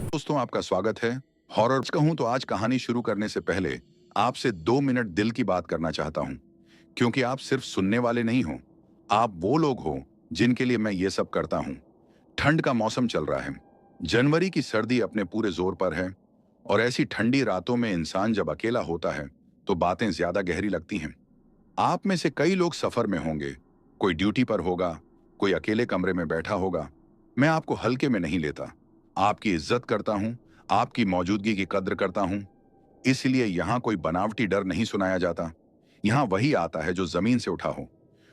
दोस्तों, आपका स्वागत है। हॉरर कहूं तो आज कहानी शुरू करने से पहले आपसे 2 मिनट दिल की बात करना चाहता हूं, क्योंकि आप सिर्फ सुनने वाले नहीं हो। आप वो लोग हो जिनके लिए मैं ये सब करता हूं। ठंड का मौसम चल रहा है। जनवरी की सर्दी अपने पूरे जोर पर है। और ऐसी ठंडी रातों में इंसान जब अकेला होता है तो बातें ज्यादा गहरी लगती हैं। आप में से कई लोग सफर में होंगे, कोई ड्यूटी पर होगा, कोई अकेले कमरे में बैठा होगा। मैं आपको हल्के में नहीं लेता। आपकी इज्जत करता हूं, आपकी मौजूदगी की कद्र करता हूं। इसलिए यहां कोई बनावटी डर नहीं सुनाया जाता। यहां वही आता है जो जमीन से उठा हो,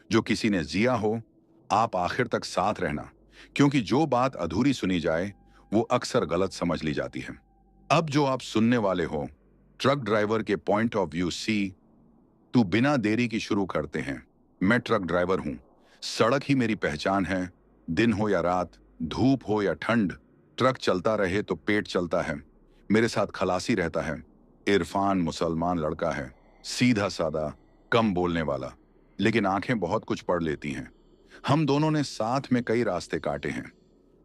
जो किसी ने जिया हो। आप आखिर तक साथ रहना, क्योंकि जो बात अधूरी सुनी जाए वो अक्सर गलत समझ ली जाती है। अब जो आप सुनने वाले हो, ट्रक ड्राइवर के पॉइंट ऑफ व्यू सी तू बिना देरी की शुरू करते हैं। मैं ट्रक ड्राइवर हूं। सड़क ही मेरी पहचान है। दिन हो या रात, धूप हो या ठंड, ट्रक चलता रहे तो पेट चलता है। मेरे साथ खलासी रहता है। इरफान मुसलमान लड़का है, सीधा सादा, कम बोलने वाला, लेकिन आंखें बहुत कुछ पढ़ लेती हैं। हम दोनों ने साथ में कई रास्ते काटे हैं,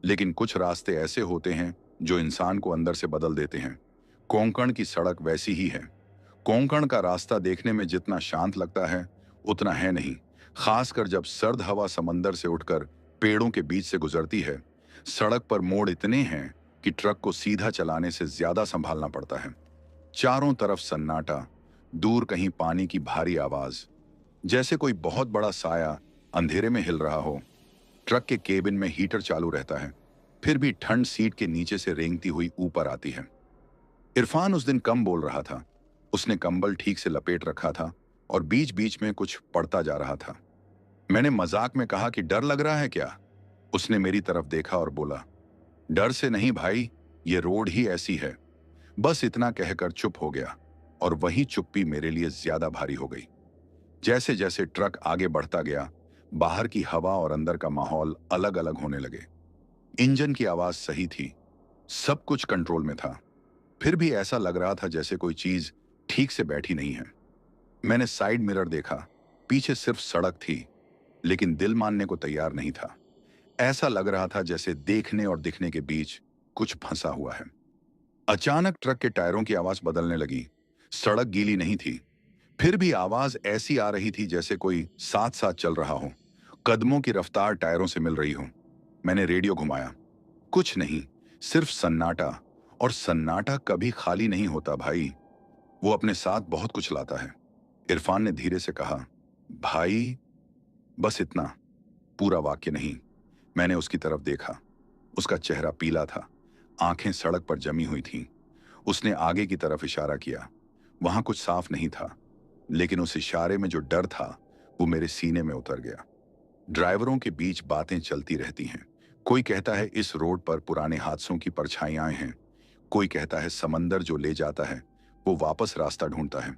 लेकिन कुछ रास्ते ऐसे होते हैं जो इंसान को अंदर से बदल देते हैं। कोंकण की सड़क वैसी ही है। कोंकण का रास्ता देखने में जितना शांत लगता है उतना है नहीं, खासकर जब सर्द हवा समंदर से उठकर पेड़ों के बीच से गुजरती है। सड़क पर मोड़ इतने हैं कि ट्रक को सीधा चलाने से ज्यादा संभालना पड़ता है। चारों तरफ सन्नाटा, दूर कहीं पानी की भारी आवाज, जैसे कोई बहुत बड़ा साया अंधेरे में हिल रहा हो। ट्रक के केबिन में हीटर चालू रहता है, फिर भी ठंड सीट के नीचे से रेंगती हुई ऊपर आती है। इरफान उस दिन कम बोल रहा था। उसने कंबल ठीक से लपेट रखा था और बीच बीच में कुछ पढ़ता जा रहा था। मैंने मजाक में कहा कि डर लग रहा है क्या? उसने मेरी तरफ देखा और बोला, डर से नहीं भाई, ये रोड ही ऐसी है। बस इतना कहकर चुप हो गया। और वही चुप्पी मेरे लिए ज्यादा भारी हो गई। जैसे जैसे ट्रक आगे बढ़ता गया, बाहर की हवा और अंदर का माहौल अलग अलग होने लगे। इंजन की आवाज सही थी, सब कुछ कंट्रोल में था। फिर भी ऐसा लग रहा था जैसे कोई चीज ठीक से बैठी नहीं है। मैंने साइड मिरर देखा। पीछे सिर्फ सड़क थी, लेकिन दिल मानने को तैयार नहीं था। ऐसा लग रहा था जैसे देखने और दिखने के बीच कुछ फंसा हुआ है। अचानक ट्रक के टायरों की आवाज बदलने लगी। सड़क गीली नहीं थी, फिर भी आवाज ऐसी आ रही थी जैसे कोई साथ साथ चल रहा हो। कदमों की रफ्तार टायरों से मिल रही हो। मैंने रेडियो घुमाया। कुछ नहीं, सिर्फ सन्नाटा। और सन्नाटा कभी खाली नहीं होता भाई, वो अपने साथ बहुत कुछ लाता है। इरफान ने धीरे से कहा, भाई, बस इतना, पूरा वाक्य नहीं। मैंने उसकी तरफ देखा। उसका चेहरा पीला था, आंखें सड़क पर जमी हुई थीं। उसने आगे की तरफ इशारा किया। वहां कुछ साफ नहीं था, लेकिन उस इशारे में जो डर था वो मेरे सीने में उतर गया। ड्राइवरों के बीच बातें चलती रहती हैं। कोई कहता है इस रोड पर पुराने हादसों की परछाइयां हैं। कोई कहता है समंदर जो ले जाता है वो वापस रास्ता ढूंढता है।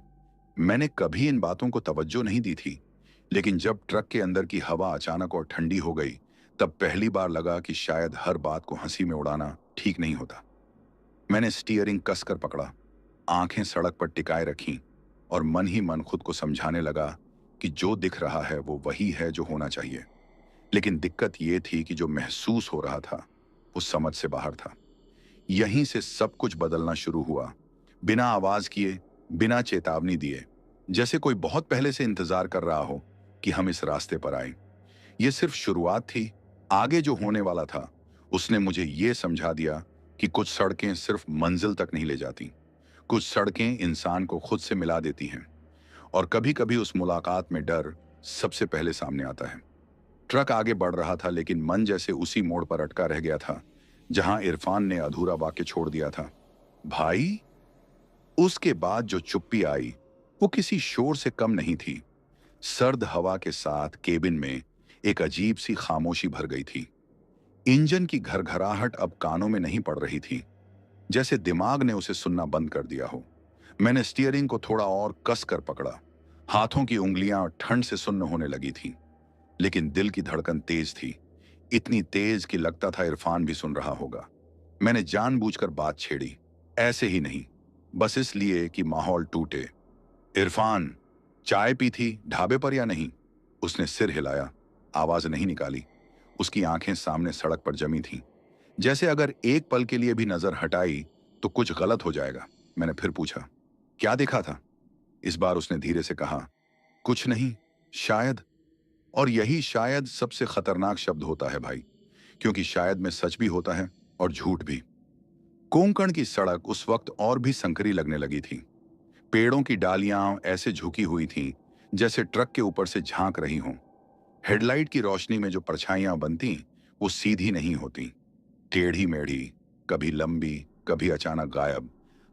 मैंने कभी इन बातों को तवज्जो नहीं दी थी, लेकिन जब ट्रक के अंदर की हवा अचानक और ठंडी हो गई, तब पहली बार लगा कि शायद हर बात को हंसी में उड़ाना ठीक नहीं होता। मैंने स्टीयरिंग कसकर पकड़ा, आंखें सड़क पर टिकाए रखीं और मन ही मन खुद को समझाने लगा कि जो दिख रहा है वो वही है जो होना चाहिए। लेकिन दिक्कत ये थी कि जो महसूस हो रहा था वो समझ से बाहर था। यहीं से सब कुछ बदलना शुरू हुआ, बिना आवाज किए, बिना चेतावनी दिए, जैसे कोई बहुत पहले से इंतजार कर रहा हो कि हम इस रास्ते पर आए। ये सिर्फ शुरुआत थी। आगे जो होने वाला था उसने मुझे ये समझा दिया कि कुछ सड़कें सिर्फ मंजिल तक नहीं ले जाती। कुछ सड़कें इंसान को खुद से मिला देती हैं, और कभी कभी उस मुलाकात में डर सबसे पहले सामने आता है। ट्रक आगे बढ़ रहा था, लेकिन मन जैसे उसी मोड़ पर अटका रह गया था जहां इरफान ने अधूरा वाक्य छोड़ दिया था, भाई। उसके बाद जो चुप्पी आई वो किसी शोर से कम नहीं थी। सर्द हवा के साथ केबिन में एक अजीब सी खामोशी भर गई थी। इंजन की घरघराहट अब कानों में नहीं पड़ रही थी, जैसे दिमाग ने उसे सुनना बंद कर दिया हो। मैंने स्टीयरिंग को थोड़ा और कस कर पकड़ा। हाथों की उंगलियां ठंड से सुन्न होने लगी थीं, लेकिन दिल की धड़कन तेज थी, इतनी तेज कि लगता था इरफान भी सुन रहा होगा। मैंने जानबूझकर बात छेड़ी, ऐसे ही नहीं, बस इसलिए कि माहौल टूटे। इरफान, चाय पी थी ढाबे पर या नहीं? उसने सिर हिलाया, आवाज नहीं निकाली। उसकी आंखें सामने सड़क पर जमी थीं। जैसे अगर एक पल के लिए भी नजर हटाई तो कुछ गलत हो जाएगा। मैंने फिर पूछा, क्या देखा था? इस बार उसने धीरे से कहा, कुछ नहीं, शायद। और यही शायद सबसे खतरनाक शब्द होता है भाई, क्योंकि शायद में सच भी होता है और झूठ भी। कोंकण की सड़क उस वक्त और भी संकरी लगने लगी थी। पेड़ों की डालियां ऐसे झुकी हुई थीं जैसे ट्रक के ऊपर से झांक रही हों। हेडलाइट की रोशनी में जो परछाइयां बनती वो सीधी नहीं होती, टेढ़ी मेढ़ी, कभी लंबी, कभी अचानक गायब।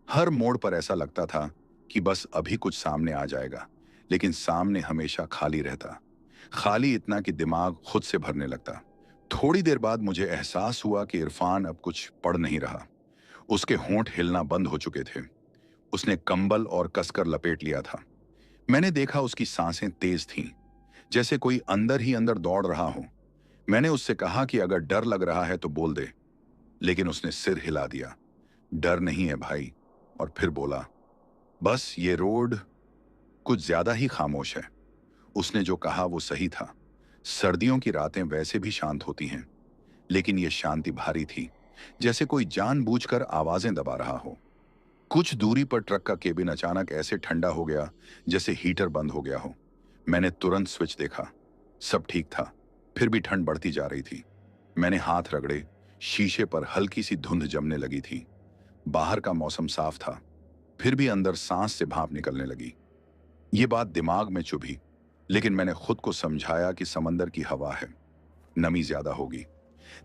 हर मोड़ पर ऐसा लगता था कि बस अभी कुछ सामने आ जाएगा, लेकिन सामने हमेशा खाली रहता। खाली इतना कि दिमाग खुद से भरने लगता। थोड़ी देर बाद मुझे एहसास हुआ कि इरफान अब कुछ पढ़ नहीं रहा। उसके होंठ हिलना बंद हो चुके थे। उसने कंबल और कसकर लपेट लिया था। मैंने देखा उसकी सांसें तेज थीं, जैसे कोई अंदर ही अंदर दौड़ रहा हो। मैंने उससे कहा कि अगर डर लग रहा है तो बोल दे, लेकिन उसने सिर हिला दिया। डर नहीं है भाई। और फिर बोला, बस ये रोड कुछ ज्यादा ही खामोश है। उसने जो कहा वो सही था। सर्दियों की रातें वैसे भी शांत होती हैं, लेकिन ये शांति भारी थी, जैसे कोई जानबूझकर आवाजें दबा रहा हो। कुछ दूरी पर ट्रक का केबिन अचानक ऐसे ठंडा हो गया जैसे हीटर बंद हो गया हो। मैंने तुरंत स्विच देखा। सब ठीक था, फिर भी ठंड बढ़ती जा रही थी। मैंने हाथ रगड़े। शीशे पर हल्की सी धुंध जमने लगी थी। बाहर का मौसम साफ था, फिर भी अंदर सांस से भाप निकलने लगी। ये बात दिमाग में चुभी, लेकिन मैंने खुद को समझाया कि समंदर की हवा है, नमी ज्यादा होगी।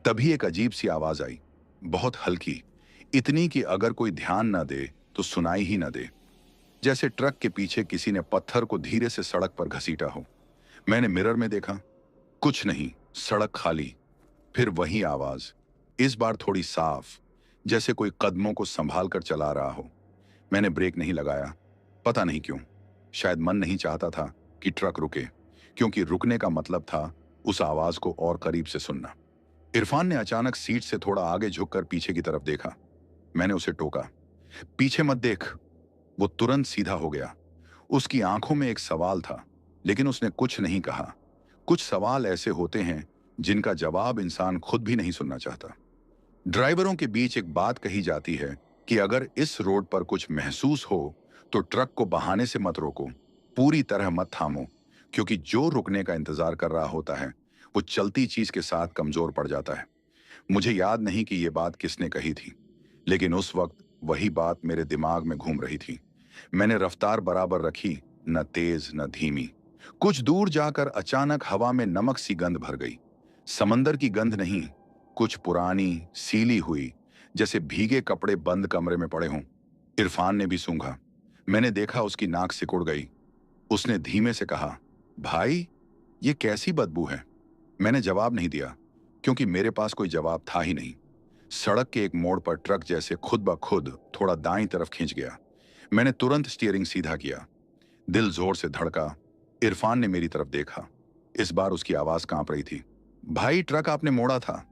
तभी एक अजीब सी आवाज आई, बहुत हल्की, इतनी कि अगर कोई ध्यान न दे तो सुनाई ही न दे। जैसे ट्रक के पीछे किसी ने पत्थर को धीरे से सड़क पर घसीटा हो। मैंने मिरर में देखा, कुछ नहीं, सड़क खाली। फिर वही आवाज, इस बार थोड़ी साफ, जैसे कोई कदमों को संभाल कर चला रहा हो। मैंने ब्रेक नहीं लगाया, पता नहीं क्यों। शायद मन नहीं चाहता था कि ट्रक रुके, क्योंकि रुकने का मतलब था उस आवाज को और करीब से सुनना। इरफान ने अचानक सीट से थोड़ा आगे झुककर पीछे की तरफ देखा। मैंने उसे टोका, पीछे मत देख। वो तुरंत सीधा हो गया। उसकी आंखों में एक सवाल था, लेकिन उसने कुछ नहीं कहा। कुछ सवाल ऐसे होते हैं जिनका जवाब इंसान खुद भी नहीं सुनना चाहता। ड्राइवरों के बीच एक बात कही जाती है कि अगर इस रोड पर कुछ महसूस हो तो ट्रक को बहाने से मत रोको, पूरी तरह मत थामो, क्योंकि जो रुकने का इंतजार कर रहा होता है वो चलती चीज के साथ कमजोर पड़ जाता है। मुझे याद नहीं कि ये बात किसने कही थी, लेकिन उस वक्त वही बात मेरे दिमाग में घूम रही थी। मैंने रफ्तार बराबर रखी, न तेज न धीमी। कुछ दूर जाकर अचानक हवा में नमक सी गंध भर गई। समंदर की गंध नहीं, कुछ पुरानी, सीली हुई, जैसे भीगे कपड़े बंद कमरे में पड़े हों। इरफान ने भी सूंघा। मैंने देखा उसकी नाक सिकुड़ गई। उसने धीमे से कहा, भाई, ये कैसी बदबू है? मैंने जवाब नहीं दिया, क्योंकि मेरे पास कोई जवाब था ही नहीं। सड़क के एक मोड़ पर ट्रक जैसे खुद ब खुद थोड़ा दाईं तरफ खींच गया। मैंने तुरंत स्टीयरिंग सीधा किया। दिल जोर से धड़का। इरफान ने मेरी तरफ देखा। इस बार उसकी आवाज कांप रही थी, भाई, ट्रक आपने मोड़ा था।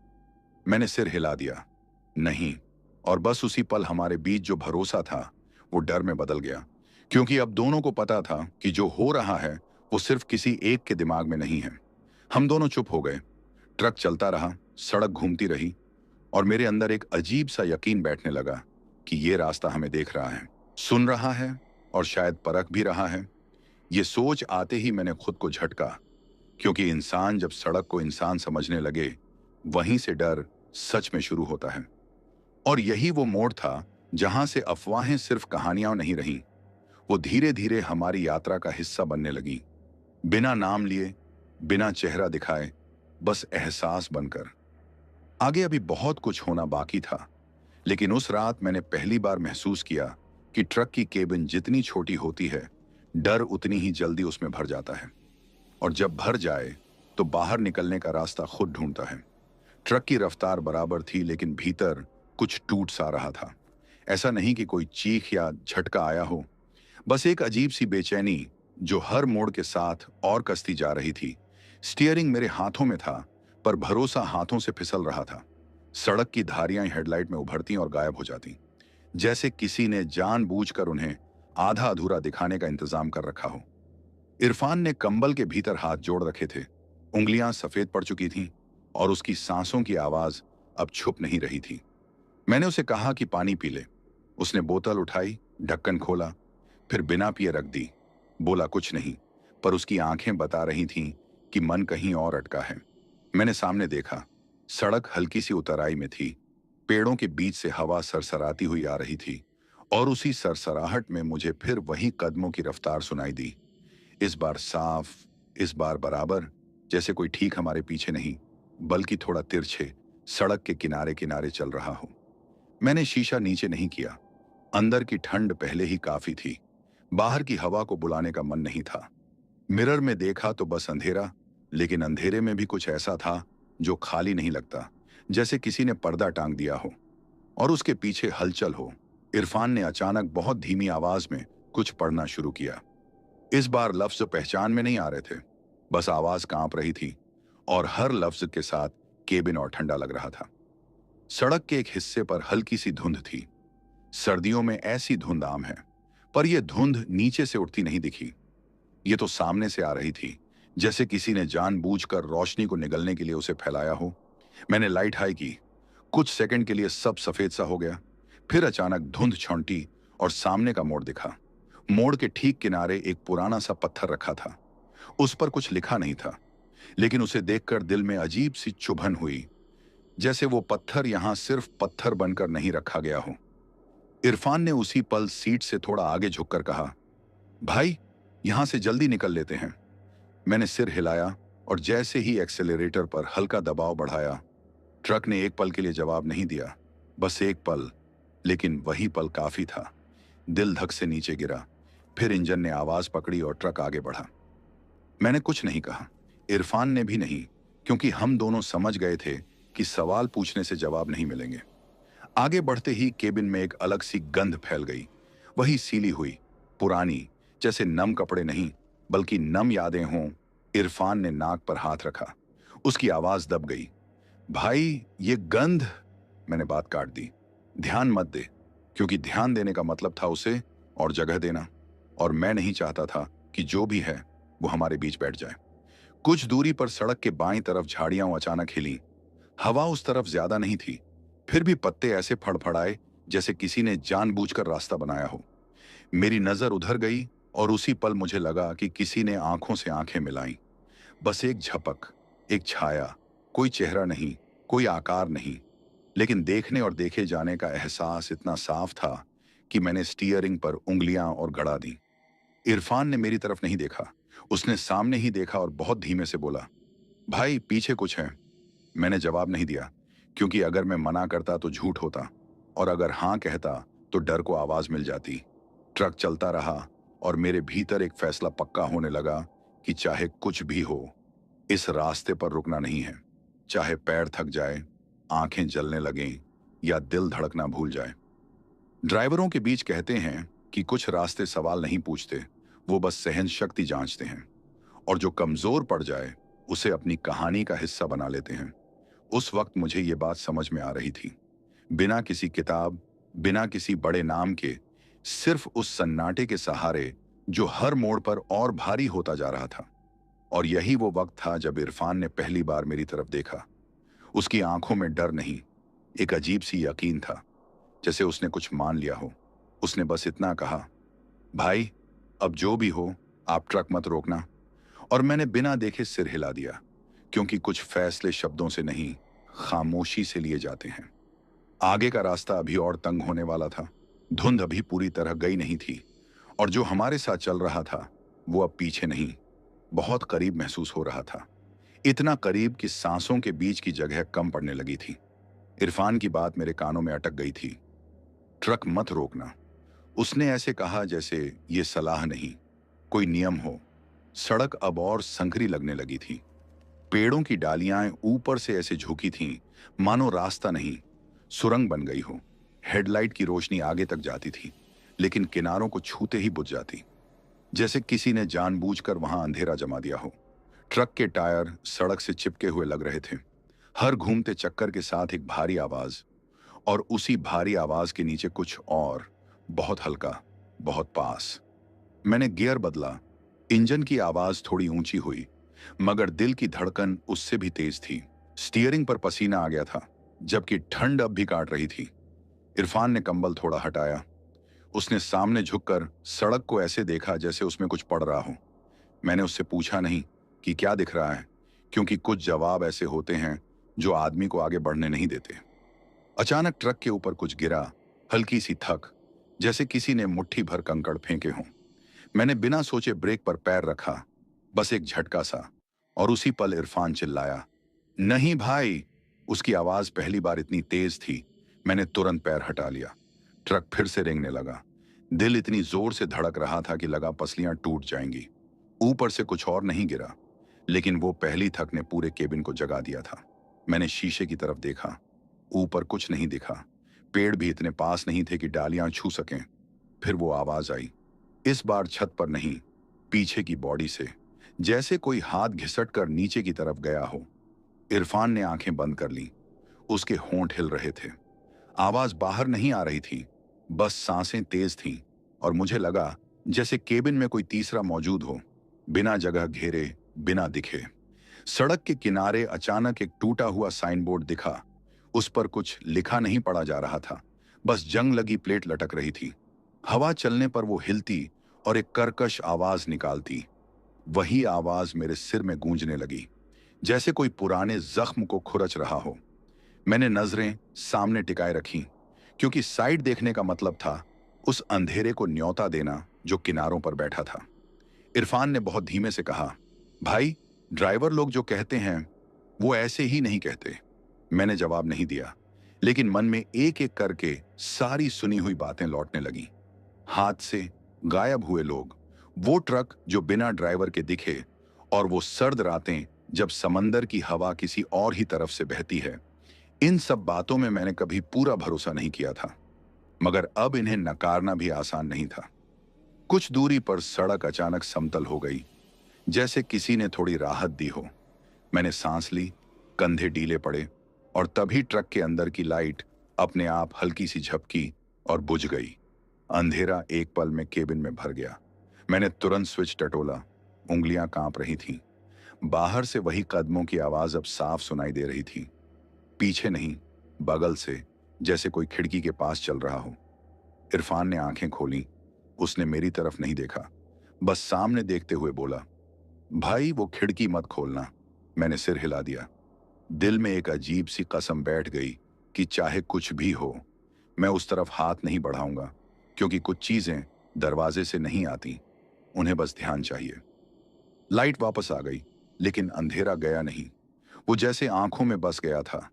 मैंने सिर हिला दिया, नहीं। और बस उसी पल हमारे बीच जो भरोसा था वो डर में बदल गया, क्योंकि अब दोनों को पता था कि जो हो रहा है वो सिर्फ किसी एक के दिमाग में नहीं है। हम दोनों चुप हो गए। ट्रक चलता रहा, सड़क घूमती रही, और मेरे अंदर एक अजीब सा यकीन बैठने लगा कि ये रास्ता हमें देख रहा है, सुन रहा है, और शायद परख भी रहा है। ये सोच आते ही मैंने खुद को झटका, क्योंकि इंसान जब सड़क को इंसान समझने लगे, वहीं से डर सच में शुरू होता है। और यही वो मोड़ था जहां से अफवाहें सिर्फ कहानियां नहीं रहीं, वो धीरे धीरे हमारी यात्रा का हिस्सा बनने लगी। बिना नाम लिए, बिना चेहरा दिखाए, बस एहसास बनकर। आगे अभी बहुत कुछ होना बाकी था, लेकिन उस रात मैंने पहली बार महसूस किया कि ट्रक की केबिन जितनी छोटी होती है, डर उतनी ही जल्दी उसमें भर जाता है। और जब भर जाए तो बाहर निकलने का रास्ता खुद ढूंढता है। ट्रक की रफ्तार बराबर थी, लेकिन भीतर कुछ टूट सा रहा था। ऐसा नहीं कि कोई चीख या झटका आया हो, बस एक अजीब सी बेचैनी जो हर मोड़ के साथ और कसती जा रही थी। स्टीयरिंग मेरे हाथों में था, पर भरोसा हाथों से फिसल रहा था। सड़क की धारियां हेडलाइट में उभरती और गायब हो जाती, जैसे किसी ने जानबूझकर उन्हें आधा अधूरा दिखाने का इंतजाम कर रखा हो। इरफान ने कंबल के भीतर हाथ जोड़ रखे थे। उंगलियां सफेद पड़ चुकी थीं, और उसकी सांसों की आवाज अब छुप नहीं रही थी। मैंने उसे कहा कि पानी पी ले। उसने बोतल उठाई, ढक्कन खोला, फिर बिना पिए रख दी। बोला कुछ नहीं, पर उसकी आंखें बता रही थीं कि मन कहीं और अटका है। मैंने सामने देखा। सड़क हल्की सी उतराई में थी। पेड़ों के बीच से हवा सरसराती हुई आ रही थी और उसी सरसराहट में मुझे फिर वही कदमों की रफ्तार सुनाई दी। इस बार साफ, इस बार बराबर, जैसे कोई ठीक हमारे पीछे नहीं, बल्कि थोड़ा तिरछे सड़क के किनारे किनारे चल रहा हो। मैंने शीशा नीचे नहीं किया। अंदर की ठंड पहले ही काफी थी। बाहर की हवा को बुलाने का मन नहीं था। मिरर में देखा तो बस अंधेरा, लेकिन अंधेरे में भी कुछ ऐसा था जो खाली नहीं लगता, जैसे किसी ने पर्दा टांग दिया हो और उसके पीछे हलचल हो। इरफान ने अचानक बहुत धीमी आवाज में कुछ पढ़ना शुरू किया। इस बार लफ्ज पहचान में नहीं आ रहे थे, बस आवाज कांप रही थी और हर लफ्ज के साथ केबिन और ठंडा लग रहा था। सड़क के एक हिस्से पर हल्की सी धुंध थी। सर्दियों में ऐसी धुंध आम है, पर यह धुंध नीचे से उठती नहीं दिखी। ये तो सामने से आ रही थी, जैसे किसी ने जानबूझकर रोशनी को निगलने के लिए उसे फैलाया हो। मैंने लाइट हाई की। कुछ सेकंड के लिए सब सफेद सा हो गया। फिर अचानक धुंध छौंटी और सामने का मोड़ दिखा। मोड़ के ठीक किनारे एक पुराना सा पत्थर रखा था। उस पर कुछ लिखा नहीं था, लेकिन उसे देखकर दिल में अजीब सी चुभन हुई, जैसे वो पत्थर यहां सिर्फ पत्थर बनकर नहीं रखा गया हो। इरफान ने उसी पल सीट से थोड़ा आगे झुककर कहा, भाई, यहां से जल्दी निकल लेते हैं। मैंने सिर हिलाया और जैसे ही एक्सेलरेटर पर हल्का दबाव बढ़ाया, ट्रक ने एक पल के लिए जवाब नहीं दिया। बस एक पल, लेकिन वही पल काफी था। दिल धक से नीचे गिरा। फिर इंजन ने आवाज पकड़ी और ट्रक आगे बढ़ा। मैंने कुछ नहीं कहा, इरफान ने भी नहीं, क्योंकि हम दोनों समझ गए थे कि सवाल पूछने से जवाब नहीं मिलेंगे। आगे बढ़ते ही केबिन में एक अलग सी गंध फैल गई। वही सीली हुई, पुरानी, जैसे नम कपड़े नहीं, बल्कि नम यादें हों। इरफान ने नाक पर हाथ रखा। उसकी आवाज दब गई। भाई, ये गंध। मैंने बात काट दी। ध्यान मत दे, क्योंकि ध्यान देने का मतलब था उसे और जगह देना, और मैं नहीं चाहता था कि जो भी है वो हमारे बीच बैठ जाए। कुछ दूरी पर सड़क के बाईं तरफ झाड़ियां अचानक हिली। हवा उस तरफ ज्यादा नहीं थी, फिर भी पत्ते ऐसे फड़फड़ाए जैसे किसी ने जानबूझकर रास्ता बनाया हो। मेरी नजर उधर गई और उसी पल मुझे लगा कि किसी ने आंखों से आंखें मिलाई। बस एक झपक, एक छाया, कोई चेहरा नहीं, कोई आकार नहीं, लेकिन देखने और देखे जाने का एहसास इतना साफ था कि मैंने स्टीयरिंग पर उंगलियां और गड़ा दी। इरफान ने मेरी तरफ नहीं देखा। उसने सामने ही देखा और बहुत धीमे से बोला, भाई, पीछे कुछ है। मैंने जवाब नहीं दिया, क्योंकि अगर मैं मना करता तो झूठ होता, और अगर हाँ कहता तो डर को आवाज मिल जाती। ट्रक चलता रहा और मेरे भीतर एक फैसला पक्का होने लगा कि चाहे कुछ भी हो, इस रास्ते पर रुकना नहीं है। चाहे पैर थक जाए, आंखें जलने लगें या दिल धड़कना भूल जाए। ड्राइवरों के बीच कहते हैं कि कुछ रास्ते सवाल नहीं पूछते, वो बस सहन शक्ति जांचते हैं, और जो कमजोर पड़ जाए उसे अपनी कहानी का हिस्सा बना लेते हैं। उस वक्त मुझे ये बात समझ में आ रही थी। बिना किसी किताब, बिना किसी बड़े नाम के, सिर्फ उस सन्नाटे के सहारे जो हर मोड़ पर और भारी होता जा रहा था। और यही वो वक्त था जब इरफान ने पहली बार मेरी तरफ देखा। उसकी आंखों में डर नहीं, एक अजीब सी यकीन था, जैसे उसने कुछ मान लिया हो। उसने बस इतना कहा, भाई, अब जो भी हो, आप ट्रक मत रोकना। और मैंने बिना देखे सिर हिला दिया, क्योंकि कुछ फैसले शब्दों से नहीं, खामोशी से लिए जाते हैं। आगे का रास्ता अभी और तंग होने वाला था। धुंध अभी पूरी तरह गई नहीं थी, और जो हमारे साथ चल रहा था वो अब पीछे नहीं, बहुत करीब महसूस हो रहा था। इतना करीब कि सांसों के बीच की जगह कम पड़ने लगी थी। इरफान की बात मेरे कानों में अटक गई थी। ट्रक मत रोकना। उसने ऐसे कहा जैसे ये सलाह नहीं, कोई नियम हो। सड़क अब और संकरी लगने लगी थी। पेड़ों की डालियां ऊपर से ऐसे झुकी थीं, मानो रास्ता नहीं, सुरंग बन गई हो। हेडलाइट की रोशनी आगे तक जाती थी, लेकिन किनारों को छूते ही बुझ जाती, जैसे किसी ने जानबूझकर वहां अंधेरा जमा दिया हो। ट्रक के टायर सड़क से चिपके हुए लग रहे थे, हर घूमते चक्कर के साथ एक भारी आवाज, और उसी भारी आवाज के नीचे कुछ और, बहुत हल्का, बहुत पास। मैंने गियर बदला। इंजन की आवाज थोड़ी ऊंची हुई, मगर दिल की धड़कन उससे भी तेज थी। स्टीयरिंग पर पसीना आ गया था। जबकि ठंड अब भी काट रही थी। इरफान ने कंबल थोड़ा हटाया। उसने सामने झुककर सड़क को ऐसे देखा जैसे उसमें कुछ पड़ रहा हो। मैंने उससे पूछा नहीं कि क्या दिख रहा है, क्योंकि कुछ जवाब ऐसे होते हैं जो आदमी को आगे बढ़ने नहीं देते। अचानक ट्रक के ऊपर कुछ गिरा, हल्की सी थक, जैसे किसी ने मुट्ठी भर कंकड़ फेंके हों। मैंने बिना सोचे ब्रेक पर पैर रखा, बस एक झटका सा, और उसी पल इरफान चिल्लाया, नहीं भाई। उसकी आवाज पहली बार इतनी तेज थी, मैंने तुरंत पैर हटा लिया। ट्रक फिर से रेंगने लगा। दिल इतनी जोर से धड़क रहा था कि लगा पसलियां टूट जाएंगी। ऊपर से कुछ और नहीं गिरा, लेकिन वो पहली थक ने पूरे केबिन को जगा दिया था। मैंने शीशे की तरफ देखा। ऊपर कुछ नहीं दिखा। पेड़ भी इतने पास नहीं थे कि डालियां छू सकें। फिर वो आवाज आई, इस बार छत पर नहीं, पीछे की बॉडी से, जैसे कोई हाथ घिसट कर नीचे की तरफ गया हो। इरफान ने आंखें बंद कर ली। उसके होंठ हिल रहे थे। आवाज बाहर नहीं आ रही थी, बस सांसें तेज थीं, और मुझे लगा जैसे केबिन में कोई तीसरा मौजूद हो, बिना जगह घेरे, बिना दिखे। सड़क के किनारे अचानक एक टूटा हुआ साइन बोर्ड दिखा। उस पर कुछ लिखा नहीं पड़ा जा रहा था, बस जंग लगी प्लेट लटक रही थी। हवा चलने पर वो हिलती और एक कर्कश आवाज निकालती। वही आवाज मेरे सिर में गूंजने लगी, जैसे कोई पुराने जख्म को खुरच रहा हो। मैंने नजरें सामने टिकाए रखीं, क्योंकि साइड देखने का मतलब था उस अंधेरे को न्योता देना जो किनारों पर बैठा था। इरफान ने बहुत धीमे से कहा, भाई, ड्राइवर लोग जो कहते हैं वो ऐसे ही नहीं कहते। मैंने जवाब नहीं दिया, लेकिन मन में एक एक करके सारी सुनी हुई बातें लौटने लगीं। हाथ से गायब हुए लोग, वो ट्रक जो बिना ड्राइवर के दिखे, और वो सर्द रातें जब समंदर की हवा किसी और ही तरफ से बहती है। इन सब बातों में मैंने कभी पूरा भरोसा नहीं किया था, मगर अब इन्हें नकारना भी आसान नहीं था। कुछ दूरी पर सड़क अचानक समतल हो गई, जैसे किसी ने थोड़ी राहत दी हो। मैंने सांस ली, कंधे ढीले पड़े, और तभी ट्रक के अंदर की लाइट अपने आप हल्की सी झपकी और बुझ गई। अंधेरा एक पल में केबिन में भर गया। मैंने तुरंत स्विच टटोला। उंगलियां कांप रही थीं। बाहर से वही कदमों की आवाज अब साफ सुनाई दे रही थी, पीछे नहीं, बगल से, जैसे कोई खिड़की के पास चल रहा हो। इरफान ने आंखें खोली। उसने मेरी तरफ नहीं देखा, बस सामने देखते हुए बोला, भाई वो खिड़की मत खोलना। मैंने सिर हिला दिया। दिल में एक अजीब सी कसम बैठ गई कि चाहे कुछ भी हो, मैं उस तरफ हाथ नहीं बढ़ाऊंगा, क्योंकि कुछ चीजें दरवाजे से नहीं आती, उन्हें बस ध्यान चाहिए। लाइट वापस आ गई, लेकिन अंधेरा गया नहीं। वो जैसे आंखों में बस गया था।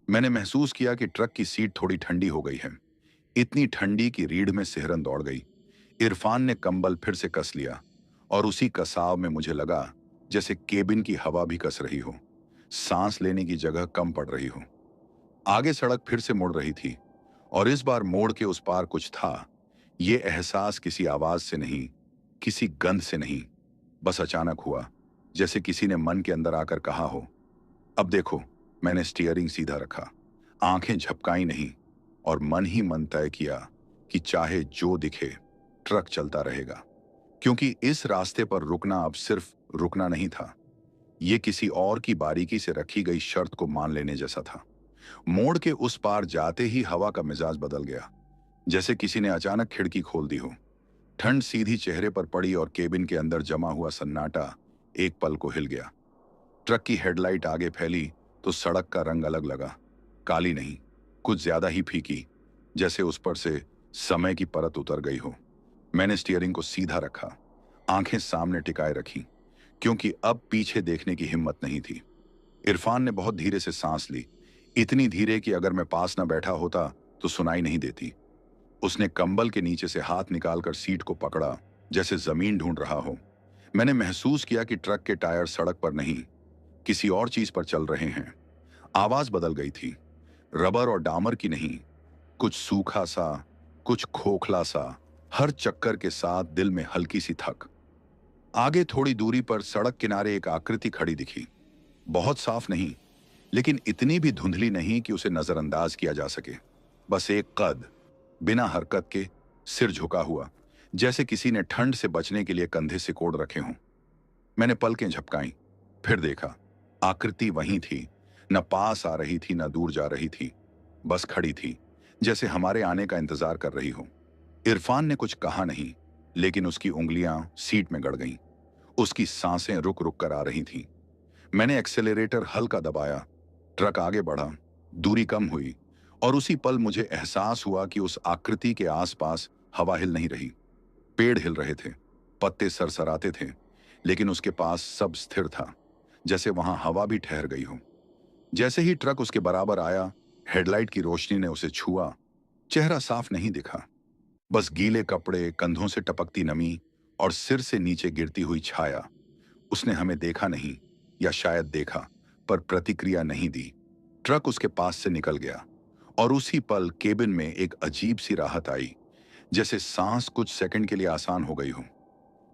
मैंने महसूस किया कि ट्रक की सीट थोड़ी ठंडी हो गई है, इतनी ठंडी कि रीढ़ में सिहरन दौड़ गई। इरफान ने कंबल फिर से कस लिया, और उसी कसाव में मुझे लगा जैसे केबिन की हवा भी कस रही हो, सांस लेने की जगह कम पड़ रही हो। आगे सड़क फिर से मुड़ रही थी, और इस बार मोड़ के उस पार कुछ था। ये एहसास किसी आवाज से नहीं, किसी गंध से नहीं, बस अचानक हुआ, जैसे किसी ने मन के अंदर आकर कहा हो, अब देखो। मैंने स्टीयरिंग सीधा रखा, आंखें झपकाई नहीं, और मन ही मन तय किया कि चाहे जो दिखे, ट्रक चलता रहेगा। क्योंकि इस रास्ते पर रुकना अब सिर्फ रुकना नहीं था, ये किसी और की बारीकी से रखी गई शर्त को मान लेने जैसा था। मोड़ के उस पार जाते ही हवा का मिजाज बदल गया, जैसे किसी ने अचानक खिड़की खोल दी हो। ठंड सीधी चेहरे पर पड़ी, और केबिन के अंदर जमा हुआ सन्नाटा एक पल को हिल गया। ट्रक की हेडलाइट आगे फैली तो सड़क का रंग अलग लगा, काली नहीं, कुछ ज्यादा ही फीकी, जैसे उस पर से समय की परत उतर गई हो। मैंने स्टीयरिंग को सीधा रखा, आंखें सामने टिकाए रखी, क्योंकि अब पीछे देखने की हिम्मत नहीं थी। इरफान ने बहुत धीरे से सांस ली, इतनी धीरे कि अगर मैं पास न बैठा होता तो सुनाई नहीं देती। उसने कंबल के नीचे से हाथ निकालकर सीट को पकड़ा, जैसे जमीन ढूंढ रहा हो। मैंने महसूस किया कि ट्रक के टायर सड़क पर नहीं, किसी और चीज पर चल रहे हैं। आवाज बदल गई थी, रबर और डामर की नहीं, कुछ सूखा सा, कुछ खोखला सा, हर चक्कर के साथ दिल में हल्की सी थक। आगे थोड़ी दूरी पर सड़क किनारे एक आकृति खड़ी दिखी, बहुत साफ नहीं, लेकिन इतनी भी धुंधली नहीं कि उसे नजरअंदाज किया जा सके। बस एक कद, बिना हरकत के, सिर झुका हुआ, जैसे किसी ने ठंड से बचने के लिए कंधे सिकोड़ रखे हों। मैंने पलकें झपकाईं, फिर देखा। आकृति वहीं थी, न पास आ रही थी न दूर जा रही थी, बस खड़ी थी, जैसे हमारे आने का इंतजार कर रही हो। इरफान ने कुछ कहा नहीं, लेकिन उसकी उंगलियां सीट में गड़ गईं। उसकी सांसें रुक रुक कर आ रही थीं। मैंने एक्सेलरेटर हल्का दबाया, ट्रक आगे बढ़ा, दूरी कम हुई, और उसी पल मुझे एहसास हुआ कि उस आकृति के आसपास हवा हिल नहीं रही। पेड़ हिल रहे थे, पत्ते सरसराते थे, लेकिन उसके पास सब स्थिर था, जैसे वहां हवा भी ठहर गई हो। जैसे ही ट्रक उसके बराबर आया, हेडलाइट की रोशनी ने उसे छुआ। चेहरा साफ नहीं दिखा, बस गीले कपड़े, कंधों से टपकती नमी और सिर से नीचे गिरती हुई छाया। उसने हमें देखा नहीं, या शायद देखा, पर प्रतिक्रिया नहीं दी। ट्रक उसके पास से निकल गया, और उसी पल केबिन में एक अजीब सी राहत आई, जैसे सांस कुछ सेकंड के लिए आसान हो गई हो।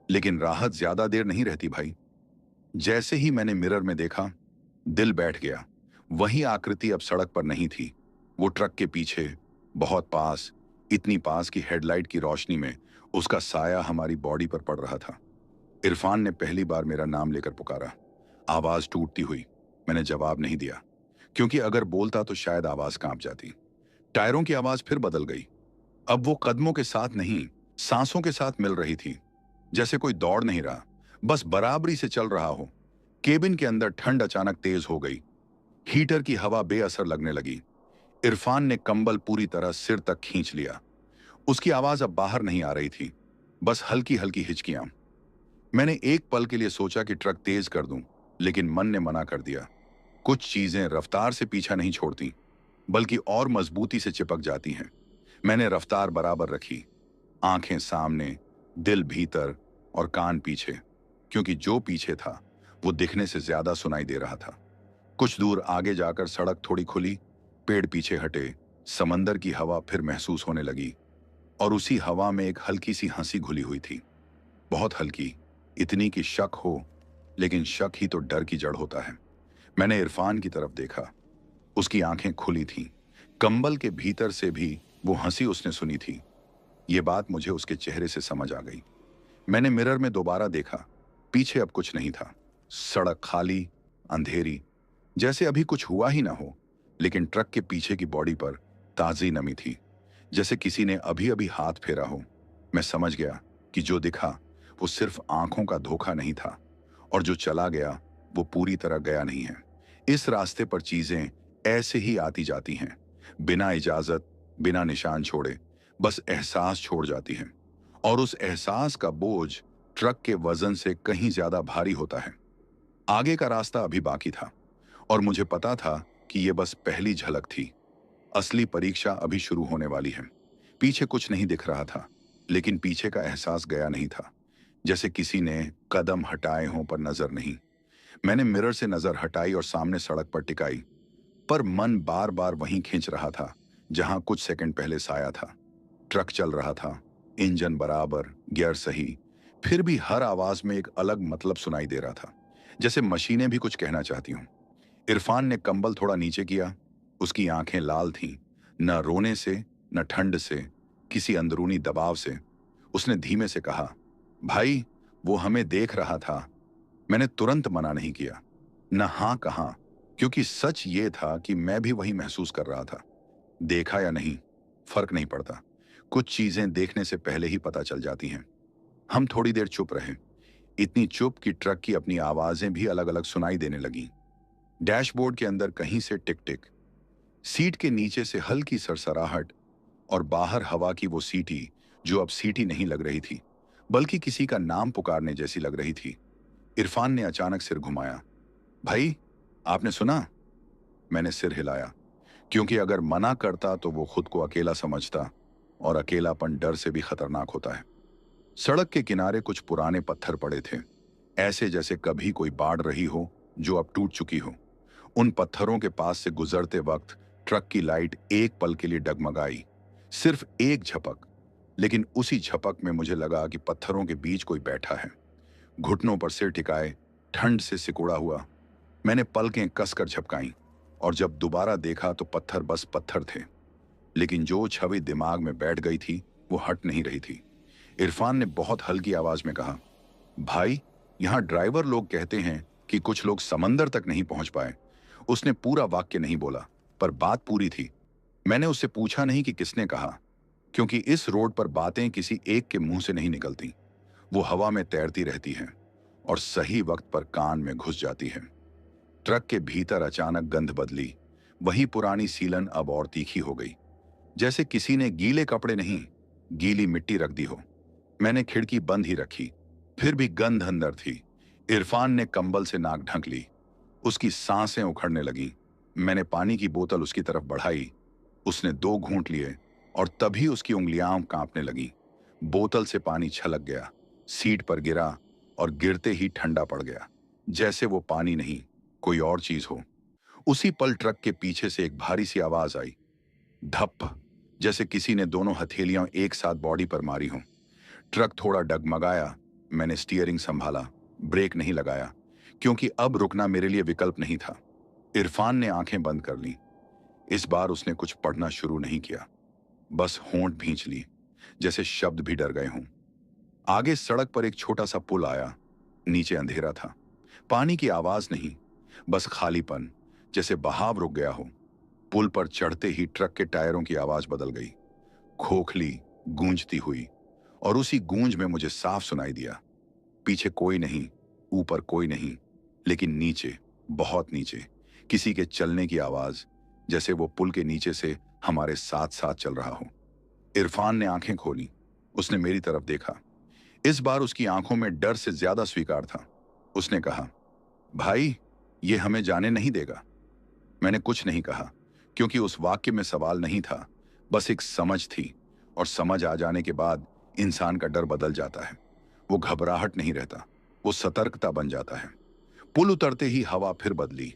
लेकिन राहत ज्यादा देर नहीं रहती भाई। जैसे ही मैंने मिरर में देखा, दिल बैठ गया। वही आकृति अब सड़क पर नहीं थी, वो ट्रक के पीछे, बहुत पास, इतनी पास कि हेडलाइट की रोशनी में उसका साया हमारी बॉडी पर पड़ रहा था। इरफान ने पहली बार मेरा नाम लेकर पुकारा, आवाज टूटती हुई। मैंने जवाब नहीं दिया, क्योंकि अगर बोलता तो शायद आवाज कांप जाती। टायरों की आवाज फिर बदल गई। अब वो कदमों के साथ नहीं, सांसों के साथ मिल रही थी, जैसे कोई दौड़ नहीं रहा, बस बराबरी से चल रहा हो। केबिन के अंदर ठंड अचानक तेज हो गई। हीटर की हवा बेअसर लगने लगी। इरफान ने कंबल पूरी तरह सिर तक खींच लिया। उसकी आवाज अब बाहर नहीं आ रही थी, बस हल्की हल्की हिचकियां। मैंने एक पल के लिए सोचा कि ट्रक तेज कर दूं, लेकिन मन ने मना कर दिया। कुछ चीजें रफ्तार से पीछा नहीं छोड़ती, बल्कि और मजबूती से चिपक जाती हैं। मैंने रफ्तार बराबर रखी, आंखें सामने, दिल भीतर और कान पीछे, क्योंकि जो पीछे था वो दिखने से ज्यादा सुनाई दे रहा था। कुछ दूर आगे जाकर सड़क थोड़ी खुली, पेड़ पीछे हटे, समंदर की हवा फिर महसूस होने लगी, और उसी हवा में एक हल्की सी हंसी घुली हुई थी। बहुत हल्की, इतनी कि शक हो, लेकिन शक ही तो डर की जड़ होता है। मैंने इरफान की तरफ देखा। उसकी आंखें खुली थीं। कंबल के भीतर से भी वो हंसी उसने सुनी थी। ये बात मुझे उसके चेहरे से समझ आ गई। मैंने मिरर में दोबारा देखा। पीछे अब कुछ नहीं था। सड़क खाली, अंधेरी, जैसे अभी कुछ हुआ ही ना हो। लेकिन ट्रक के पीछे की बॉडी पर ताजी नमी थी, जैसे किसी ने अभी अभी हाथ फेरा हो। मैं समझ गया कि जो दिखा वो सिर्फ आंखों का धोखा नहीं था, और जो चला गया वो पूरी तरह गया नहीं है। इस रास्ते पर चीजें ऐसे ही आती जाती हैं, बिना इजाजत, बिना निशान छोड़े, बस एहसास छोड़ जाती हैं। और उस एहसास का बोझ ट्रक के वजन से कहीं ज्यादा भारी होता है। आगे का रास्ता अभी बाकी था, और मुझे पता था कि यह बस पहली झलक थी। असली परीक्षा अभी शुरू होने वाली है। पीछे कुछ नहीं दिख रहा था, लेकिन पीछे का एहसास गया नहीं था, जैसे किसी ने कदम हटाए हों पर नजर नहीं। मैंने मिरर से नजर हटाई और सामने सड़क पर टिकाई, पर मन बार बार वहीं खींच रहा था जहां कुछ सेकंड पहले साया था। ट्रक चल रहा था, इंजन बराबर, गियर सही, फिर भी हर आवाज में एक अलग मतलब सुनाई दे रहा था, जैसे मशीनें भी कुछ कहना चाहती हूं। इरफान ने कंबल थोड़ा नीचे किया। उसकी आंखें लाल थीं, न रोने से, न ठंड से, किसी अंदरूनी दबाव से। उसने धीमे से कहा, भाई, वो हमें देख रहा था। मैंने तुरंत मना नहीं किया, न हाँ कहा, क्योंकि सच ये था कि मैं भी वही महसूस कर रहा था। देखा या नहीं, फर्क नहीं पड़ता। कुछ चीजें देखने से पहले ही पता चल जाती हैं। हम थोड़ी देर चुप रहे, इतनी चुप कि ट्रक की अपनी आवाजें भी अलग अलग सुनाई देने लगीं। डैशबोर्ड के अंदर कहीं से टिक टिक, सीट के नीचे से हल्की सरसराहट, और बाहर हवा की वो सीटी जो अब सीटी नहीं लग रही थी, बल्कि किसी का नाम पुकारने जैसी लग रही थी। इरफान ने अचानक सिर घुमाया। भाई, आपने सुना? मैंने सिर हिलाया, क्योंकि अगर मना करता तो वो खुद को अकेला समझता, और अकेलापन डर से भी खतरनाक होता है। सड़क के किनारे कुछ पुराने पत्थर पड़े थे, ऐसे जैसे कभी कोई बाढ़ रही हो जो अब टूट चुकी हो। उन पत्थरों के पास से गुजरते वक्त ट्रक की लाइट एक पल के लिए डगमगाई, सिर्फ एक झपक। लेकिन उसी झपक में मुझे लगा कि पत्थरों के बीच कोई बैठा है, घुटनों पर सिर टिकाए, ठंड से सिकुड़ा हुआ। मैंने पलकें कसकर झपकाईं, और जब दोबारा देखा तो पत्थर बस पत्थर थे, लेकिन जो छवि दिमाग में बैठ गई थी वो हट नहीं रही थी। इरफान ने बहुत हल्की आवाज में कहा, भाई, यहां ड्राइवर लोग कहते हैं कि कुछ लोग समंदर तक नहीं पहुंच पाए। उसने पूरा वाक्य नहीं बोला, पर बात पूरी थी। मैंने उससे पूछा नहीं कि किसने कहा, क्योंकि इस रोड पर बातें किसी एक के मुंह से नहीं निकलती। वो हवा में तैरती रहती हैं और सही वक्त पर कान में घुस जाती है। ट्रक के भीतर अचानक गंध बदली। वही पुरानी सीलन अब और तीखी हो गई, जैसे किसी ने गीले कपड़े नहीं, गीली मिट्टी रख दी हो। मैंने खिड़की बंद ही रखी, फिर भी गंध अंदर थी। इरफान ने कंबल से नाक ढक ली। उसकी सांसें उखड़ने लगी। मैंने पानी की बोतल उसकी तरफ बढ़ाई। उसने 2 घूंट लिए और तभी उसकी उंगलियां कांपने लगीं। बोतल से पानी छलक गया, सीट पर गिरा और गिरते ही ठंडा पड़ गया, जैसे वो पानी नहीं, कोई और चीज हो। उसी पल ट्रक के पीछे से एक भारी सी आवाज आई, धप, जैसे किसी ने दोनों हथेलियां एक साथ बॉडी पर मारी हों। ट्रक थोड़ा डगमगाया। मैंने स्टीयरिंग संभाला, ब्रेक नहीं लगाया, क्योंकि अब रुकना मेरे लिए विकल्प नहीं था। इरफान ने आंखें बंद कर ली। इस बार उसने कुछ पढ़ना शुरू नहीं किया, बस होंठ भींच ली, जैसे शब्द भी डर गए हों। आगे सड़क पर एक छोटा सा पुल आया। नीचे अंधेरा था, पानी की आवाज नहीं, बस खालीपन, जैसे बहाव रुक गया हो। पुल पर चढ़ते ही ट्रक के टायरों की आवाज बदल गई, खोखली, गूंजती हुई, और उसी गूंज में मुझे साफ सुनाई दिया, पीछे कोई नहीं, ऊपर कोई नहीं, लेकिन नीचे, बहुत नीचे, किसी के चलने की आवाज, जैसे वो पुल के नीचे से हमारे साथ साथ चल रहा हो। इरफान ने आंखें खोली। उसने मेरी तरफ देखा। इस बार उसकी आंखों में डर से ज्यादा स्वीकार था। उसने कहा, भाई, ये हमें जाने नहीं देगा। मैंने कुछ नहीं कहा, क्योंकि उस वाक्य में सवाल नहीं था, बस एक समझ थी, और समझ आ जाने के बाद इंसान का डर बदल जाता है। वो घबराहट नहीं रहता, वो सतर्कता बन जाता है। पुल उतरते ही हवा फिर बदली।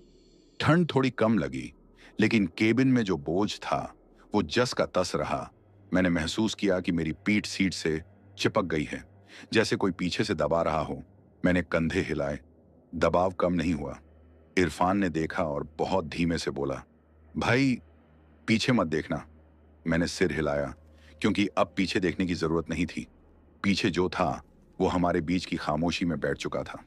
ठंड थोड़ी कम लगी, लेकिन केबिन में जो बोझ था वो जस का तस रहा। मैंने महसूस किया कि मेरी पीठ सीट से चिपक गई है, जैसे कोई पीछे से दबा रहा हो। मैंने कंधे हिलाए, दबाव कम नहीं हुआ। इरफान ने देखा और बहुत धीमे से बोला, भाई, पीछे मत देखना। मैंने सिर हिलाया, क्योंकि अब पीछे देखने की जरूरत नहीं थी। पीछे जो था वो हमारे बीच की खामोशी में बैठ चुका था।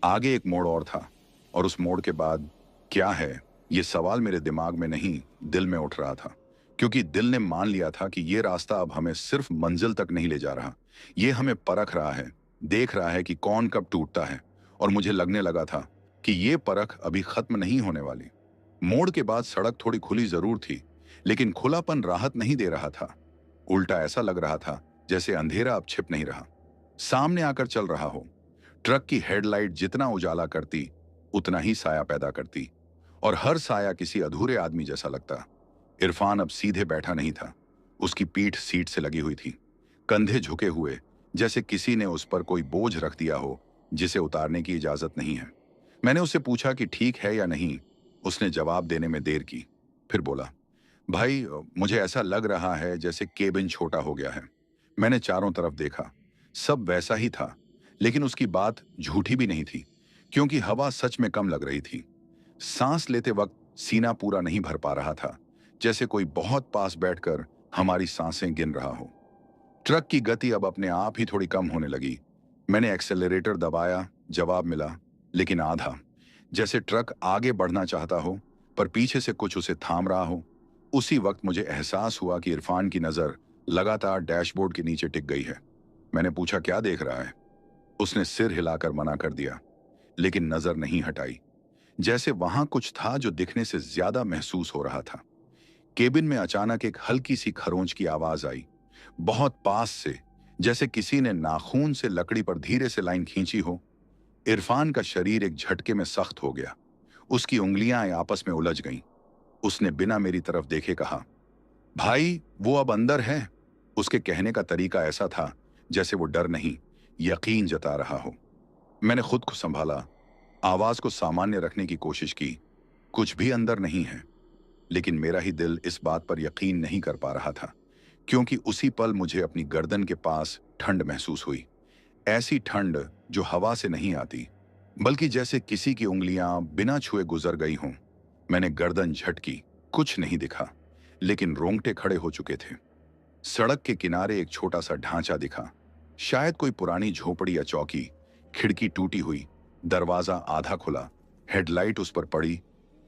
आगे एक मोड़ और था, और उस मोड़ के बाद क्या है, ये सवाल मेरे दिमाग में नहीं, दिल में उठ रहा था, क्योंकि दिल ने मान लिया था कि ये रास्ता अब हमें सिर्फ मंजिल तक नहीं ले जा रहा, ये हमें परख रहा है, देख रहा है कि कौन कब टूटता है। और मुझे लगने लगा था कि ये परख अभी खत्म नहीं होने वाली। मोड़ के बाद सड़क थोड़ी खुली जरूर थी, लेकिन खुलापन राहत नहीं दे रहा था। उल्टा ऐसा लग रहा था जैसे अंधेरा अब छिप नहीं रहा, सामने आकर चल रहा हो। ट्रक की हेडलाइट जितना उजाला करती, उतना ही साया पैदा करती, और हर साया किसी अधूरे आदमी जैसा लगता। इरफान अब सीधे बैठा नहीं था, उसकी पीठ सीट से लगी हुई थी, कंधे झुके हुए, जैसे किसी ने उस पर कोई बोझ रख दिया हो जिसे उतारने की इजाजत नहीं है। मैंने उससे पूछा कि ठीक है या नहीं। उसने जवाब देने में देर की, फिर बोला, भाई, मुझे ऐसा लग रहा है जैसे केबिन छोटा हो गया है। मैंने चारों तरफ देखा, सब वैसा ही था, लेकिन उसकी बात झूठी भी नहीं थी, क्योंकि हवा सच में कम लग रही थी। सांस लेते वक्त सीना पूरा नहीं भर पा रहा था, जैसे कोई बहुत पास बैठकर हमारी सांसें गिन रहा हो। ट्रक की गति अब अपने आप ही थोड़ी कम होने लगी। मैंने एक्सेलरेटर दबाया, जवाब मिला, लेकिन आधा, जैसे ट्रक आगे बढ़ना चाहता हो पर पीछे से कुछ उसे थाम रहा हो। उसी वक्त मुझे एहसास हुआ कि इरफान की नजर लगातार डैशबोर्ड के नीचे टिक गई है। मैंने पूछा, क्या देख रहा है? उसने सिर हिलाकर मना कर दिया, लेकिन नजर नहीं हटाई, जैसे वहां कुछ था जो दिखने से ज्यादा महसूस हो रहा था। केबिन में अचानक एक हल्की सी खरोंच की आवाज आई, बहुत पास से, जैसे किसी ने नाखून से लकड़ी पर धीरे से लाइन खींची हो। इरफान का शरीर एक झटके में सख्त हो गया, उसकी उंगलियां आपस में उलझ गईं। उसने बिना मेरी तरफ देखे कहा, भाई, वो अब अंदर है। उसके कहने का तरीका ऐसा था जैसे वो डर नहीं, यकीन जता रहा हो। मैंने खुद को संभाला, आवाज को सामान्य रखने की कोशिश की, कुछ भी अंदर नहीं है। लेकिन मेरा ही दिल इस बात पर यकीन नहीं कर पा रहा था, क्योंकि उसी पल मुझे अपनी गर्दन के पास ठंड महसूस हुई। ऐसी ठंड जो हवा से नहीं आती, बल्कि जैसे किसी की उंगलियां बिना छुए गुजर गई हों। मैंने गर्दन झटकी, कुछ नहीं दिखा, लेकिन रोंगटे खड़े हो चुके थे। सड़क के किनारे एक छोटा सा ढांचा दिखा, शायद कोई पुरानी झोपड़ी या चौकी। खिड़की टूटी हुई, दरवाजा आधा खुला, हेडलाइट उस पर पड़ी,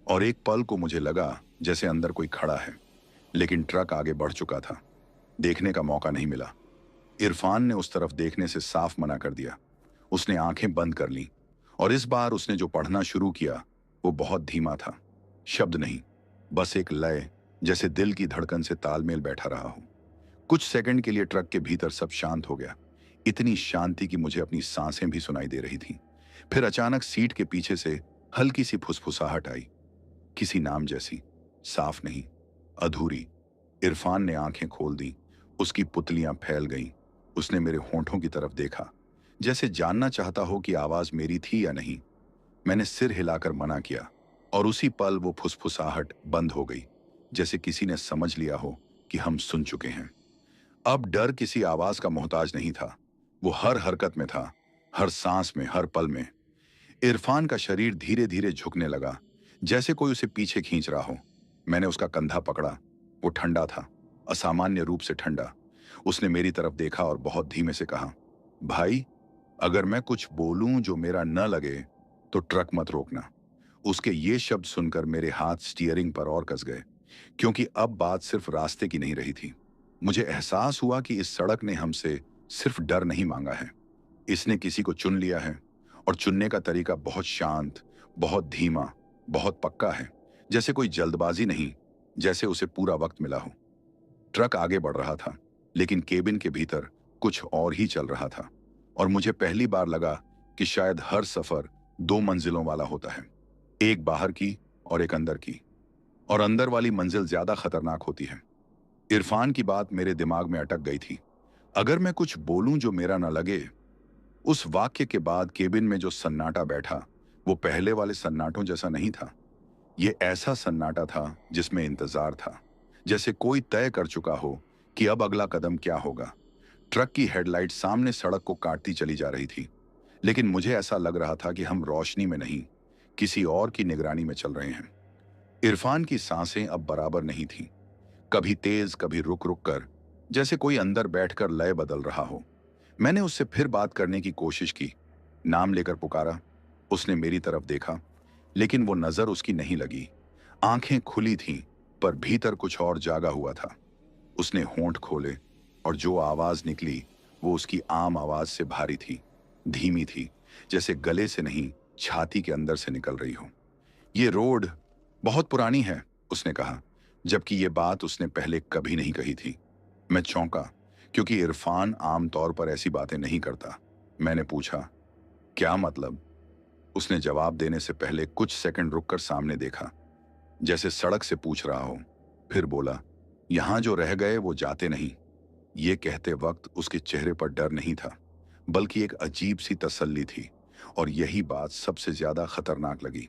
और एक पल को मुझे लगा जैसे अंदर कोई खड़ा है, लेकिन ट्रक आगे बढ़ चुका था। देखने का मौका नहीं मिला। इरफान ने उस तरफ देखने से साफ मना कर दिया। उसने आंखें बंद कर लीं और इस बार उसने जो पढ़ना शुरू किया वो बहुत धीमा था। शब्द नहीं, बस एक लय, जैसे दिल की धड़कन से तालमेल बैठा रहा हो। कुछ सेकंड के लिए ट्रक के भीतर सब शांत हो गया। इतनी शांति कि मुझे अपनी सांसें भी सुनाई दे रही थीं। फिर अचानक सीट के पीछे से हल्की सी फुसफुसाहट आई, किसी नाम जैसी, साफ नहीं, अधूरी। इरफान ने आंखें खोल दी। उसकी पुतलियां फैल गईं। उसने मेरे होंठों की तरफ देखा, जैसे जानना चाहता हो कि आवाज मेरी थी या नहीं। मैंने सिर हिलाकर मना किया और उसी पल वो फुसफुसाहट बंद हो गई, जैसे किसी ने समझ लिया हो कि हम सुन चुके हैं। अब डर किसी आवाज का मोहताज नहीं था। वो हर हरकत में था, हर सांस में, हर पल में। इरफान का शरीर धीरे धीरे झुकने लगा, जैसे कोई उसे पीछे खींच रहा हो। मैंने उसका कंधा पकड़ा। वो ठंडा था, असामान्य रूप से ठंडा। उसने मेरी तरफ देखा और बहुत धीमे से कहा, भाई, अगर मैं कुछ बोलूं जो मेरा न लगे तो ट्रक मत रोकना। उसके ये शब्द सुनकर मेरे हाथ स्टीयरिंग पर और कस गए, क्योंकि अब बात सिर्फ रास्ते की नहीं रही थी। मुझे एहसास हुआ कि इस सड़क ने हमसे सिर्फ डर नहीं मांगा है, इसने किसी को चुन लिया है। और चुनने का तरीका बहुत शांत, बहुत धीमा, बहुत पक्का है। जैसे कोई जल्दबाजी नहीं, जैसे उसे पूरा वक्त मिला हो। ट्रक आगे बढ़ रहा था, लेकिन केबिन के भीतर कुछ और ही चल रहा था। और मुझे पहली बार लगा कि शायद हर सफर दो मंजिलों वाला होता है, एक बाहर की और एक अंदर की। और अंदर वाली मंजिल ज्यादा खतरनाक होती है। इरफान की बात मेरे दिमाग में अटक गई थी। अगर मैं कुछ बोलूं जो मेरा ना लगे। उस वाक्य के बाद केबिन में जो सन्नाटा बैठा, वो पहले वाले सन्नाटों जैसा नहीं था। ये ऐसा सन्नाटा था जिसमें इंतजार था, जैसे कोई तय कर चुका हो कि अब अगला कदम क्या होगा। ट्रक की हेडलाइट सामने सड़क को काटती चली जा रही थी, लेकिन मुझे ऐसा लग रहा था कि हम रोशनी में नहीं, किसी और की निगरानी में चल रहे हैं। इरफान की सांसें अब बराबर नहीं थीं, कभी तेज, कभी रुक रुक कर, जैसे कोई अंदर बैठकर लय बदल रहा हो। मैंने उससे फिर बात करने की कोशिश की, नाम लेकर पुकारा। उसने मेरी तरफ देखा, लेकिन वो नजर उसकी नहीं लगी। आंखें खुली थीं, पर भीतर कुछ और जागा हुआ था। उसने होंठ खोले और जो आवाज निकली वो उसकी आम आवाज से भारी थी, धीमी थी, जैसे गले से नहीं, छाती के अंदर से निकल रही हो। ये रोड बहुत पुरानी है, उसने कहा, जबकि ये बात उसने पहले कभी नहीं कही थी। मैं चौंका, क्योंकि इरफान आमतौर पर ऐसी बातें नहीं करता। मैंने पूछा, क्या मतलब? उसने जवाब देने से पहले कुछ सेकंड रुककर सामने देखा, जैसे सड़क से पूछ रहा हो। फिर बोला, यहां जो रह गए वो जाते नहीं। ये कहते वक्त उसके चेहरे पर डर नहीं था, बल्कि एक अजीब सी तसल्ली थी। और यही बात सबसे ज्यादा खतरनाक लगी।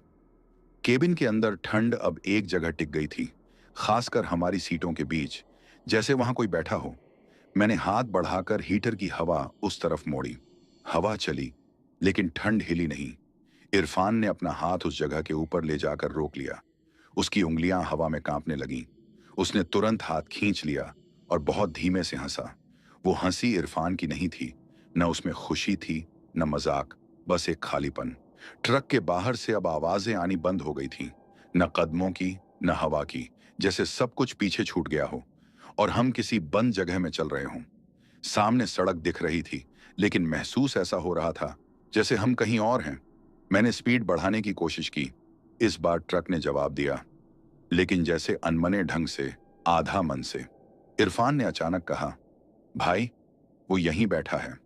केबिन के अंदर ठंड अब एक जगह टिक गई थी, खासकर हमारी सीटों के बीच, जैसे वहां कोई बैठा हो। मैंने हाथ बढ़ाकर हीटर की हवा उस तरफ मोड़ी। हवा चली, लेकिन ठंड हिली नहीं। इरफान ने अपना हाथ उस जगह के ऊपर ले जाकर रोक लिया। उसकी उंगलियां हवा में कांपने लगीं। उसने तुरंत हाथ खींच लिया और बहुत धीमे से हंसा। वो हंसी इरफान की नहीं थी, न उसमें खुशी थी, न मजाक, बस एक खालीपन। ट्रक के बाहर से अब आवाजें आनी बंद हो गई थीं, न कदमों की, न हवा की, जैसे सब कुछ पीछे छूट गया हो और हम किसी बंद जगह में चल रहे हों। सामने सड़क दिख रही थी, लेकिन महसूस ऐसा हो रहा था जैसे हम कहीं और हैं। मैंने स्पीड बढ़ाने की कोशिश की। इस बार ट्रक ने जवाब दिया, लेकिन जैसे अनमने ढंग से, आधा मन से। इरफान ने अचानक कहा, भाई, वो यहीं बैठा है।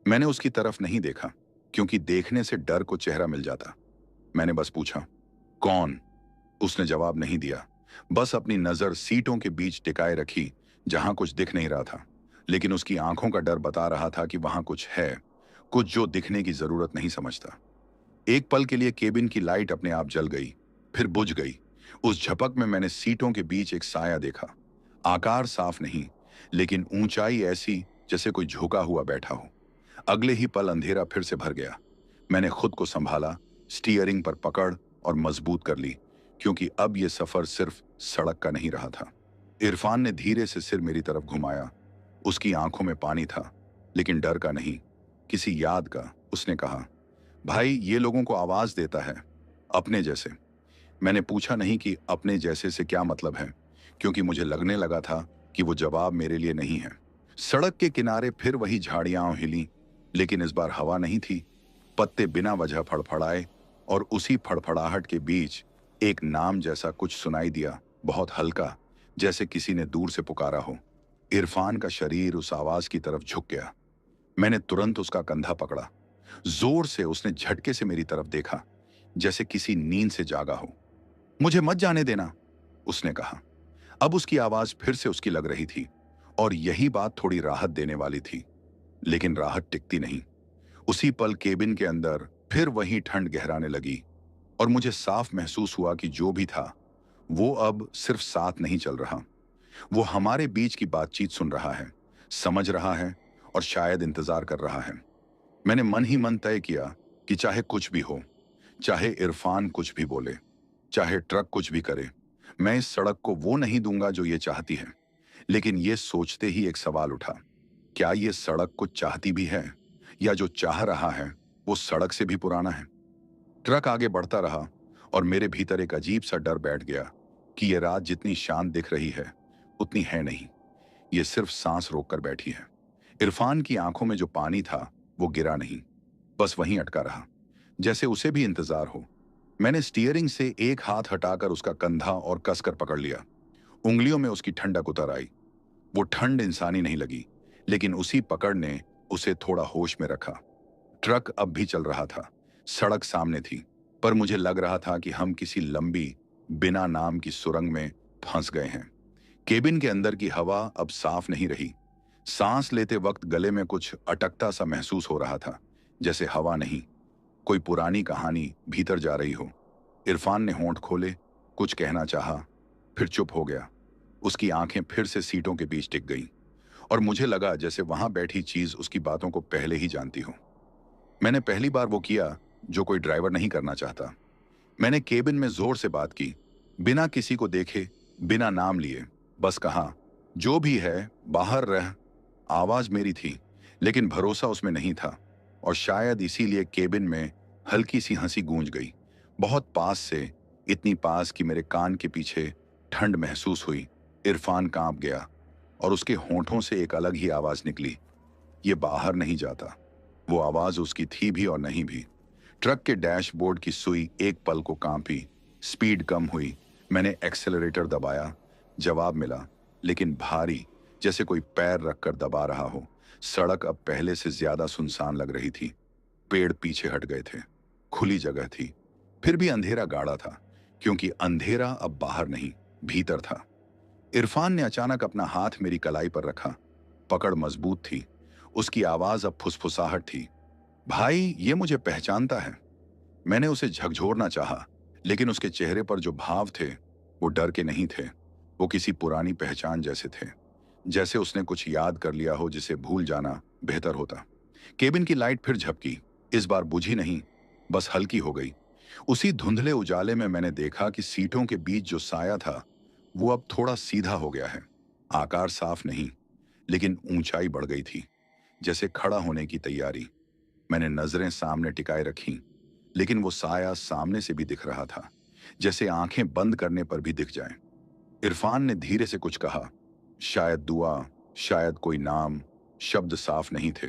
मैंने उसकी तरफ नहीं देखा, क्योंकि देखने से डर को चेहरा मिल जाता। मैंने बस पूछा, कौन? उसने जवाब नहीं दिया, बस अपनी नजर सीटों के बीच टिकाए रखी, जहां कुछ दिख नहीं रहा था, लेकिन उसकी आंखों का डर बता रहा था कि वहां कुछ है, कुछ जो दिखने की जरूरत नहीं समझता। एक पल के लिए केबिन की लाइट अपने आप जल गई, फिर बुझ गई। उस झपक में मैंने सीटों के बीच एक साया देखा। आकार साफ नहीं, लेकिन ऊंचाई ऐसी जैसे कोई झुका हुआ बैठा हो। अगले ही पल अंधेरा फिर से भर गया। मैंने खुद को संभाला, स्टीयरिंग पर पकड़ और मजबूत कर ली, क्योंकि अब यह सफर सिर्फ सड़क का नहीं रहा था। इरफान ने धीरे से सिर मेरी तरफ घुमाया। उसकी आंखों में पानी था, लेकिन डर का नहीं, किसी याद का। उसने कहा, भाई, ये लोगों को आवाज देता है, अपने जैसे। मैंने पूछा नहीं कि अपने जैसे से क्या मतलब है, क्योंकि मुझे लगने लगा था कि वो जवाब मेरे लिए नहीं है। सड़क के किनारे फिर वही झाड़ियां हिली, लेकिन इस बार हवा नहीं थी। पत्ते बिना वजह फड़फड़ाए, और उसी फड़फड़ाहट के बीच एक नाम जैसा कुछ सुनाई दिया, बहुत हल्का, जैसे किसी ने दूर से पुकारा हो। इरफान का शरीर उस आवाज की तरफ झुक गया। मैंने तुरंत उसका कंधा पकड़ा। जोर से उसने झटके से मेरी तरफ देखा, जैसे किसी नींद से जागा हो। मुझे मत जाने देना, उसने कहा। अब उसकी आवाज फिर से उसकी लग रही थी, और यही बात थोड़ी राहत देने वाली थी। लेकिन राहत टिकती नहीं। उसी पल केबिन के अंदर फिर वही ठंड गहराने लगी, और मुझे साफ महसूस हुआ कि जो भी था वो अब सिर्फ साथ नहीं चल रहा। वो हमारे बीच की बातचीत सुन रहा है, समझ रहा है, और शायद इंतजार कर रहा है। मैंने मन ही मन तय किया कि चाहे कुछ भी हो, चाहे इरफान कुछ भी बोले, चाहे ट्रक कुछ भी करे, मैं इस सड़क को वो नहीं दूंगा जो ये चाहती है। लेकिन ये सोचते ही एक सवाल उठा, क्या ये सड़क कुछ चाहती भी है, या जो चाह रहा है वो सड़क से भी पुराना है? ट्रक आगे बढ़ता रहा, और मेरे भीतर एक अजीब सा डर बैठ गया कि ये रात जितनी शांत दिख रही है उतनी है नहीं। ये सिर्फ सांस रोककर बैठी है। इरफान की आंखों में जो पानी था वो गिरा नहीं, बस वहीं अटका रहा, जैसे उसे भी इंतजार हो। मैंने स्टीयरिंग से एक हाथ हटाकर उसका कंधा और कसकर पकड़ लिया। उंगलियों में उसकी ठंडक उतर आई। वो ठंड इंसानी नहीं लगी, लेकिन उसी पकड़ ने उसे थोड़ा होश में रखा। ट्रक अब भी चल रहा था, सड़क सामने थी, पर मुझे लग रहा था कि हम किसी लंबी, बिना नाम की सुरंग में फंस गए हैं। केबिन के अंदर की हवा अब साफ नहीं रही। सांस लेते वक्त गले में कुछ अटकता सा महसूस हो रहा था, जैसे हवा नहीं, कोई पुरानी कहानी भीतर जा रही हो। इरफान ने होंठ खोले, कुछ कहना चाहा, फिर चुप हो गया। उसकी आंखें फिर से सीटों के बीच टिक गईं, और मुझे लगा जैसे वहां बैठी चीज उसकी बातों को पहले ही जानती हो। मैंने पहली बार वो किया जो कोई ड्राइवर नहीं करना चाहता। मैंने केबिन में जोर से बात की, बिना किसी को देखे, बिना नाम लिए। बस कहा, जो भी है बाहर रह। आवाज मेरी थी, लेकिन भरोसा उसमें नहीं था, और शायद इसीलिए केबिन में हल्की सी हंसी गूंज गई, बहुत पास से, इतनी पास कि मेरे कान के पीछे ठंड महसूस हुई। इरफान कांप गया, और उसके होंठों से एक अलग ही आवाज निकली, ये बाहर नहीं जाता। वो आवाज उसकी थी भी और नहीं भी। ट्रक के डैशबोर्ड की सुई एक पल को कांपी, स्पीड कम हुई। मैंने एक्सेलरेटर दबाया, जवाब मिला, लेकिन भारी, जैसे कोई पैर रखकर दबा रहा हो। सड़क अब पहले से ज्यादा सुनसान लग रही थी। पेड़ पीछे हट गए थे, खुली जगह थी। फिर भी अंधेरा गाढ़ा था, क्योंकि अंधेरा अब बाहर नहीं, भीतर था। इरफान ने अचानक अपना हाथ मेरी कलाई पर रखा। पकड़ मजबूत थी, उसकी आवाज अब फुसफुसाहट थी। भाई, ये मुझे पहचानता है। मैंने उसे झकझोरना चाहा, लेकिन उसके चेहरे पर जो भाव थे वो डर के नहीं थे। वो किसी पुरानी पहचान जैसे थे, जैसे उसने कुछ याद कर लिया हो जिसे भूल जाना बेहतर होता। केबिन की लाइट फिर झपकी, इस बार बुझी नहीं, बस हल्की हो गई। उसी धुंधले उजाले में मैंने देखा कि सीटों के बीच जो साया था वो अब थोड़ा सीधा हो गया है। आकार साफ नहीं, लेकिन ऊंचाई बढ़ गई थी, जैसे खड़ा होने की तैयारी। मैंने नजरें सामने टिकाए रखीं, लेकिन वो साया सामने से भी दिख रहा था, जैसे आंखें बंद करने पर भी दिख जाए। इरफान ने धीरे से कुछ कहा, शायद दुआ, शायद कोई नाम। शब्द साफ नहीं थे,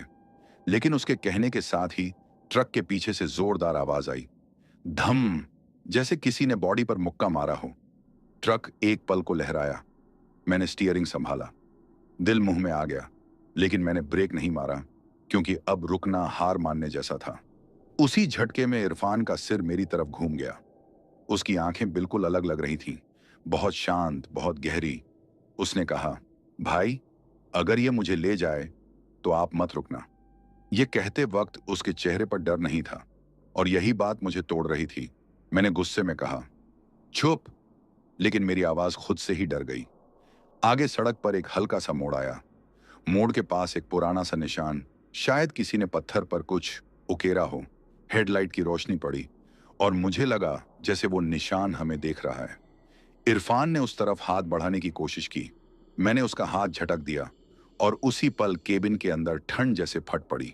लेकिन उसके कहने के साथ ही ट्रक के पीछे से जोरदार आवाज आई, धम, जैसे किसी ने बॉडी पर मुक्का मारा हो। ट्रक एक पल को लहराया। मैंने स्टीयरिंग संभाला, दिल मुंह में आ गया, लेकिन मैंने ब्रेक नहीं मारा, क्योंकि अब रुकना हार मानने जैसा था। उसी झटके में इरफान का सिर मेरी तरफ घूम गया। उसकी आंखें बिल्कुल अलग लग रही थीं, बहुत शांत, बहुत गहरी। उसने कहा, भाई, अगर ये मुझे ले जाए तो आप मत रुकना। ये कहते वक्त उसके चेहरे पर डर नहीं था, और यही बात मुझे तोड़ रही थी। मैंने गुस्से में कहा, चुप, लेकिन मेरी आवाज खुद से ही डर गई। आगे सड़क पर एक हल्का सा मोड़ आया। मोड़ के पास एक पुराना सा निशान, शायद किसी ने पत्थर पर कुछ उकेरा हो। हेडलाइट की रोशनी पड़ी, और मुझे लगा जैसे वो निशान हमें देख रहा है। इरफान ने उस तरफ हाथ बढ़ाने की कोशिश की। मैंने उसका हाथ झटक दिया, और उसी पल केबिन के अंदर ठंड जैसे फट पड़ी।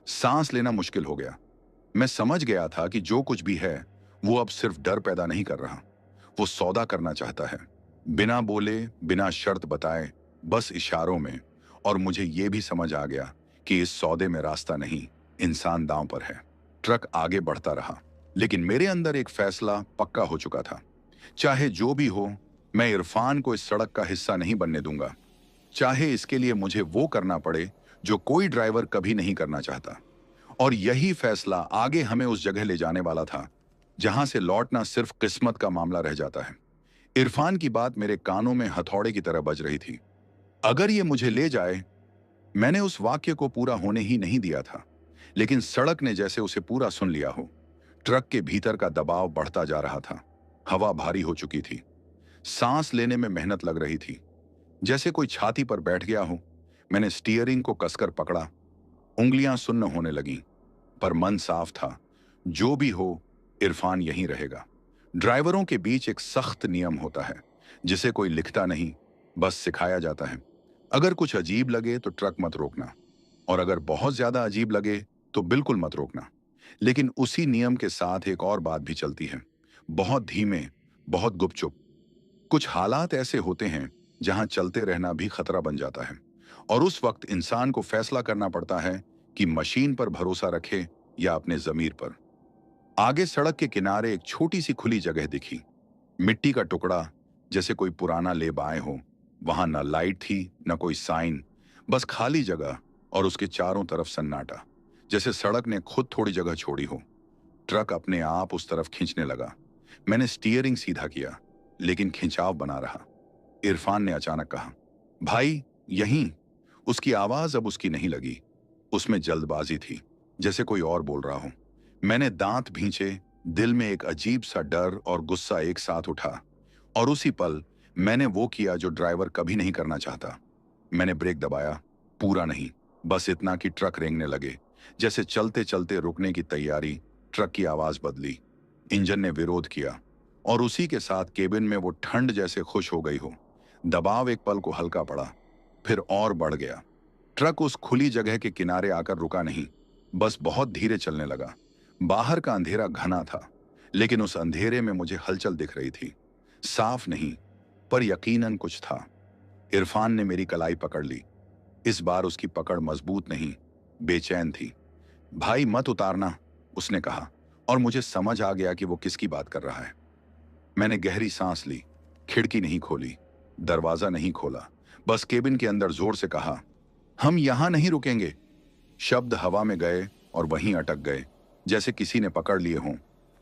सांस लेना मुश्किल हो गया। मैं समझ गया था कि जो कुछ भी है वो अब सिर्फ डर पैदा नहीं कर रहा, वो सौदा करना चाहता है। बिना बोले, बिना शर्त बताए, बस इशारों में। और मुझे ये भी समझ आ गया कि इस सौदे में रास्ता नहीं, इंसान दांव पर है। ट्रक आगे बढ़ता रहा, लेकिन मेरे अंदर एक फैसला पक्का हो चुका था। चाहे जो भी हो, मैं इरफान को इस सड़क का हिस्सा नहीं बनने दूंगा। चाहे इसके लिए मुझे वो करना पड़े जो कोई ड्राइवर कभी नहीं करना चाहता। और यही फैसला आगे हमें उस जगह ले जाने वाला था जहां से लौटना सिर्फ किस्मत का मामला रह जाता है। इरफान की बात मेरे कानों में हथौड़े की तरह बज रही थी। अगर ये मुझे ले जाए। मैंने उस वाक्य को पूरा होने ही नहीं दिया था, लेकिन सड़क ने जैसे उसे पूरा सुन लिया हो। ट्रक के भीतर का दबाव बढ़ता जा रहा था। हवा भारी हो चुकी थी। सांस लेने में मेहनत लग रही थी, जैसे कोई छाती पर बैठ गया हो। मैंने स्टीयरिंग को कसकर पकड़ा। उंगलियां सुन्न होने लगीं, पर मन साफ था। जो भी हो, इरफान यहीं रहेगा। ड्राइवरों के बीच एक सख्त नियम होता है, जिसे कोई लिखता नहीं, बस सिखाया जाता है। अगर कुछ अजीब लगे तो ट्रक मत रोकना, और अगर बहुत ज्यादा अजीब लगे तो बिल्कुल मत रोकना। लेकिन उसी नियम के साथ एक और बात भी चलती है, बहुत धीमे, बहुत गुपचुप। कुछ हालात ऐसे होते हैं जहां चलते रहना भी खतरा बन जाता है, और उस वक्त इंसान को फैसला करना पड़ता है कि मशीन पर भरोसा रखे या अपने जमीर पर। आगे सड़क के किनारे एक छोटी सी खुली जगह दिखी। मिट्टी का टुकड़ा, जैसे कोई पुराना लेब आए हो। वहां न लाइट थी, न कोई साइन, बस खाली जगह, और उसके चारों तरफ सन्नाटा, जैसे सड़क ने खुद थोड़ी जगह छोड़ी हो। ट्रक अपने आप उस तरफ खींचने लगा। मैंने स्टीयरिंग सीधा किया, लेकिन खिंचाव बना रहा। इरफान ने अचानक कहा, भाई, यहीं। उसकी आवाज अब उसकी नहीं लगी, उसमें जल्दबाजी थी, जैसे कोई और बोल रहा हो। मैंने दांत भींचे। दिल में एक अजीब सा डर और गुस्सा एक साथ उठा, और उसी पल मैंने वो किया जो ड्राइवर कभी नहीं करना चाहता। मैंने ब्रेक दबाया, पूरा नहीं, बस इतना कि ट्रक रेंगने लगे। जैसे चलते चलते रुकने की तैयारी। ट्रक की आवाज बदली। इंजन ने विरोध किया, और उसी के साथ केबिन में वो ठंड जैसे खुश हो गई हो। दबाव एक पल को हल्का पड़ा, फिर और बढ़ गया। ट्रक उस खुली जगह के किनारे आकर रुका नहीं, बस बहुत धीरे चलने लगा। बाहर का अंधेरा घना था, लेकिन उस अंधेरे में मुझे हलचल दिख रही थी। साफ नहीं, पर यकीनन कुछ था। इरफान ने मेरी कलाई पकड़ ली। इस बार उसकी पकड़ मजबूत नहीं, बेचैन थी। भाई, मत उतारना, उसने कहा, और मुझे समझ आ गया कि वो किसकी बात कर रहा है। मैंने गहरी सांस ली। खिड़की नहीं खोली, दरवाजा नहीं खोला, बस केबिन के अंदर जोर से कहा, हम यहां नहीं रुकेंगे। शब्द हवा में गए और वहीं अटक गए, जैसे किसी ने पकड़ लिए हों।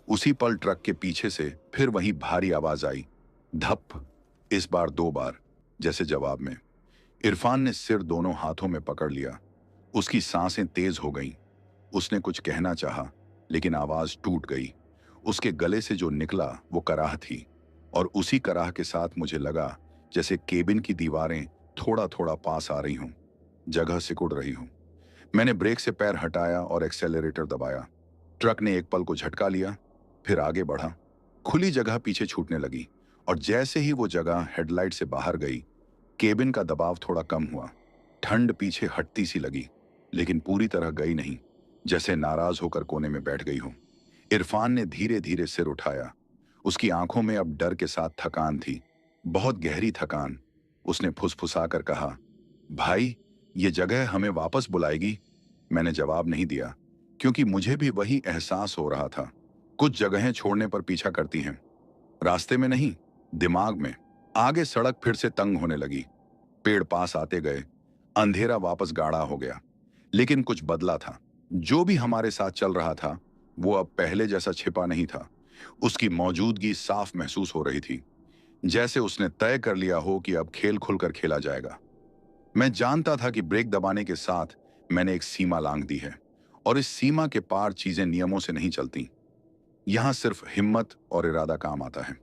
उसी पल ट्रक के पीछे से फिर वही भारी आवाज आई, धप। इस बार 2 बार, जैसे जवाब में। इरफान ने सिर दोनों हाथों में पकड़ लिया। उसकी सांसें तेज हो गईं। उसने कुछ कहना चाहा, लेकिन आवाज टूट गई। उसके गले से जो निकला वो कराह थी, और उसी कराह के साथ मुझे लगा जैसे केबिन की दीवारें थोड़ा थोड़ा पास आ रही हों, जगह सिकुड़ रही हों। मैंने ब्रेक से पैर हटाया और एक्सेलरेटर दबाया। ट्रक ने एक पल को झटका लिया, फिर आगे बढ़ा। खुली जगह पीछे छूटने लगी, और जैसे ही वो जगह हेडलाइट से बाहर गई, केबिन का दबाव थोड़ा कम हुआ। ठंड पीछे हटती सी लगी, लेकिन पूरी तरह गई नहीं, जैसे नाराज होकर कोने में बैठ गई हो। इरफान ने धीरे धीरे सिर उठाया। उसकी आंखों में अब डर के साथ थकान थी, बहुत गहरी थकान। उसने फुसफुसाकर कहा, भाई, ये जगह हमें वापस बुलाएगी। मैंने जवाब नहीं दिया, क्योंकि मुझे भी वही एहसास हो रहा था। कुछ जगहें छोड़ने पर पीछा करती हैं, रास्ते में नहीं, दिमाग में। आगे सड़क फिर से तंग होने लगी। पेड़ पास आते गए। अंधेरा वापस गाढ़ा हो गया, लेकिन कुछ बदला था। जो भी हमारे साथ चल रहा था, वो अब पहले जैसा छिपा नहीं था। उसकी मौजूदगी साफ महसूस हो रही थी, जैसे उसने तय कर लिया हो कि अब खेल खुलकर खेला जाएगा। मैं जानता था कि ब्रेक दबाने के साथ मैंने एक सीमा लांघ दी है, और इस सीमा के पार चीजें नियमों से नहीं चलती। यहां सिर्फ हिम्मत और इरादा काम आता है,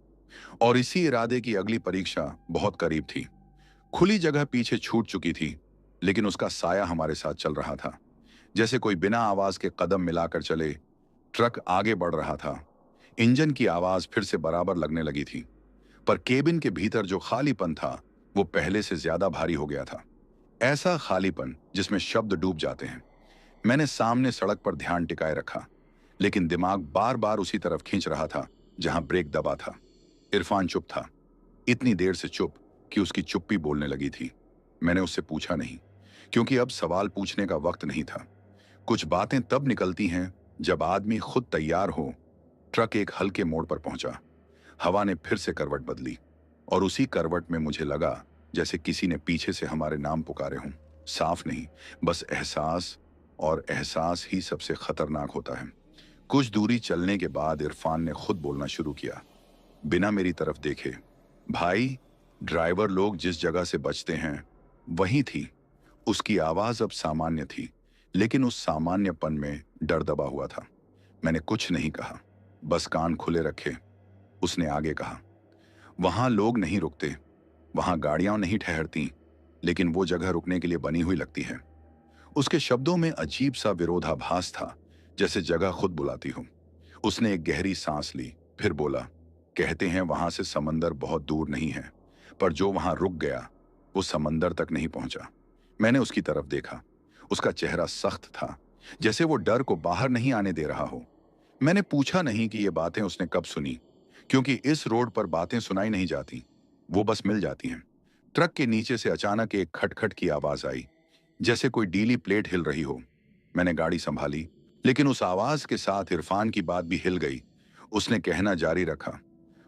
और इसी इरादे की अगली परीक्षा बहुत करीब थी। खुली जगह पीछे छूट चुकी थी, लेकिन उसका साया हमारे साथ चल रहा था, जैसे कोई बिना आवाज के कदम मिलाकर चले। ट्रक आगे बढ़ रहा था। इंजन की आवाज फिर से बराबर लगने लगी थी, पर केबिन के भीतर जो खालीपन था, वो पहले से ज्यादा भारी हो गया था। ऐसा खालीपन जिसमें शब्द डूब जाते हैं। मैंने सामने सड़क पर ध्यान टिकाए रखा, लेकिन दिमाग बार बार उसी तरफ खींच रहा था जहां ब्रेक दबा था। इरफान चुप था। इतनी देर से चुप कि उसकी चुप्पी बोलने लगी थी। मैंने उससे पूछा नहीं, क्योंकि अब सवाल पूछने का वक्त नहीं था। कुछ बातें तब निकलती हैं जब आदमी खुद तैयार हो। ट्रक एक हल्के मोड़ पर पहुंचा। हवा ने फिर से करवट बदली और उसी करवट में मुझे लगा जैसे किसी ने पीछे से हमारे नाम पुकारे हों। साफ नहीं, बस एहसास, और एहसास ही सबसे खतरनाक होता है। कुछ दूरी चलने के बाद इरफान ने खुद बोलना शुरू किया, बिना मेरी तरफ देखे। भाई, ड्राइवर लोग जिस जगह से बचते हैं वही थी। उसकी आवाज अब सामान्य थी, लेकिन उस सामान्यपन में डर दबा हुआ था। मैंने कुछ नहीं कहा, बस कान खुले रखे। उसने आगे कहा, वहां लोग नहीं रुकते, वहां गाड़ियां नहीं ठहरती, लेकिन वो जगह रुकने के लिए बनी हुई लगती है। उसके शब्दों में अजीब सा विरोधाभास था, जैसे जगह खुद बुलाती हो। उसने एक गहरी सांस ली, फिर बोला, कहते हैं वहां से समंदर बहुत दूर नहीं है, पर जो वहां रुक गया वो समंदर तक नहीं पहुंचा। मैंने उसकी तरफ देखा। उसका चेहरा सख्त था, जैसे वो डर को बाहर नहीं आने दे रहा हो। मैंने पूछा नहीं कि ये बातें उसने कब सुनी, क्योंकि इस रोड पर बातें सुनाई नहीं जाती, वो बस मिल जाती हैं। ट्रक के नीचे से अचानक एक खटखट की आवाज आई, जैसे कोई डीली प्लेट हिल रही हो। मैंने गाड़ी संभाली, लेकिन उस आवाज के साथ इरफान की बात भी हिल गई। उसने कहना जारी रखा,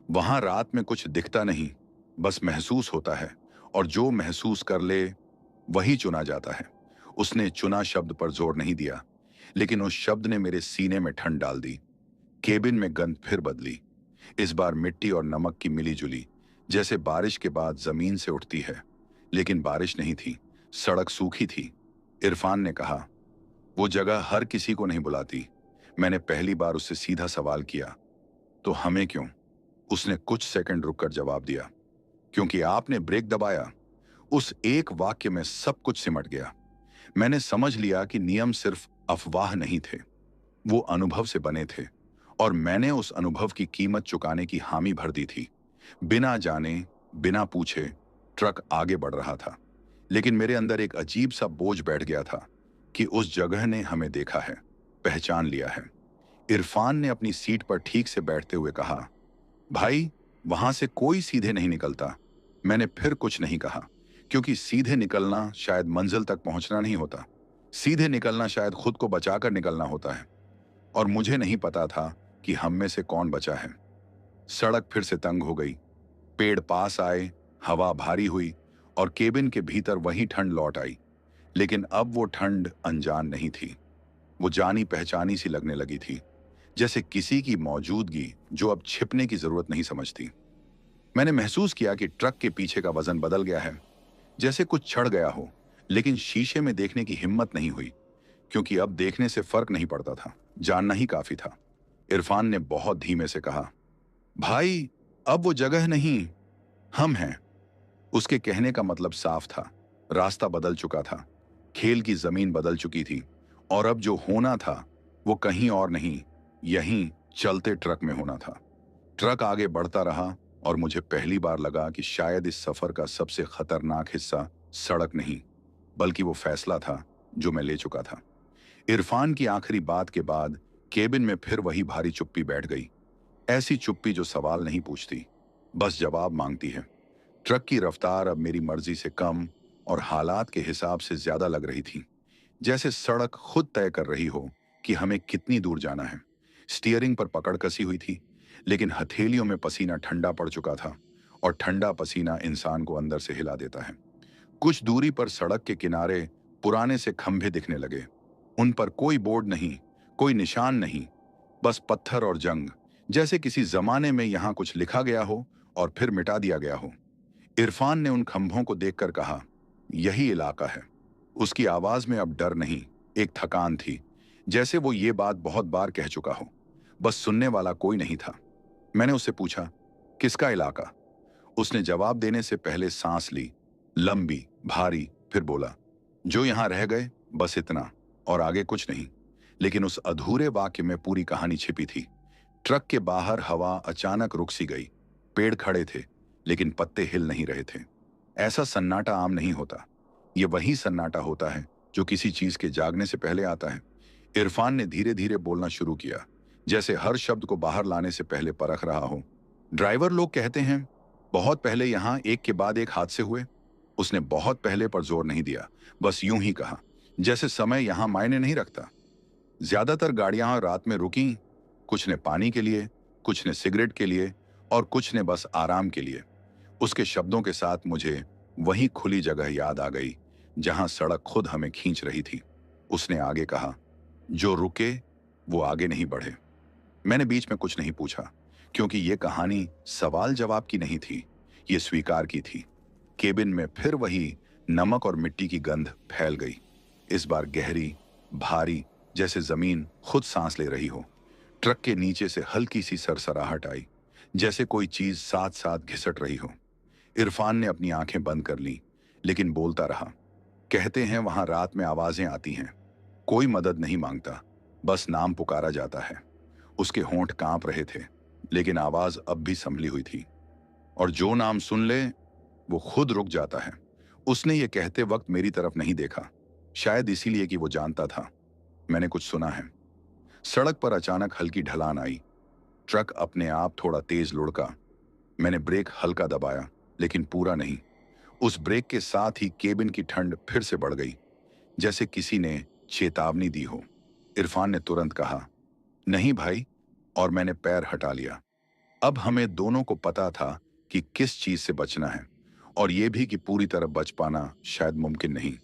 वहां रात में कुछ दिखता नहीं, बस महसूस होता है, और जो महसूस कर ले वही चुना जाता है। उसने चुना शब्द पर जोर नहीं दिया, लेकिन उस शब्द ने मेरे सीने में ठंड डाल दी। केबिन में गंध फिर बदली, इस बार मिट्टी और नमक की मिली जुली, जैसे बारिश के बाद जमीन से उठती है। लेकिन बारिश नहीं थी, सड़क सूखी थी। इरफान ने कहा, वो जगह हर किसी को नहीं बुलाती। मैंने पहली बार उससे सीधा सवाल किया, तो हमें क्यों? उसने कुछ सेकंड रुककर जवाब दिया, क्योंकि आपने ब्रेक दबाया। उस एक वाक्य में सब कुछ सिमट गया। मैंने समझ लिया कि नियम सिर्फ अफवाह नहीं थे, वो अनुभव से बने थे, और मैंने उस अनुभव की कीमत चुकाने की हामी भर दी थी। बिना जाने, बिना पूछे ट्रक आगे बढ़ रहा था, लेकिन मेरे अंदर एक अजीब सा बोझ बैठ गया था कि उस जगह ने हमें देखा है, पहचान लिया है। इरफान ने अपनी सीट पर ठीक से बैठते हुए कहा, भाई, वहां से कोई सीधे नहीं निकलता। मैंने फिर कुछ नहीं कहा, क्योंकि सीधे निकलना शायद मंजिल तक पहुंचना नहीं होता। सीधे निकलना शायद खुद को बचाकर निकलना होता है, और मुझे नहीं पता था कि हम में से कौन बचा है। सड़क फिर से तंग हो गई, पेड़ पास आए, हवा भारी हुई, और केबिन के भीतर वही ठंड लौट आई। लेकिन अब वो ठंड अनजान नहीं थी, वो जानी पहचानी सी लगने लगी थी, जैसे किसी की मौजूदगी जो अब छिपने की जरूरत नहीं समझती। मैंने महसूस किया कि ट्रक के पीछे का वजन बदल गया है, जैसे कुछ छड़ गया हो, लेकिन शीशे में देखने की हिम्मत नहीं हुई, क्योंकि अब देखने से फर्क नहीं पड़ता था, जानना ही काफी था। इरफान ने बहुत धीमे से कहा, भाई, अब वो जगह नहीं, हम हैं। उसके कहने का मतलब साफ था, रास्ता बदल चुका था, खेल की जमीन बदल चुकी थी, और अब जो होना था वो कहीं और नहीं, यहीं चलते ट्रक में होना था। ट्रक आगे बढ़ता रहा, और मुझे पहली बार लगा कि शायद इस सफर का सबसे खतरनाक हिस्सा सड़क नहीं, बल्कि वो फैसला था जो मैं ले चुका था। इरफान की आखिरी बात के बाद केबिन में फिर वही भारी चुप्पी बैठ गई, ऐसी चुप्पी जो सवाल नहीं पूछती, बस जवाब मांगती है। ट्रक की रफ्तार अब मेरी मर्जी से कम और हालात के हिसाब से ज्यादा लग रही थी, जैसे सड़क खुद तय कर रही हो कि हमें कितनी दूर जाना है। स्टीयरिंग पर पकड़ कसी हुई थी, लेकिन हथेलियों में पसीना ठंडा पड़ चुका था, और ठंडा पसीना इंसान को अंदर से हिला देता है। कुछ दूरी पर सड़क के किनारे पुराने से खंभे दिखने लगे। उन पर कोई बोर्ड नहीं, कोई निशान नहीं, बस पत्थर और जंग, जैसे किसी जमाने में यहां कुछ लिखा गया हो और फिर मिटा दिया गया हो। इरफान ने उन खंभों को देखकर कहा, यही इलाका है। उसकी आवाज में अब डर नहीं, एक थकान थी, जैसे वो ये बात बहुत बार कह चुका हो, बस सुनने वाला कोई नहीं था। मैंने उससे पूछा, किसका इलाका? उसने जवाब देने से पहले सांस ली, लंबी, भारी, फिर बोला, जो यहां रह गए, बस इतना, और आगे कुछ नहीं। लेकिन उस अधूरे वाक्य में पूरी कहानी छिपी थी। ट्रक के बाहर हवा अचानक रुक सी गई। पेड़ खड़े थे, लेकिन पत्ते हिल नहीं रहे थे। ऐसा सन्नाटा आम नहीं होता, ये वही सन्नाटा होता है जो किसी चीज के जागने से पहले आता है। इरफान ने धीरे धीरे बोलना शुरू किया, जैसे हर शब्द को बाहर लाने से पहले परख रहा हो। ड्राइवर लोग कहते हैं बहुत पहले यहाँ एक के बाद एक हादसे हुए। उसने बहुत पहले पर जोर नहीं दिया, बस यूं ही कहा, जैसे समय यहाँ मायने नहीं रखता। ज्यादातर गाड़ियां रात में रुकी, कुछ ने पानी के लिए, कुछ ने सिगरेट के लिए, और कुछ ने बस आराम के लिए। उसके शब्दों के साथ मुझे वही खुली जगह याद आ गई जहां सड़क खुद हमें खींच रही थी। उसने आगे कहा, जो रुके वो आगे नहीं बढ़े। मैंने बीच में कुछ नहीं पूछा, क्योंकि ये कहानी सवाल जवाब की नहीं थी, ये स्वीकार की थी। केबिन में फिर वही नमक और मिट्टी की गंध फैल गई, इस बार गहरी, भारी, जैसे जमीन खुद सांस ले रही हो। ट्रक के नीचे से हल्की सी सरसराहट आई, जैसे कोई चीज साथ साथ घिसट रही हो। इरफान ने अपनी आंखें बंद कर ली, लेकिन बोलता रहा, कहते हैं वहां रात में आवाजें आती हैं, कोई मदद नहीं मांगता, बस नाम पुकारा जाता है। उसके होंठ कांप रहे थे, लेकिन आवाज अब भी संभली हुई थी। और जो नाम सुन ले वो खुद रुक जाता है। उसने ये कहते वक्त मेरी तरफ नहीं देखा, शायद इसीलिए कि वो जानता था मैंने कुछ सुना है। सड़क पर अचानक हल्की ढलान आई। ट्रक अपने आप थोड़ा तेज लुढ़का। मैंने ब्रेक हल्का दबाया, लेकिन पूरा नहीं। उस ब्रेक के साथ ही केबिन की ठंड फिर से बढ़ गई, जैसे किसी ने चेतावनी दी हो। इरफान ने तुरंत कहा, नहीं भाई, और मैंने पैर हटा लिया। अब हमें दोनों को पता था कि किस चीज से बचना है, और यह भी कि पूरी तरह बच पाना शायद मुमकिन नहीं।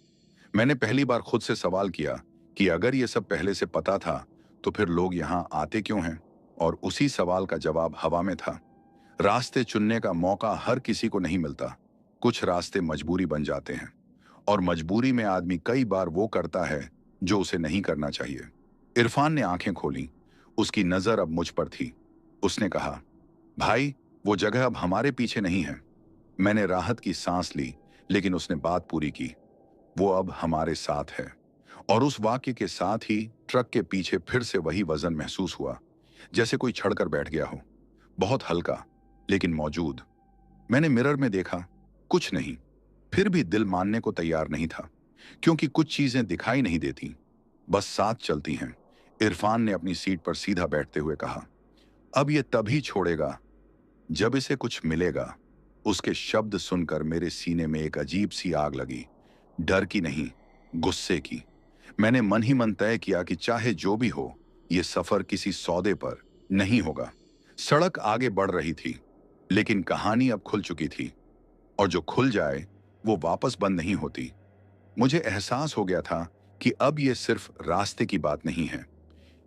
मैंने पहली बार खुद से सवाल किया कि अगर ये सब पहले से पता था तो फिर लोग यहाँ आते क्यों हैं, और उसी सवाल का जवाब हवा में था। रास्ते चुनने का मौका हर किसी को नहीं मिलता। कुछ रास्ते मजबूरी बन जाते हैं, और मजबूरी में आदमी कई बार वो करता है जो उसे नहीं करना चाहिए। इरफान ने आंखें खोली, उसकी नजर अब मुझ पर थी। उसने कहा, भाई, वो जगह अब हमारे पीछे नहीं है। मैंने राहत की सांस ली, लेकिन उसने बात पूरी की, वो अब हमारे साथ है। और उस वाक्य के साथ ही ट्रक के पीछे फिर से वही वजन महसूस हुआ, जैसे कोई छड़कर बैठ गया हो, बहुत हल्का लेकिन मौजूद। मैंने मिरर में देखा, कुछ नहीं। फिर भी दिल मानने को तैयार नहीं था, क्योंकि कुछ चीजें दिखाई नहीं देती, बस साथ चलती हैं। इरफान ने अपनी सीट पर सीधा बैठते हुए कहा, अब ये तभी छोड़ेगा जब इसे कुछ मिलेगा। उसके शब्द सुनकर मेरे सीने में एक अजीब सी आग लगी, डर की नहीं, गुस्से की। मैंने मन ही मन तय किया कि चाहे जो भी हो, ये सफर किसी सौदे पर नहीं होगा। सड़क आगे बढ़ रही थी, लेकिन कहानी अब खुल चुकी थी, और जो खुल जाए वो वापस बंद नहीं होती। मुझे एहसास हो गया था कि अब ये सिर्फ रास्ते की बात नहीं है,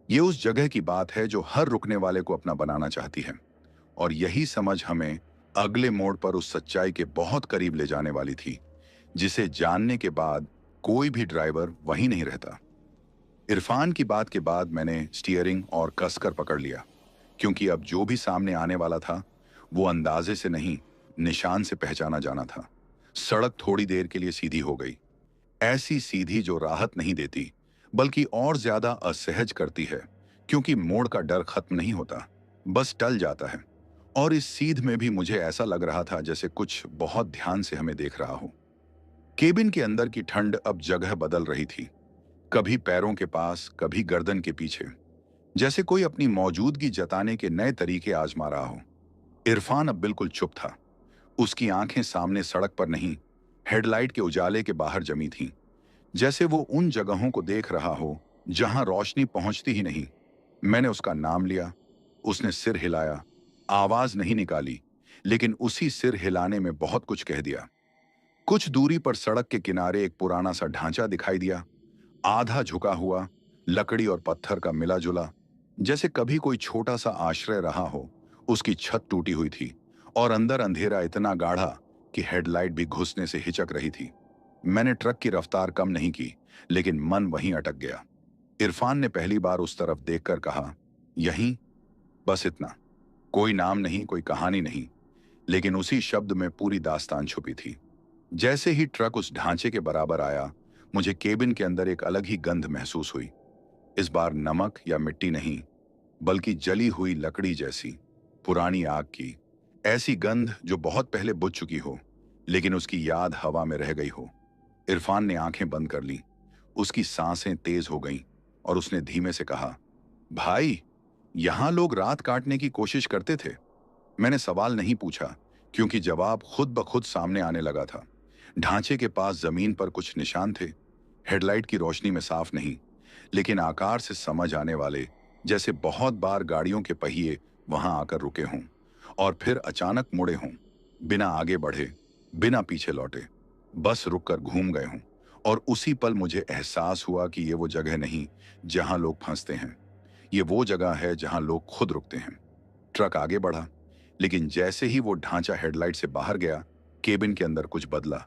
ये उस जगह की बात है जो हर रुकने वाले को अपना बनाना चाहती है। और यही समझ हमें अगले मोड़ पर उस सच्चाई के बहुत करीब ले जाने वाली थी, जिसे जानने के बाद कोई भी ड्राइवर वहीं नहीं रहता। इरफान की बात के बाद मैंने स्टीयरिंग और कसकर पकड़ लिया, क्योंकि अब जो भी सामने आने वाला था वो अंदाजे से नहीं, निशान से पहचाना जाना था। सड़क थोड़ी देर के लिए सीधी हो गई, ऐसी सीधी जो राहत नहीं देती, बल्कि और ज्यादा असहज करती है, क्योंकि मोड़ का डर खत्म नहीं होता, बस टल जाता है। और इस सीध में भी मुझे ऐसा लग रहा था जैसे कुछ बहुत ध्यान से हमें देख रहा हो। केबिन के अंदर की ठंड अब जगह बदल रही थी, कभी पैरों के पास, कभी गर्दन के पीछे, जैसे कोई अपनी मौजूदगी जताने के नए तरीके आजमा रहा हो। इरफान अब बिल्कुल चुप था, उसकी आंखें सामने सड़क पर नहीं, हेडलाइट के उजाले के बाहर जमी थीं, जैसे वो उन जगहों को देख रहा हो जहां रोशनी पहुंचती ही नहीं। मैंने उसका नाम लिया, उसने सिर हिलाया, आवाज नहीं निकाली, लेकिन उसी सिर हिलाने में बहुत कुछ कह दिया। कुछ दूरी पर सड़क के किनारे एक पुराना सा ढांचा दिखाई दिया, आधा झुका हुआ, लकड़ी और पत्थर का मिला जुला, जैसे कभी कोई छोटा सा आश्रय रहा हो। उसकी छत टूटी हुई थी, और अंदर अंधेरा इतना गाढ़ा कि हेडलाइट भी घुसने से हिचक रही थी। मैंने ट्रक की रफ्तार कम नहीं की, लेकिन मन वहीं अटक गया। इरफान ने पहली बार उस तरफ देखकर कहा, यहीं, बस इतना। कोई नाम नहीं, कोई कहानी नहीं, लेकिन उसी शब्द में पूरी दास्तान छुपी थी। जैसे ही ट्रक उस ढांचे के बराबर आया, मुझे केबिन के अंदर एक अलग ही गंध महसूस हुई। इस बार नमक या मिट्टी नहीं, बल्कि जली हुई लकड़ी जैसी, पुरानी आग की, ऐसी गंध जो बहुत पहले बुझ चुकी हो, लेकिन उसकी याद हवा में रह गई हो। इरफान ने आंखें बंद कर ली, उसकी सांसें तेज हो गईं, और उसने धीमे से कहा, भाई, यहां लोग रात काटने की कोशिश करते थे। मैंने सवाल नहीं पूछा, क्योंकि जवाब खुद ब खुद सामने आने लगा था। ढांचे के पास जमीन पर कुछ निशान थे, हेडलाइट की रोशनी में साफ नहीं, लेकिन आकार से समझ आने वाले, जैसे बहुत बार गाड़ियों के पहिए वहां आकर रुके हों और फिर अचानक मुड़े हों, बिना आगे बढ़े, बिना पीछे लौटे, बस रुककर घूम गए हों। और उसी पल मुझे एहसास हुआ कि ये वो जगह नहीं जहां लोग फंसते हैं, ये वो जगह है जहां लोग खुद रुकते हैं। ट्रक आगे बढ़ा, लेकिन जैसे ही वो ढांचा हेडलाइट से बाहर गया, केबिन के अंदर कुछ बदला।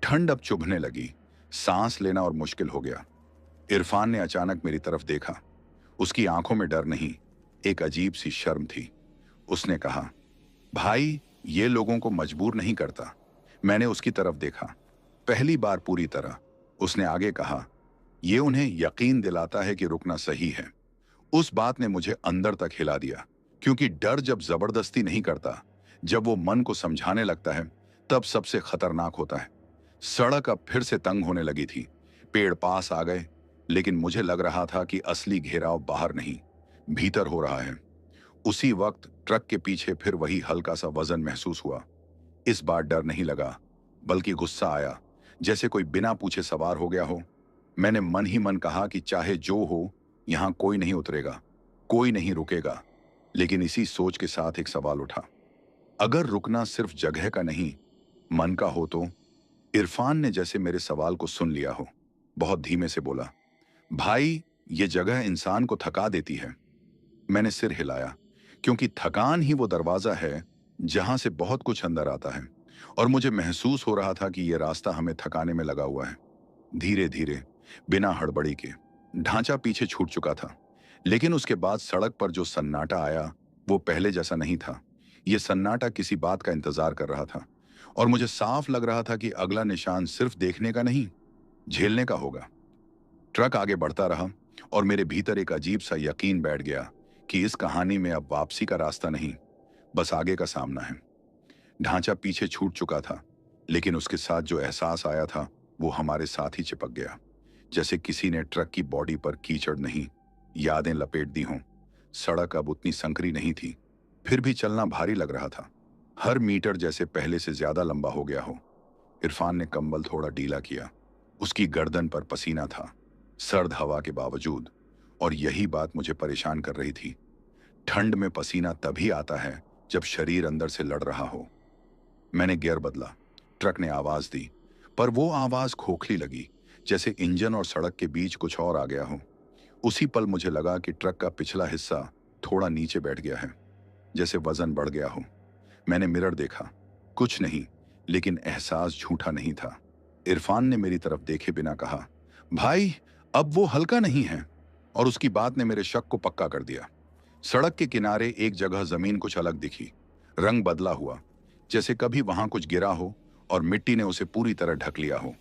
ठंड अब चुभने लगी, सांस लेना और मुश्किल हो गया। इरफान ने अचानक मेरी तरफ देखा। उसकी आंखों में डर नहीं, एक अजीब सी शर्म थी। उसने कहा, भाई, ये लोगों को मजबूर नहीं करता। मैंने उसकी तरफ देखा, पहली बार पूरी तरह। उसने आगे कहा, ये उन्हें यकीन दिलाता है कि रुकना सही है। उस बात ने मुझे अंदर तक हिला दिया, क्योंकि डर जब जबरदस्ती नहीं करता, जब वो मन को समझाने लगता है, तब सबसे खतरनाक होता है। सड़क अब फिर से तंग होने लगी थी, पेड़ पास आ गए, लेकिन मुझे लग रहा था कि असली घेराव बाहर नहीं, भीतर हो रहा है। उसी वक्त ट्रक के पीछे फिर वही हल्का सा वजन महसूस हुआ। इस बार डर नहीं लगा, बल्कि गुस्सा आया, जैसे कोई बिना पूछे सवार हो गया हो। मैंने मन ही मन कहा कि चाहे जो हो, यहां कोई नहीं उतरेगा, कोई नहीं रुकेगा। लेकिन इसी सोच के साथ एक सवाल उठा, अगर रुकना सिर्फ जगह का नहीं, मन का हो तो? इरफान ने जैसे मेरे सवाल को सुन लिया हो, बहुत धीमे से बोला, भाई, ये जगह इंसान को थका देती है। मैंने सिर हिलाया, क्योंकि थकान ही वो दरवाजा है जहां से बहुत कुछ अंदर आता है। और मुझे महसूस हो रहा था कि ये रास्ता हमें थकाने में लगा हुआ है। धीरे धीरे, बिना हड़बड़ी के, ढांचा पीछे छूट चुका था। लेकिन उसके बाद सड़क पर जो सन्नाटा आया, वो पहले जैसा नहीं था। ये सन्नाटा किसी बात का इंतजार कर रहा था, और मुझे साफ लग रहा था कि अगला निशान सिर्फ देखने का नहीं, झेलने का होगा। ट्रक आगे बढ़ता रहा, और मेरे भीतर एक अजीब सा यकीन बैठ गया कि इस कहानी में अब वापसी का रास्ता नहीं, बस आगे का सामना है। ढांचा पीछे छूट चुका था, लेकिन उसके साथ जो एहसास आया था, वो हमारे साथ ही चिपक गया, जैसे किसी ने ट्रक की बॉडी पर कीचड़ नहीं, यादें लपेट दी हों। सड़क अब उतनी संकरी नहीं थी, फिर भी चलना भारी लग रहा था। हर मीटर जैसे पहले से ज्यादा लंबा हो गया हो। इरफान ने कंबल थोड़ा ढीला किया। उसकी गर्दन पर पसीना था, सर्द हवा के बावजूद। और यही बात मुझे परेशान कर रही थी। ठंड में पसीना तभी आता है जब शरीर अंदर से लड़ रहा हो। मैंने गियर बदला। ट्रक ने आवाज दी, पर वो आवाज खोखली लगी, जैसे इंजन और सड़क के बीच कुछ और आ गया हो। उसी पल मुझे लगा कि ट्रक का पिछला हिस्सा थोड़ा नीचे बैठ गया है, जैसे वजन बढ़ गया हो। मैंने मिरर देखा, कुछ नहीं, लेकिन एहसास झूठा नहीं था। इरफान ने मेरी तरफ देखे बिना कहा, भाई, अब वो हल्का नहीं है। और उसकी बात ने मेरे शक को पक्का कर दिया। सड़क के किनारे एक जगह जमीन कुछ अलग दिखी, रंग बदला हुआ, जैसे कभी वहां कुछ गिरा हो और मिट्टी ने उसे पूरी तरह ढक लिया हो।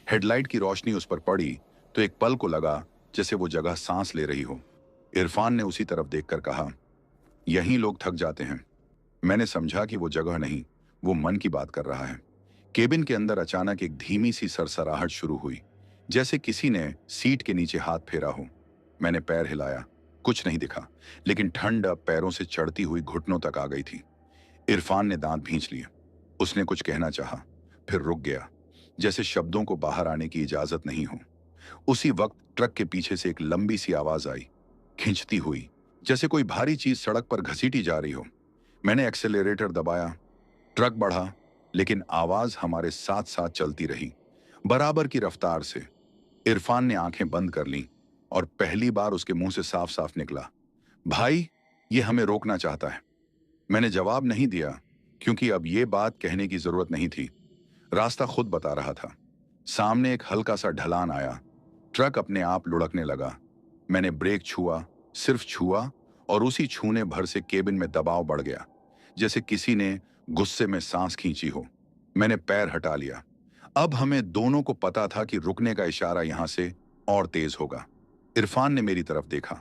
हेडलाइट की रोशनी उस पर पड़ी तो एक पल को लगा जैसे वो जगह सांस ले रही हो। इरफान ने उसी तरफ देखकर कहा, यहीं लोग थक जाते हैं। मैंने समझा कि वो जगह नहीं, वो मन की बात कर रहा है। केबिन के अंदर अचानक एक धीमी सी सरसराहट शुरू हुई, जैसे किसी ने सीट के नीचे हाथ फेरा हो। मैंने पैर हिलाया, कुछ नहीं दिखा, लेकिन ठंड अब पैरों से चढ़ती हुई घुटनों तक आ गई थी। इरफान ने दांत भींच लिए। उसने कुछ कहना चाहा, फिर रुक गया, जैसे शब्दों को बाहर आने की इजाजत नहीं हो। उसी वक्त ट्रक के पीछे से एक लंबी सी आवाज आई, खिंचती हुई, जैसे कोई भारी चीज सड़क पर घसीटी जा रही हो। मैंने एक्सेलरेटर दबाया, ट्रक बढ़ा, लेकिन आवाज हमारे साथ साथ चलती रही, बराबर की रफ्तार से। इरफान ने आंखें बंद कर लीं, और पहली बार उसके मुंह से साफ साफ निकला, भाई, ये हमें रोकना चाहता है। मैंने जवाब नहीं दिया, क्योंकि अब ये बात कहने की जरूरत नहीं थी। रास्ता खुद बता रहा था। सामने एक हल्का सा ढलान आया, ट्रक अपने आप लुढ़कने लगा। मैंने ब्रेक छुआ, सिर्फ छुआ, और उसी छूने भर से केबिन में दबाव बढ़ गया, जैसे किसी ने गुस्से में सांस खींची हो। मैंने पैर हटा लिया। अब हमें दोनों को पता था कि रुकने का इशारा यहां से और तेज होगा। इरफान ने मेरी तरफ देखा।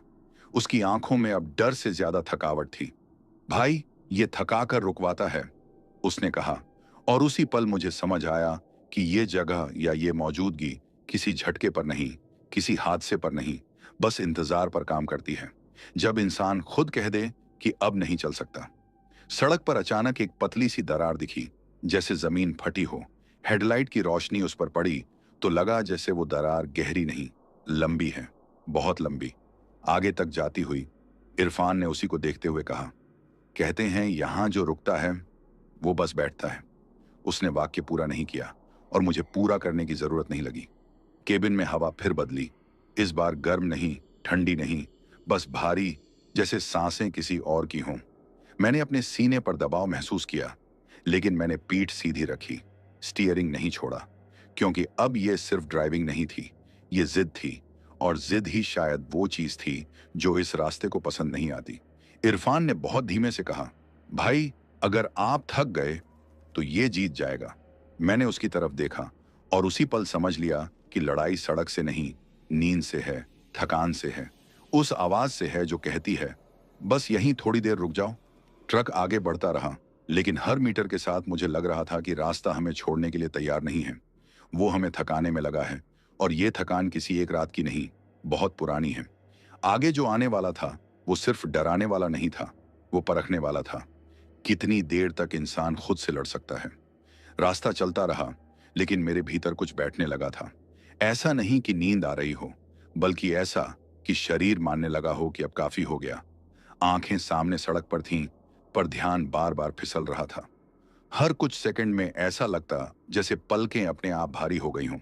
उसकी आंखों में अब डर से ज्यादा थकावट थी। भाई, ये थका कर रुकवाता है, उसने कहा। और उसी पल मुझे समझ आया कि ये जगह या ये मौजूदगी किसी झटके पर नहीं, किसी हादसे पर नहीं, बस इंतजार पर काम करती है। जब इंसान खुद कह दे कि अब नहीं चल सकता। सड़क पर अचानक एक पतली सी दरार दिखी, जैसे जमीन फटी हो। हेडलाइट की रोशनी उस पर पड़ी तो लगा जैसे वो दरार गहरी नहीं, लंबी है, बहुत लंबी, आगे तक जाती हुई। इरफान ने उसी को देखते हुए कहा, कहते हैं यहां जो रुकता है वो बस बैठता है। उसने वाक्य पूरा नहीं किया और मुझे पूरा करने की जरूरत नहीं लगी। केबिन में हवा फिर बदली। इस बार गर्म नहीं, ठंडी नहीं, बस भारी, जैसे सांसें किसी और की हों। मैंने अपने सीने पर दबाव महसूस किया, लेकिन मैंने पीठ सीधी रखी, स्टीयरिंग नहीं छोड़ा, क्योंकि अब यह सिर्फ ड्राइविंग नहीं थी, ये जिद थी। और जिद ही शायद वो चीज थी जो इस रास्ते को पसंद नहीं आती। इरफान ने बहुत धीमे से कहा, भाई, अगर आप थक गए तो ये जीत जाएगा। मैंने उसकी तरफ देखा और उसी पल समझ लिया कि लड़ाई सड़क से नहीं, नींद से है, थकान से है, उस आवाज से है जो कहती है, बस यहीं थोड़ी देर रुक जाओ। ट्रक आगे बढ़ता रहा, लेकिन हर मीटर के साथ मुझे लग रहा था कि रास्ता हमें छोड़ने के लिए तैयार नहीं है। वो हमें थकाने में लगा है, और ये थकान किसी एक रात की नहीं, बहुत पुरानी है। आगे जो आने वाला था वो सिर्फ डराने वाला नहीं था, वो परखने वाला था। कितनी देर तक इंसान खुद से लड़ सकता है। रास्ता चलता रहा, लेकिन मेरे भीतर कुछ बैठने लगा था। ऐसा नहीं कि नींद आ रही हो, बल्कि ऐसा कि शरीर मानने लगा हो कि अब काफी हो गया। आंखें सामने सड़क पर थीं, पर ध्यान बार बार फिसल रहा था। हर कुछ सेकंड में ऐसा लगता जैसे पलकें अपने आप भारी हो गई हों।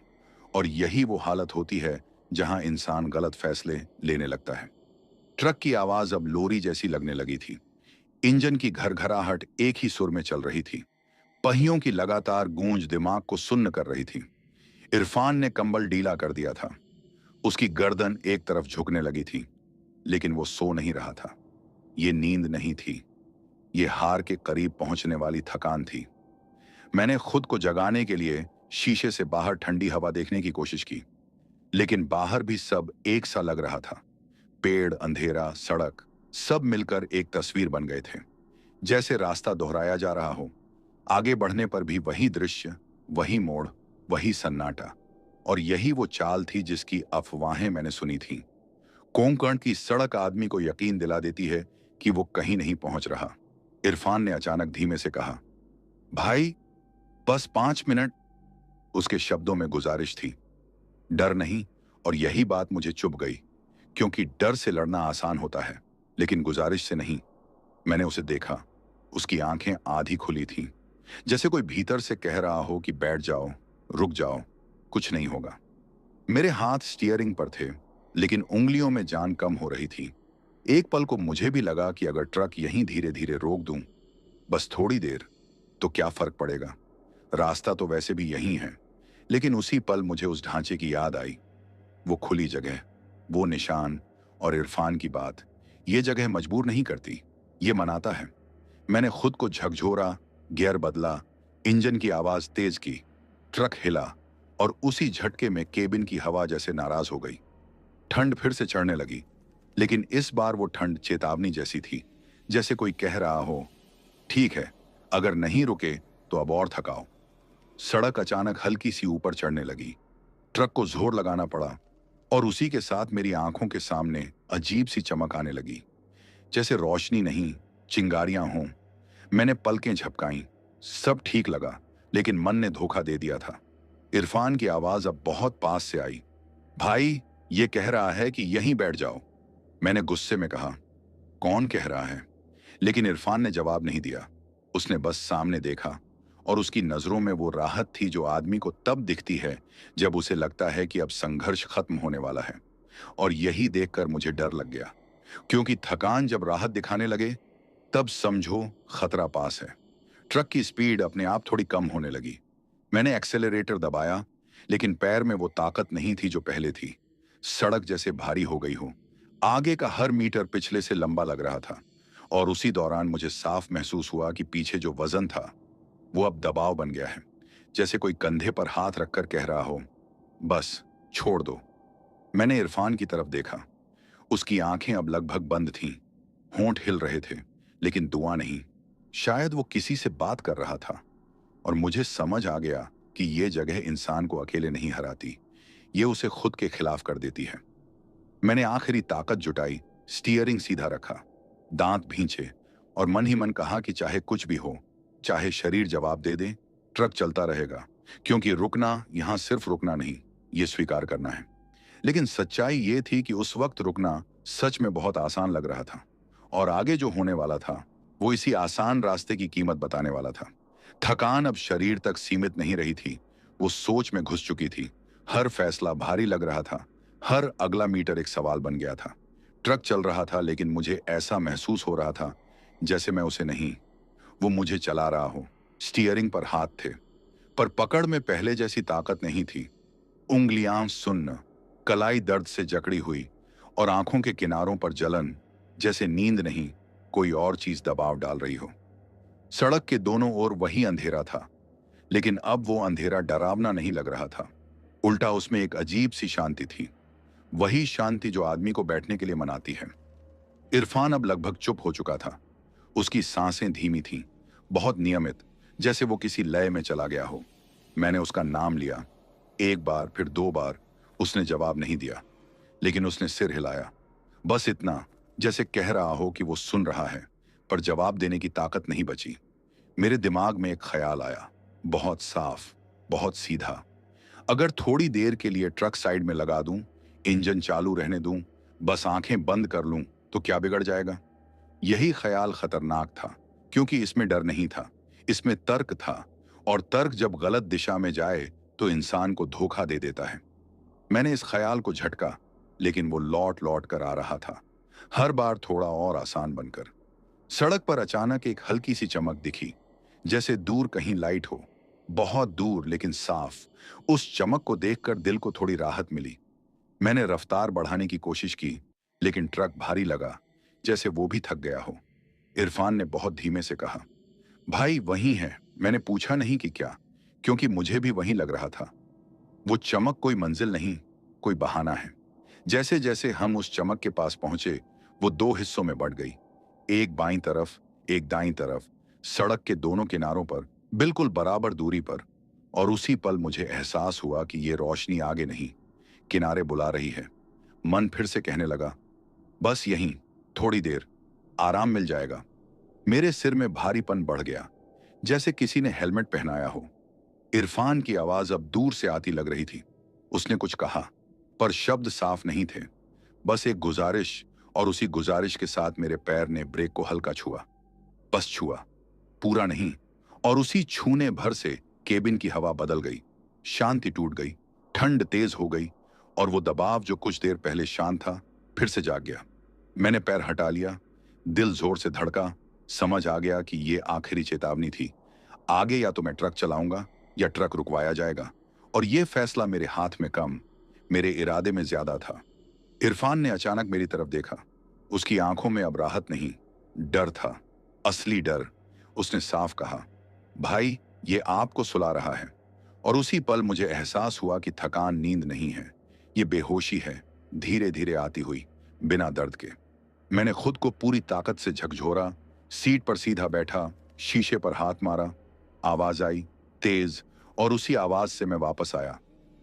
और यही वो हालत होती है जहां इंसान गलत फैसले लेने लगता है। ट्रक की आवाज अब लोरी जैसी लगने लगी थी। इंजन की घरघराहट एक ही सुर में चल रही थी। पहियों की लगातार गूंज दिमाग को सुन्न कर रही थी। इरफान ने कंबल ढीला कर दिया था। उसकी गर्दन एक तरफ झुकने लगी थी, लेकिन वो सो नहीं रहा था। ये नींद नहीं थी, ये हार के करीब पहुंचने वाली थकान थी। मैंने खुद को जगाने के लिए शीशे से बाहर ठंडी हवा देखने की कोशिश की, लेकिन बाहर भी सब एक सा लग रहा था। पेड़, अंधेरा, सड़क, सब मिलकर एक तस्वीर बन गए थे, जैसे रास्ता दोहराया जा रहा हो। आगे बढ़ने पर भी वही दृश्य, वही मोड़, वही सन्नाटा। और यही वो चाल थी जिसकी अफवाहें मैंने सुनी थी। कोंकण की सड़क आदमी को यकीन दिला देती है कि वो कहीं नहीं पहुंच रहा। इरफान ने अचानक धीमे से कहा, भाई, बस 5 मिनट। उसके शब्दों में गुजारिश थी, डर नहीं। और यही बात मुझे चुभ गई, क्योंकि डर से लड़ना आसान होता है, लेकिन गुजारिश से नहीं। मैंने उसे देखा। उसकी आंखें आधी खुली थीं, जैसे कोई भीतर से कह रहा हो कि बैठ जाओ, रुक जाओ, कुछ नहीं होगा। मेरे हाथ स्टीयरिंग पर थे, लेकिन उंगलियों में जान कम हो रही थी। एक पल को मुझे भी लगा कि अगर ट्रक यहीं धीरे धीरे रोक दूं, बस थोड़ी देर, तो क्या फर्क पड़ेगा। रास्ता तो वैसे भी यहीं है। लेकिन उसी पल मुझे उस ढांचे की याद आई, वो खुली जगह, वो निशान, और इरफान की बात। ये जगह मजबूर नहीं करती, ये मनाता है। मैंने खुद को झकझोरा, गियर बदला, इंजन की आवाज तेज की। ट्रक हिला, और उसी झटके में केबिन की हवा जैसे नाराज हो गई। ठंड फिर से चढ़ने लगी, लेकिन इस बार वो ठंड चेतावनी जैसी थी, जैसे कोई कह रहा हो, ठीक है, अगर नहीं रुके तो अब और थकाओ। सड़क अचानक हल्की सी ऊपर चढ़ने लगी। ट्रक को जोर लगाना पड़ा, और उसी के साथ मेरी आंखों के सामने अजीब सी चमक आने लगी, जैसे रोशनी नहीं, चिंगारियां हों। मैंने पलकें झपकाईं। सब ठीक लगा, लेकिन मन ने धोखा दे दिया था। इरफान की आवाज अब बहुत पास से आई, भाई, ये कह रहा है कि यहीं बैठ जाओ। मैंने गुस्से में कहा, कौन कह रहा है? लेकिन इरफान ने जवाब नहीं दिया। उसने बस सामने देखा, और उसकी नजरों में वो राहत थी जो आदमी को तब दिखती है जब उसे लगता है कि अब संघर्ष खत्म होने वाला है। और यही देखकर मुझे डर लग गया, क्योंकि थकान जब राहत दिखाने लगे, तब समझो खतरा पास है। ट्रक की स्पीड अपने आप थोड़ी कम होने लगी। मैंने एक्सेलरेटर दबाया, लेकिन पैर में वो ताकत नहीं थी जो पहले थी। सड़क जैसे भारी हो गई हो। आगे का हर मीटर पिछले से लंबा लग रहा था। और उसी दौरान मुझे साफ महसूस हुआ कि पीछे जो वजन था, वो अब दबाव बन गया है, जैसे कोई कंधे पर हाथ रखकर कह रहा हो, बस छोड़ दो। मैंने इरफान की तरफ देखा। उसकी आंखें अब लगभग बंद थीं, होंठ हिल रहे थे, लेकिन दुआ नहीं। शायद वो किसी से बात कर रहा था। और मुझे समझ आ गया कि ये जगह इंसान को अकेले नहीं हराती, ये उसे खुद के खिलाफ कर देती है। मैंने आखिरी ताकत जुटाई, स्टीयरिंग सीधा रखा, दांत भींचे, और मन ही मन कहा कि चाहे कुछ भी हो, चाहे शरीर जवाब दे दे, ट्रक चलता रहेगा, क्योंकि रुकना यहां सिर्फ रुकना नहीं, ये स्वीकार करना है। लेकिन सच्चाई ये थी कि उस वक्त रुकना सच में बहुत आसान लग रहा था, और आगे जो होने वाला था वो इसी आसान रास्ते की कीमत बताने वाला था। थकान अब शरीर तक सीमित नहीं रही थी, वो सोच में घुस चुकी थी। हर फैसला भारी लग रहा था, हर अगला मीटर एक सवाल बन गया था। ट्रक चल रहा था, लेकिन मुझे ऐसा महसूस हो रहा था जैसे मैं उसे नहीं, वो मुझे चला रहा हो। स्टीयरिंग पर हाथ थे, पर पकड़ में पहले जैसी ताकत नहीं थी। उंगलियां सुन्न, कलाई दर्द से जकड़ी हुई, और आंखों के किनारों पर जलन, जैसे नींद नहीं, कोई और चीज दबाव डाल रही हो। सड़क के दोनों ओर वही अंधेरा था, लेकिन अब वो अंधेरा डरावना नहीं लग रहा था। उल्टा उसमें एक अजीब सी शांति थी, वही शांति जो आदमी को बैठने के लिए मनाती है। इरफान अब लगभग चुप हो चुका था। उसकी सांसें धीमी थीं, बहुत नियमित, जैसे वो किसी लय में चला गया हो। मैंने उसका नाम लिया, एक बार, फिर दो बार। उसने जवाब नहीं दिया, लेकिन उसने सिर हिलाया, बस इतना, जैसे कह रहा हो कि वो सुन रहा है, पर जवाब देने की ताकत नहीं बची। मेरे दिमाग में एक ख्याल आया, बहुत साफ, बहुत सीधा। अगर थोड़ी देर के लिए ट्रक साइड में लगा दूं, इंजन चालू रहने दूं, बस आंखें बंद कर लूं, तो क्या बिगड़ जाएगा? यही ख्याल खतरनाक था, क्योंकि इसमें डर नहीं था, इसमें तर्क था, और तर्क जब गलत दिशा में जाए तो इंसान को धोखा दे देता है। मैंने इस ख्याल को झटका, लेकिन वो लौट लौट कर आ रहा था, हर बार थोड़ा और आसान बनकर। सड़क पर अचानक एक हल्की सी चमक दिखी, जैसे दूर कहीं लाइट हो, बहुत दूर लेकिन साफ। उस चमक को देखकर दिल को थोड़ी राहत मिली। मैंने रफ्तार बढ़ाने की कोशिश की, लेकिन ट्रक भारी लगा, जैसे वो भी थक गया हो। इरफान ने बहुत धीमे से कहा, भाई वही है। मैंने पूछा नहीं कि क्या, क्योंकि मुझे भी वही लग रहा था। वो चमक कोई मंजिल नहीं, कोई बहाना है। जैसे जैसे हम उस चमक के पास पहुंचे, वो दो हिस्सों में बढ़ गई, एक बाईं तरफ, एक दाईं तरफ, सड़क के दोनों किनारों पर, बिल्कुल बराबर दूरी पर। और उसी पल मुझे एहसास हुआ कि ये रोशनी आगे नहीं, किनारे बुला रही है। मन फिर से कहने लगा, बस यहीं, थोड़ी देर, आराम मिल जाएगा। मेरे सिर में भारीपन बढ़ गया, जैसे किसी ने हेलमेट पहनाया हो। इरफान की आवाज अब दूर से आती लग रही थी। उसने कुछ कहा, पर शब्द साफ नहीं थे, बस एक गुजारिश, और उसी गुजारिश के साथ मेरे पैर ने ब्रेक को हल्का छुआ, बस छुआ, पूरा नहीं। और उसी छूने भर से केबिन की हवा बदल गई, शांति टूट गई, ठंड तेज हो गई, और वो दबाव जो कुछ देर पहले शांत था, फिर से जाग गया। मैंने पैर हटा लिया, दिल जोर से धड़का। समझ आ गया कि ये आखिरी चेतावनी थी। आगे या तो मैं ट्रक चलाऊंगा या ट्रक रुकवाया जाएगा, और ये फैसला मेरे हाथ में कम, मेरे इरादे में ज्यादा था। इरफान ने अचानक मेरी तरफ देखा। उसकी आंखों में अब राहत नहीं, डर था, असली डर। उसने साफ कहा, भाई ये आपको सुला रहा है। और उसी पल मुझे एहसास हुआ कि थकान नींद नहीं है, ये बेहोशी है, धीरे धीरे आती हुई, बिना दर्द के। मैंने खुद को पूरी ताकत से झकझोरा, सीट पर सीधा बैठा, शीशे पर हाथ मारा। आवाज आई, तेज, और उसी आवाज से मैं वापस आया।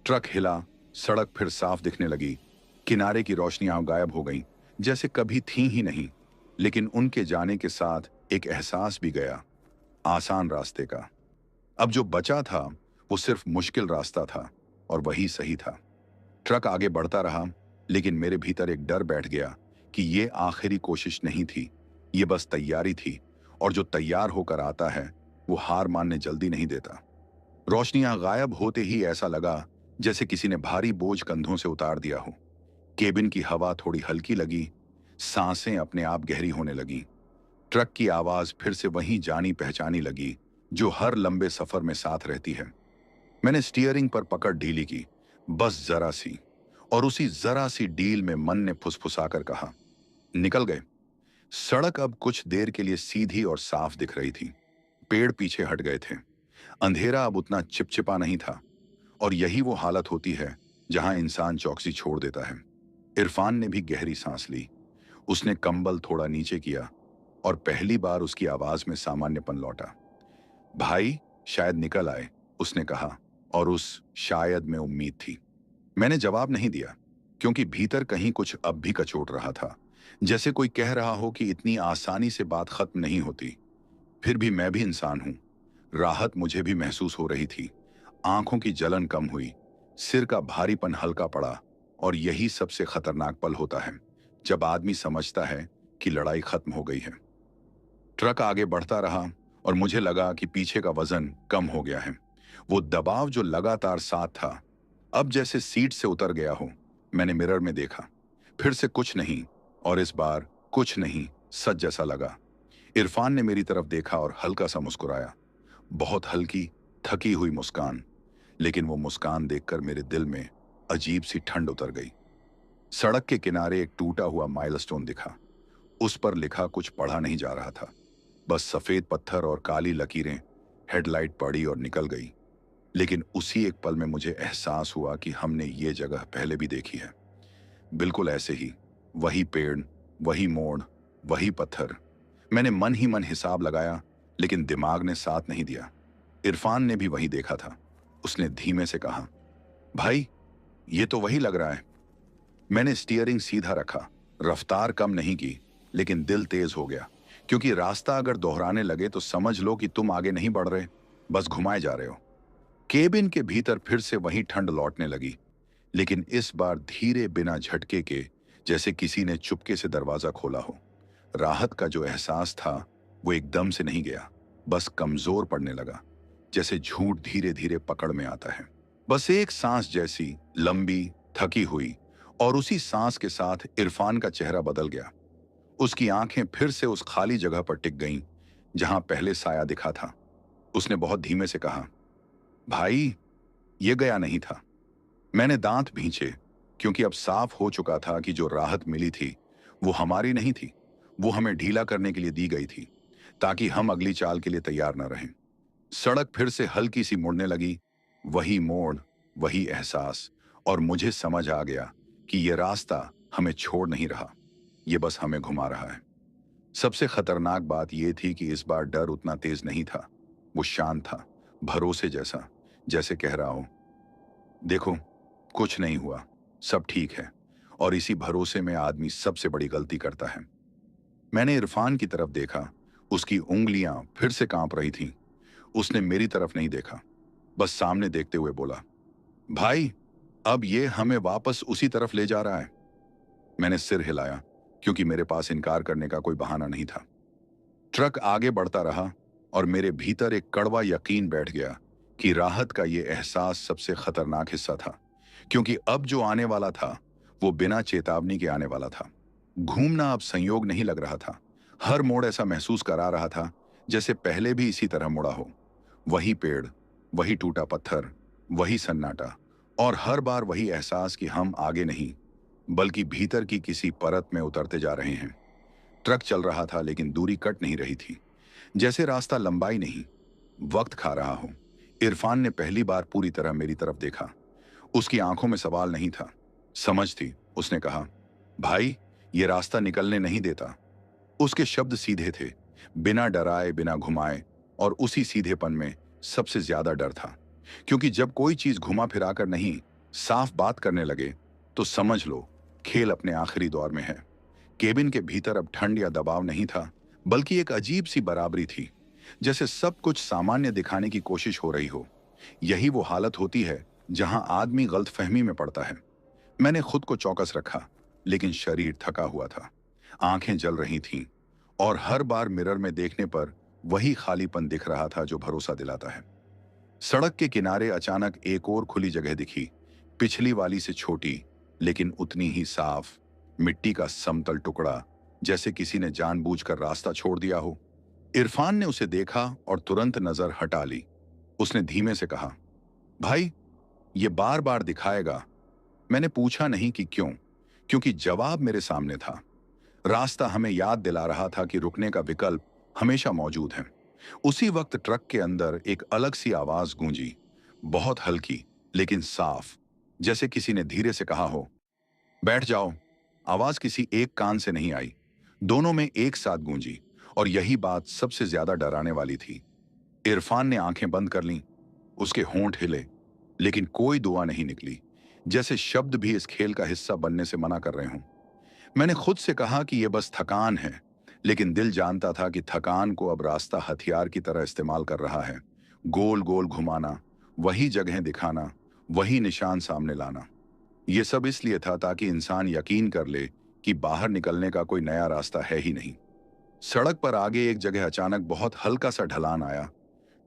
ट्रक हिला, सड़क फिर साफ दिखने लगी, किनारे की रोशनियां गायब हो गईं, जैसे कभी थी ही नहीं। लेकिन उनके जाने के साथ एक एहसास भी गया, आसान रास्ते का। अब जो बचा था वो सिर्फ मुश्किल रास्ता था, और वही सही था। ट्रक आगे बढ़ता रहा, लेकिन मेरे भीतर एक डर बैठ गया कि ये आखिरी कोशिश नहीं थी, ये बस तैयारी थी, और जो तैयार होकर आता है वो हार मानने जल्दी नहीं देता। रोशनियां गायब होते ही ऐसा लगा जैसे किसी ने भारी बोझ कंधों से उतार दिया हो। केबिन की हवा थोड़ी हल्की लगी, सांसें अपने आप गहरी होने लगी। ट्रक की आवाज फिर से वही जानी पहचानी लगी, जो हर लंबे सफर में साथ रहती है। मैंने स्टीयरिंग पर पकड़ ढीली की, बस जरा सी, और उसी जरा सी डील में मन ने फुसफुसाकर कहा, निकल गए। सड़क अब कुछ देर के लिए सीधी और साफ दिख रही थी, पेड़ पीछे हट गए थे, अंधेरा अब उतना चिपचिपा नहीं था। और यही वो हालत होती है जहां इंसान चौकसी छोड़ देता है। इरफान ने भी गहरी सांस ली, उसने कंबल थोड़ा नीचे किया, और पहली बार उसकी आवाज में सामान्यपन लौटा। भाई शायद निकल आए, उसने कहा, और उस शायद में उम्मीद थी। मैंने जवाब नहीं दिया, क्योंकि भीतर कहीं कुछ अब भी कचोट रहा था, जैसे कोई कह रहा हो कि इतनी आसानी से बात खत्म नहीं होती। फिर भी मैं भी इंसान हूं। राहत मुझे भी महसूस हो रही थी। आंखों की जलन कम हुई, सिर का भारीपन हल्का पड़ा। और यही सबसे खतरनाक पल होता है, जब आदमी समझता है कि लड़ाई खत्म हो गई है। ट्रक आगे बढ़ता रहा और मुझे लगा कि पीछे का वजन कम हो गया है। वो दबाव जो लगातार साथ था, अब जैसे सीट से उतर गया हो। मैंने मिरर में देखा, फिर से कुछ नहीं, और इस बार कुछ नहीं, सच जैसा लगा। इरफान ने मेरी तरफ देखा और हल्का सा मुस्कुराया। बहुत हल्की, थकी हुई मुस्कान। लेकिन वो मुस्कान देखकर मेरे दिल में अजीब सी ठंड उतर गई। सड़क के किनारे एक टूटा हुआ माइलस्टोन दिखा। उस पर लिखा कुछ पढ़ा नहीं जा रहा था, बस सफेद पत्थर और काली लकीरें। हेडलाइट पड़ी और निकल गई। लेकिन उसी एक पल में मुझे एहसास हुआ कि हमने ये जगह पहले भी देखी है। बिल्कुल ऐसे ही, वही पेड़, वही मोड़, वही पत्थर। मैंने मन ही मन हिसाब लगाया, लेकिन दिमाग ने साथ नहीं दिया। इरफान ने भी वही देखा था। उसने धीमे से कहा, भाई, ये तो वही लग रहा है। मैंने स्टीयरिंग सीधा रखा, रफ्तार कम नहीं की, लेकिन दिल तेज हो गया। क्योंकि रास्ता अगर दोहराने लगे तो समझ लो कि तुम आगे नहीं बढ़ रहे, बस घुमाए जा रहे हो। केबिन के भीतर फिर से वही ठंड लौटने लगी, लेकिन इस बार धीरे, बिना झटके के, जैसे किसी ने चुपके से दरवाजा खोला हो। राहत का जो एहसास था वो एकदम से नहीं गया, बस कमजोर पड़ने लगा, जैसे झूठ धीरे धीरे पकड़ में आता है। बस एक सांस जैसी, लंबी, थकी हुई। और उसी सांस के साथ इरफान का चेहरा बदल गया। उसकी आंखें फिर से उस खाली जगह पर टिक गईं जहां पहले साया दिखा था। उसने बहुत धीमे से कहा, भाई, ये गया नहीं था। मैंने दांत भींचे, क्योंकि अब साफ हो चुका था कि जो राहत मिली थी वो हमारी नहीं थी। वो हमें ढीला करने के लिए दी गई थी, ताकि हम अगली चाल के लिए तैयार न रहें। सड़क फिर से हल्की सी मुड़ने लगी। वही मोड़, वही एहसास। और मुझे समझ आ गया कि ये रास्ता हमें छोड़ नहीं रहा, ये बस हमें घुमा रहा है। सबसे खतरनाक बात यह थी कि इस बार डर उतना तेज नहीं था। वो शांत था, भरोसे जैसा, जैसे कह रहा हो, देखो, कुछ नहीं हुआ, सब ठीक है। और इसी भरोसे में आदमी सबसे बड़ी गलती करता है। मैंने इरफान की तरफ देखा। उसकी उंगलियां फिर से कांप रही थीं। उसने मेरी तरफ नहीं देखा, बस सामने देखते हुए बोला, भाई, अब ये हमें वापस उसी तरफ ले जा रहा है। मैंने सिर हिलाया, क्योंकि मेरे पास इनकार करने का कोई बहाना नहीं था। ट्रक आगे बढ़ता रहा और मेरे भीतर एक कड़वा यकीन बैठ गया कि राहत का ये एहसास सबसे खतरनाक हिस्सा था। क्योंकि अब जो आने वाला था वो बिना चेतावनी के आने वाला था। घूमना अब संयोग नहीं लग रहा था। हर मोड़ ऐसा महसूस करा रहा था जैसे पहले भी इसी तरह मुड़ा हो। वही पेड़, वही टूटा पत्थर, वही सन्नाटा। और हर बार वही एहसास कि हम आगे नहीं, बल्कि भीतर की किसी परत में उतरते जा रहे हैं। ट्रक चल रहा था, लेकिन दूरी कट नहीं रही थी। जैसे रास्ता लंबाई नहीं, वक्त खा रहा हो। इरफान ने पहली बार पूरी तरह मेरी तरफ देखा। उसकी आंखों में सवाल नहीं था, समझ थी। उसने कहा, भाई, ये रास्ता निकलने नहीं देता। उसके शब्द सीधे थे, बिना डराए, बिना घुमाए। और उसी सीधेपन में सबसे ज्यादा डर था। क्योंकि जब कोई चीज घुमा फिरा कर नहीं, साफ बात करने लगे, तो समझ लो खेल अपने आखिरी दौर में है। केबिन के भीतर अब ठंड या दबाव नहीं था, बल्कि एक अजीब सी बराबरी थी। जैसे सब कुछ सामान्य दिखाने की कोशिश हो रही हो। यही वो हालत होती है जहां आदमी गलतफहमी में पड़ता है। मैंने खुद को चौकस रखा, लेकिन शरीर थका हुआ था। आंखें जल रही थीं। और हर बार मिरर में देखने पर वही खालीपन दिख रहा था जो भरोसा दिलाता है। सड़क के किनारे अचानक एक और खुली जगह दिखी। पिछली वाली से छोटी, लेकिन उतनी ही साफ। मिट्टी का समतल टुकड़ा, जैसे किसी ने जानबूझकर रास्ता छोड़ दिया हो। इरफान ने उसे देखा और तुरंत नजर हटा ली। उसने धीमे से कहा, भाई, ये बार बार दिखाएगा। मैंने पूछा नहीं कि क्यों, क्योंकि जवाब मेरे सामने था। रास्ता हमें याद दिला रहा था कि रुकने का विकल्प हमेशा मौजूद है। उसी वक्त ट्रक के अंदर एक अलग सी आवाज गूंजी, बहुत हल्की, लेकिन साफ, जैसे किसी ने धीरे से कहा हो, बैठ जाओ। आवाज किसी एक कान से नहीं आई, दोनों में एक साथ गूंजी। और यही बात सबसे ज्यादा डराने वाली थी। इरफान ने आंखें बंद कर लीं। उसके होंठ हिले, लेकिन कोई दुआ नहीं निकली। जैसे शब्द भी इस खेल का हिस्सा बनने से मना कर रहे हों। मैंने खुद से कहा कि यह बस थकान है, लेकिन दिल जानता था कि थकान को अब रास्ता हथियार की तरह इस्तेमाल कर रहा है। गोल गोल घुमाना, वही जगहें दिखाना, वही निशान सामने लाना। यह सब इसलिए था ताकि इंसान यकीन कर ले कि बाहर निकलने का कोई नया रास्ता है ही नहीं। सड़क पर आगे एक जगह अचानक बहुत हल्का सा ढलान आया।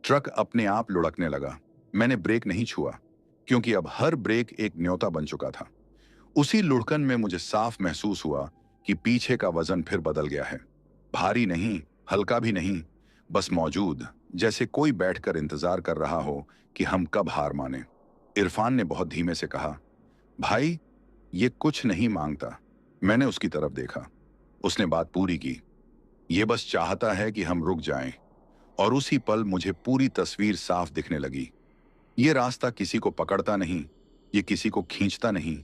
ट्रक अपने आप लुढ़कने लगा। मैंने ब्रेक नहीं छुआ, क्योंकि अब हर ब्रेक एक न्योता बन चुका था। उसी लुढ़कन में मुझे साफ महसूस हुआ कि पीछे का वजन फिर बदल गया है। भारी नहीं, हल्का भी नहीं, बस मौजूद, जैसे कोई बैठकर इंतजार कर रहा हो कि हम कब हार माने। इरफान ने बहुत धीमे से कहा, भाई, ये कुछ नहीं मांगता। मैंने उसकी तरफ देखा। उसने बात पूरी की। ये बस चाहता है कि हम रुक जाएं। और उसी पल मुझे पूरी तस्वीर साफ दिखने लगी। ये रास्ता किसी को पकड़ता नहीं, ये किसी को खींचता नहीं,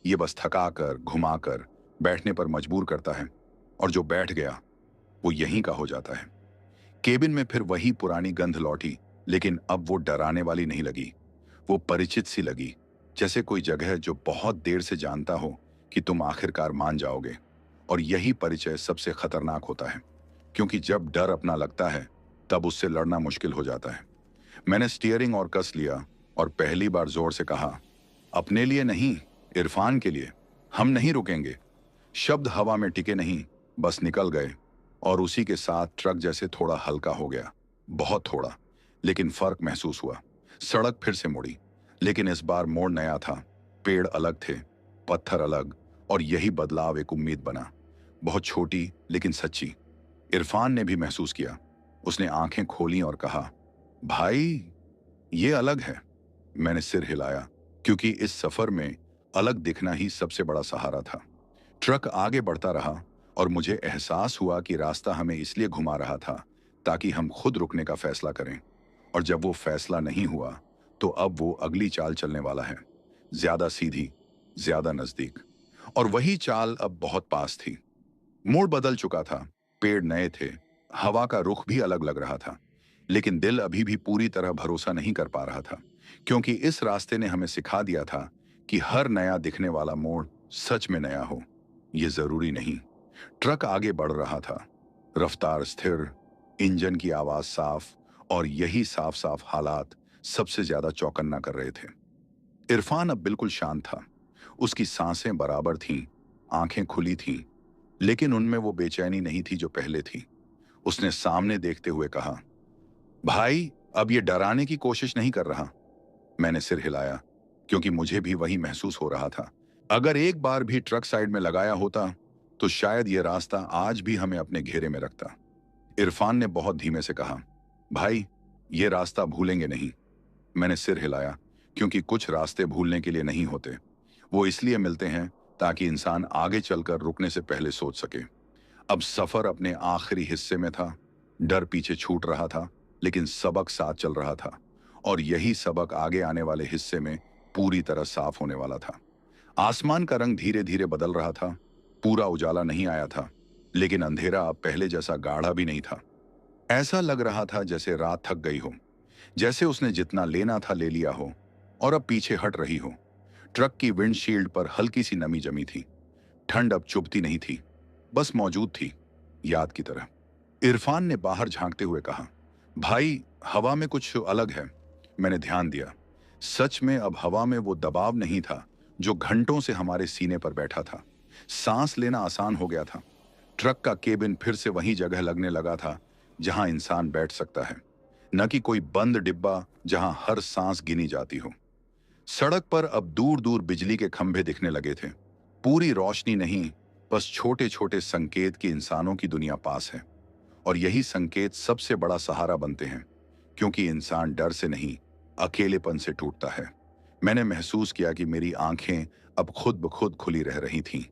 ये बस थकाकर, घुमाकर, बैठने पर मजबूर करता है। और जो बैठ गया, वो यहीं का हो जाता है। केबिन में फिर वही पुरानी गंध लौटी, लेकिन अब वो डराने वाली नहीं लगी। वो परिचित सी लगी, जैसे कोई जगह जो बहुत देर से जानता हो कि तुम आखिरकार मान जाओगे। और यही परिचय सबसे खतरनाक होता है, क्योंकि जब डर अपना लगता है, तब उससे लड़ना मुश्किल हो जाता है। मैंने स्टीयरिंग और कस लिया और पहली बार जोर से कहा, अपने लिए नहीं, इरफान के लिए। हम नहीं रुकेंगे। शब्द हवा में टिके नहीं, बस निकल गए। और उसी के साथ ट्रक जैसे थोड़ा हल्का हो गया, बहुत थोड़ा, लेकिन फर्क महसूस हुआ। सड़क फिर से मुड़ी, लेकिन इस बार मोड़ नया था। पेड़ अलग थे, पत्थर अलग, और यही बदलाव एक उम्मीद बना, बहुत छोटी लेकिन सच्ची। इरफान ने भी महसूस किया। उसने आंखें खोली और कहा, भाई, ये अलग है। मैंने सिर हिलाया, क्योंकि इस सफर में अलग दिखना ही सबसे बड़ा सहारा था। ट्रक आगे बढ़ता रहा और मुझे एहसास हुआ कि रास्ता हमें इसलिए घुमा रहा था ताकि हम खुद रुकने का फैसला करें। और जब वो फैसला नहीं हुआ, तो अब वो अगली चाल चलने वाला है, ज्यादा सीधी, ज्यादा नजदीक। और वही चाल अब बहुत पास थी। मोड़ बदल चुका था, पेड़ नए थे, हवा का रुख भी अलग लग रहा था, लेकिन दिल अभी भी पूरी तरह भरोसा नहीं कर पा रहा था, क्योंकि इस रास्ते ने हमें सिखा दिया था कि हर नया दिखने वाला मोड़ सच में नया हो, ये जरूरी नहीं। ट्रक आगे बढ़ रहा था, रफ्तार स्थिर, इंजन की आवाज साफ, और यही साफ साफ हालात सबसे ज्यादा चौकन्ना कर रहे थे। इरफान अब बिल्कुल शांत था। उसकी सांसें बराबर थीं, आंखें खुली थीं, लेकिन उनमें वो बेचैनी नहीं थी जो पहले थी। उसने सामने देखते हुए कहा, भाई, अब ये डराने की कोशिश नहीं कर रहा। मैंने सिर हिलाया, क्योंकि मुझे भी वही महसूस हो रहा था। अगर एक बार भी ट्रक साइड में लगाया होता, तो शायद ये रास्ता आज भी हमें अपने घेरे में रखता। इरफान ने बहुत धीमे से कहा, भाई, ये रास्ता भूलेंगे नहीं। मैंने सिर हिलाया, क्योंकि कुछ रास्ते भूलने के लिए नहीं होते, वो इसलिए मिलते हैं ताकि इंसान आगे चलकर रुकने से पहले सोच सके। अब सफर अपने आखिरी हिस्से में था। डर पीछे छूट रहा था, लेकिन सबक साथ चल रहा था। और यही सबक आगे आने वाले हिस्से में पूरी तरह साफ होने वाला था। आसमान का रंग धीरे धीरे बदल रहा था। पूरा उजाला नहीं आया था, लेकिन अंधेरा अब पहले जैसा गाढ़ा भी नहीं था। ऐसा लग रहा था जैसे रात थक गई हो, जैसे उसने जितना लेना था ले लिया हो, और अब पीछे हट रही हो। ट्रक की विंडशील्ड पर हल्की सी नमी जमी थी। ठंड अब चुभती नहीं थी, बस मौजूद थी, याद की तरह। इरफान ने बाहर झांकते हुए कहा, भाई, हवा में कुछ अलग है। मैंने ध्यान दिया। सच में अब हवा में वो दबाव नहीं था जो घंटों से हमारे सीने पर बैठा था। सांस लेना आसान हो गया था। ट्रक का केबिन फिर से वही जगह लगने लगा था जहां इंसान बैठ सकता है, न कि कोई बंद डिब्बा जहां हर सांस गिनी जाती हो। सड़क पर अब दूर दूर बिजली के खंभे दिखने लगे थे। पूरी रोशनी नहीं, बस छोटे छोटे संकेत कि इंसानों की दुनिया पास है। और यही संकेत सबसे बड़ा सहारा बनते हैं, क्योंकि इंसान डर से नहीं, अकेलेपन से टूटता है। मैंने महसूस किया कि मेरी आंखें अब खुद ब खुद खुली रह रही थीं।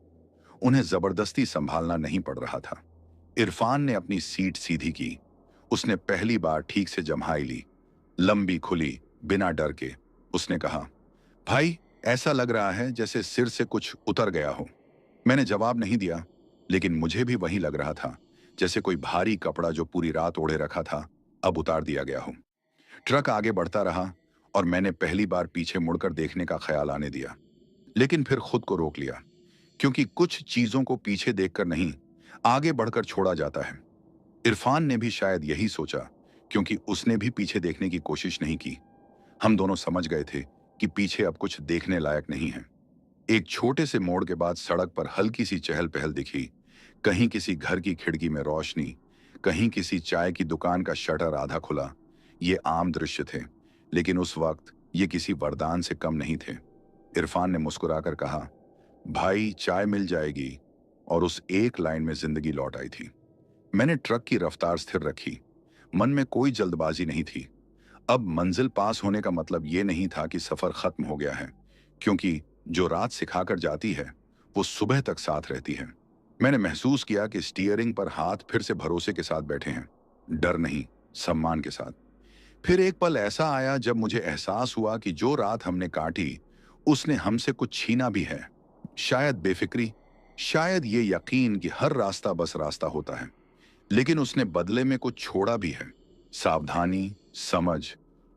उन्हें जबरदस्ती संभालना नहीं पड़ रहा था। इरफान ने अपनी सीट सीधी की। उसने पहली बार ठीक से जम्हाई ली, लंबी खुली, बिना डर के। उसने कहा, भाई, ऐसा लग रहा है जैसे सिर से कुछ उतर गया हो। मैंने जवाब नहीं दिया, लेकिन मुझे भी वही लग रहा था, जैसे कोई भारी कपड़ा जो पूरी रात ओढ़े रखा था, अब उतार दिया गया हो। ट्रक आगे बढ़ता रहा, और मैंने पहली बार पीछे मुड़कर देखने का ख्याल आने दिया, लेकिन फिर खुद को रोक लिया, क्योंकि कुछ चीजों को पीछे देखकर नहीं, आगे बढ़कर छोड़ा जाता है। इरफान ने भी शायद यही सोचा, क्योंकि उसने भी पीछे देखने की कोशिश नहीं की। हम दोनों समझ गए थे कि पीछे अब कुछ देखने लायक नहीं है। एक छोटे से मोड़ के बाद सड़क पर हल्की सी चहल पहल दिखी। कहीं किसी घर की खिड़की में रोशनी, कहीं किसी चाय की दुकान का शटर आधा खुला। ये आम दृश्य थे, लेकिन उस वक्त ये किसी वरदान से कम नहीं थे। इरफान ने मुस्कुराकर कहा, भाई चाय मिल जाएगी। और उस एक लाइन में जिंदगी लौट आई थी। मैंने ट्रक की रफ्तार स्थिर रखी। मन में कोई जल्दबाजी नहीं थी। अब मंजिल पास होने का मतलब ये नहीं था कि सफर खत्म हो गया है, क्योंकि जो रात सिखाकर जाती है वो सुबह तक साथ रहती है। मैंने महसूस किया कि स्टीयरिंग पर हाथ फिर से भरोसे के साथ बैठे हैं, डर नहीं, सम्मान के साथ। फिर एक पल ऐसा आया जब मुझे एहसास हुआ कि जो रात हमने काटी उसने हमसे कुछ छीना भी है। शायद बेफिक्री, शायद ये यकीन कि हर रास्ता बस रास्ता होता है, लेकिन उसने बदले में कुछ छोड़ा भी है। सावधानी, समझ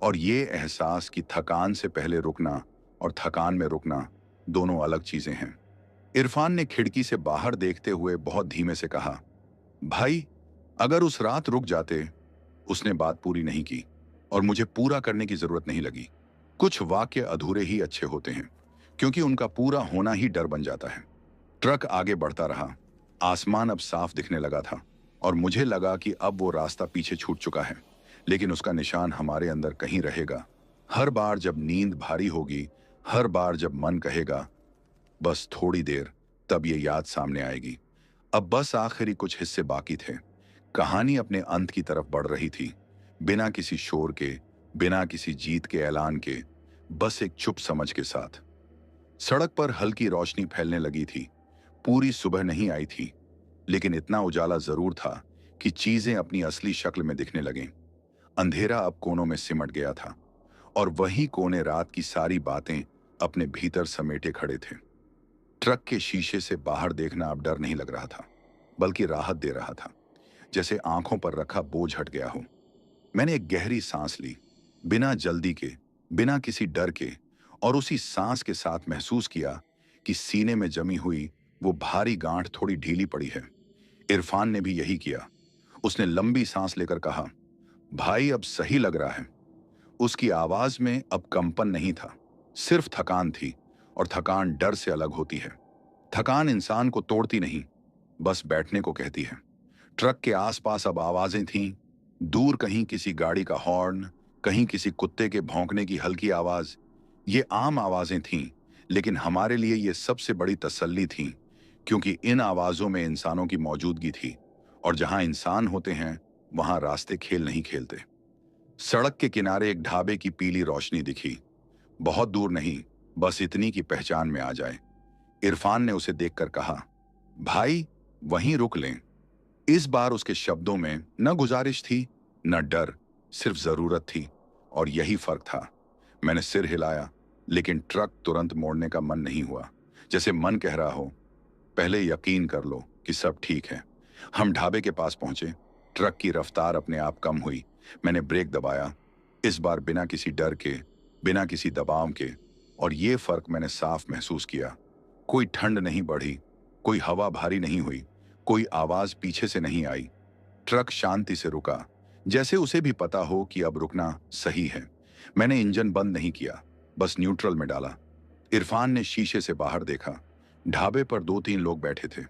और ये एहसास कि थकान से पहले रुकना और थकान में रुकना दोनों अलग चीजें हैं। इरफान ने खिड़की से बाहर देखते हुए बहुत धीमे से कहा, भाई अगर उस रात रुक जाते। उसने बात पूरी नहीं की और मुझे पूरा करने की जरूरत नहीं लगी। कुछ वाक्य अधूरे ही अच्छे होते हैं, क्योंकि उनका पूरा होना ही डर बन जाता है। ट्रक आगे बढ़ता रहा। आसमान अब साफ दिखने लगा था और मुझे लगा कि अब वो रास्ता पीछे छूट चुका है, लेकिन उसका निशान हमारे अंदर कहीं रहेगा। हर बार जब नींद भारी होगी, हर बार जब मन कहेगा बस थोड़ी देर, तब ये याद सामने आएगी। अब बस आखिरी कुछ हिस्से बाकी थे। कहानी अपने अंत की तरफ बढ़ रही थी, बिना किसी शोर के, बिना किसी जीत के ऐलान के, बस एक चुप समझ के साथ। सड़क पर हल्की रोशनी फैलने लगी थी। पूरी सुबह नहीं आई थी, लेकिन इतना उजाला जरूर था कि चीजें अपनी असली शक्ल में दिखने लगें। अंधेरा अब कोनों में सिमट गया था और वही कोने रात की सारी बातें अपने भीतर समेटे खड़े थे। ट्रक के शीशे से बाहर देखना अब डर नहीं लग रहा था, बल्कि राहत दे रहा था, जैसे आंखों पर रखा बोझ हट गया हो। मैंने एक गहरी सांस ली, बिना जल्दी के, बिना किसी डर के, और उसी सांस के साथ महसूस किया कि सीने में जमी हुई वो भारी गांठ थोड़ी ढीली पड़ी है। इरफान ने भी यही किया। उसने लंबी सांस लेकर कहा, भाई अब सही लग रहा है। उसकी आवाज में अब कंपन नहीं था, सिर्फ थकान थी, और थकान डर से अलग होती है। थकान इंसान को तोड़ती नहीं, बस बैठने को कहती है। ट्रक के आसपास अब आवाजें थीं, दूर कहीं किसी गाड़ी का हॉर्न, कहीं किसी कुत्ते के भौंकने की हल्की आवाज। ये आम आवाजें थीं, लेकिन हमारे लिए ये सबसे बड़ी तसल्ली थीं, क्योंकि इन आवाजों में इंसानों की मौजूदगी थी, और जहां इंसान होते हैं वहां रास्ते खेल नहीं खेलते। सड़क के किनारे एक ढाबे की पीली रोशनी दिखी, बहुत दूर नहीं, बस इतनी की पहचान में आ जाए। इरफान ने उसे देखकर कहा, भाई वहीं रुक लें। इस बार उसके शब्दों में न गुजारिश थी, न डर, सिर्फ जरूरत थी, और यही फर्क था। मैंने सिर हिलाया, लेकिन ट्रक तुरंत मोड़ने का मन नहीं हुआ। जैसे मन कह रहा हो, पहले यकीन कर लो कि सब ठीक है। हम ढाबे के पास पहुंचे। ट्रक की रफ्तार अपने आप कम हुई। मैंने ब्रेक दबाया, इस बार बिना किसी डर के, बिना किसी दबाव के, और ये फर्क मैंने साफ महसूस किया। कोई ठंड नहीं बढ़ी, कोई हवा भारी नहीं हुई, कोई आवाज पीछे से नहीं आई। ट्रक शांति से रुका, जैसे उसे भी पता हो कि अब रुकना सही है। मैंने इंजन बंद नहीं किया, बस न्यूट्रल में डाला। इरफान ने शीशे से बाहर देखा। ढाबे पर 2-3 लोग बैठे थे,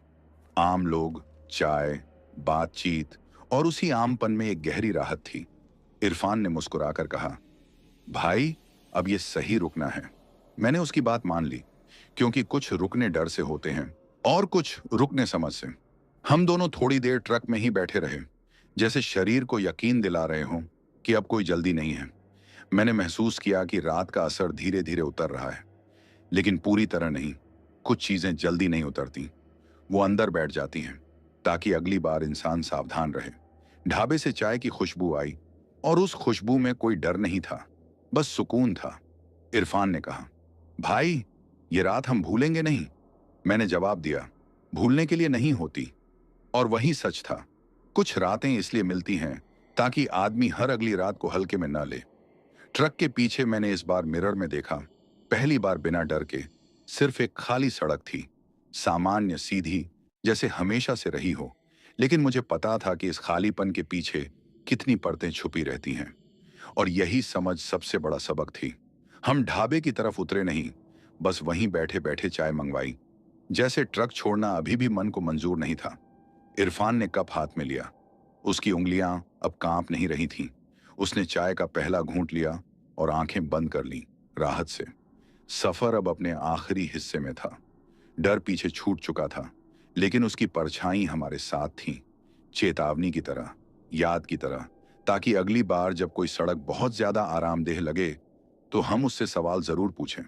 आम लोग, चाय, बातचीत, और उसी आमपन में एक गहरी राहत थी। इरफान ने मुस्कुराकर कहा, भाई अब ये सही रुकना है। मैंने उसकी बात मान ली, क्योंकि कुछ रुकने डर से होते हैं और कुछ रुकने समझ से। हम दोनों थोड़ी देर ट्रक में ही बैठे रहे, जैसे शरीर को यकीन दिला रहे हों कि अब कोई जल्दी नहीं है। मैंने महसूस किया कि रात का असर धीरे धीरे उतर रहा है, लेकिन पूरी तरह नहीं। कुछ चीजें जल्दी नहीं उतरती, वो अंदर बैठ जाती हैं, ताकि अगली बार इंसान सावधान रहे। ढाबे से चाय की खुशबू आई, और उस खुशबू में कोई डर नहीं था, बस सुकून था। इरफान ने कहा, भाई ये रात हम भूलेंगे नहीं। मैंने जवाब दिया, भूलने के लिए नहीं होती। और वही सच था। कुछ रातें इसलिए मिलती हैं ताकि आदमी हर अगली रात को हल्के में ना ले। ट्रक के पीछे मैंने इस बार मिरर में देखा, पहली बार बिना डर के। सिर्फ एक खाली सड़क थी, सामान्य, सीधी, जैसे हमेशा से रही हो। लेकिन मुझे पता था कि इस खालीपन के पीछे कितनी परतें छुपी रहती हैं। और यही समझ सबसे बड़ा सबक थी। हम ढाबे की तरफ उतरे नहीं, बस वहीं बैठे बैठे चाय मंगवाई। जैसे ट्रक छोड़ना अभी भी मन को मंजूर नहीं था। इरफान ने कप हाथ में लिया। उसकी उंगलियां अब कांप नहीं रही थीं। उसने चाय का पहला घूंट लिया और आंखें बंद कर लीं, राहत से। सफर अब अपने आखिरी हिस्से में था। डर पीछे छूट चुका था, लेकिन उसकी परछाई हमारे साथ थी, चेतावनी की तरह, याद की तरह, ताकि अगली बार जब कोई सड़क बहुत ज्यादा आरामदेह लगे तो हम उससे सवाल जरूर पूछें।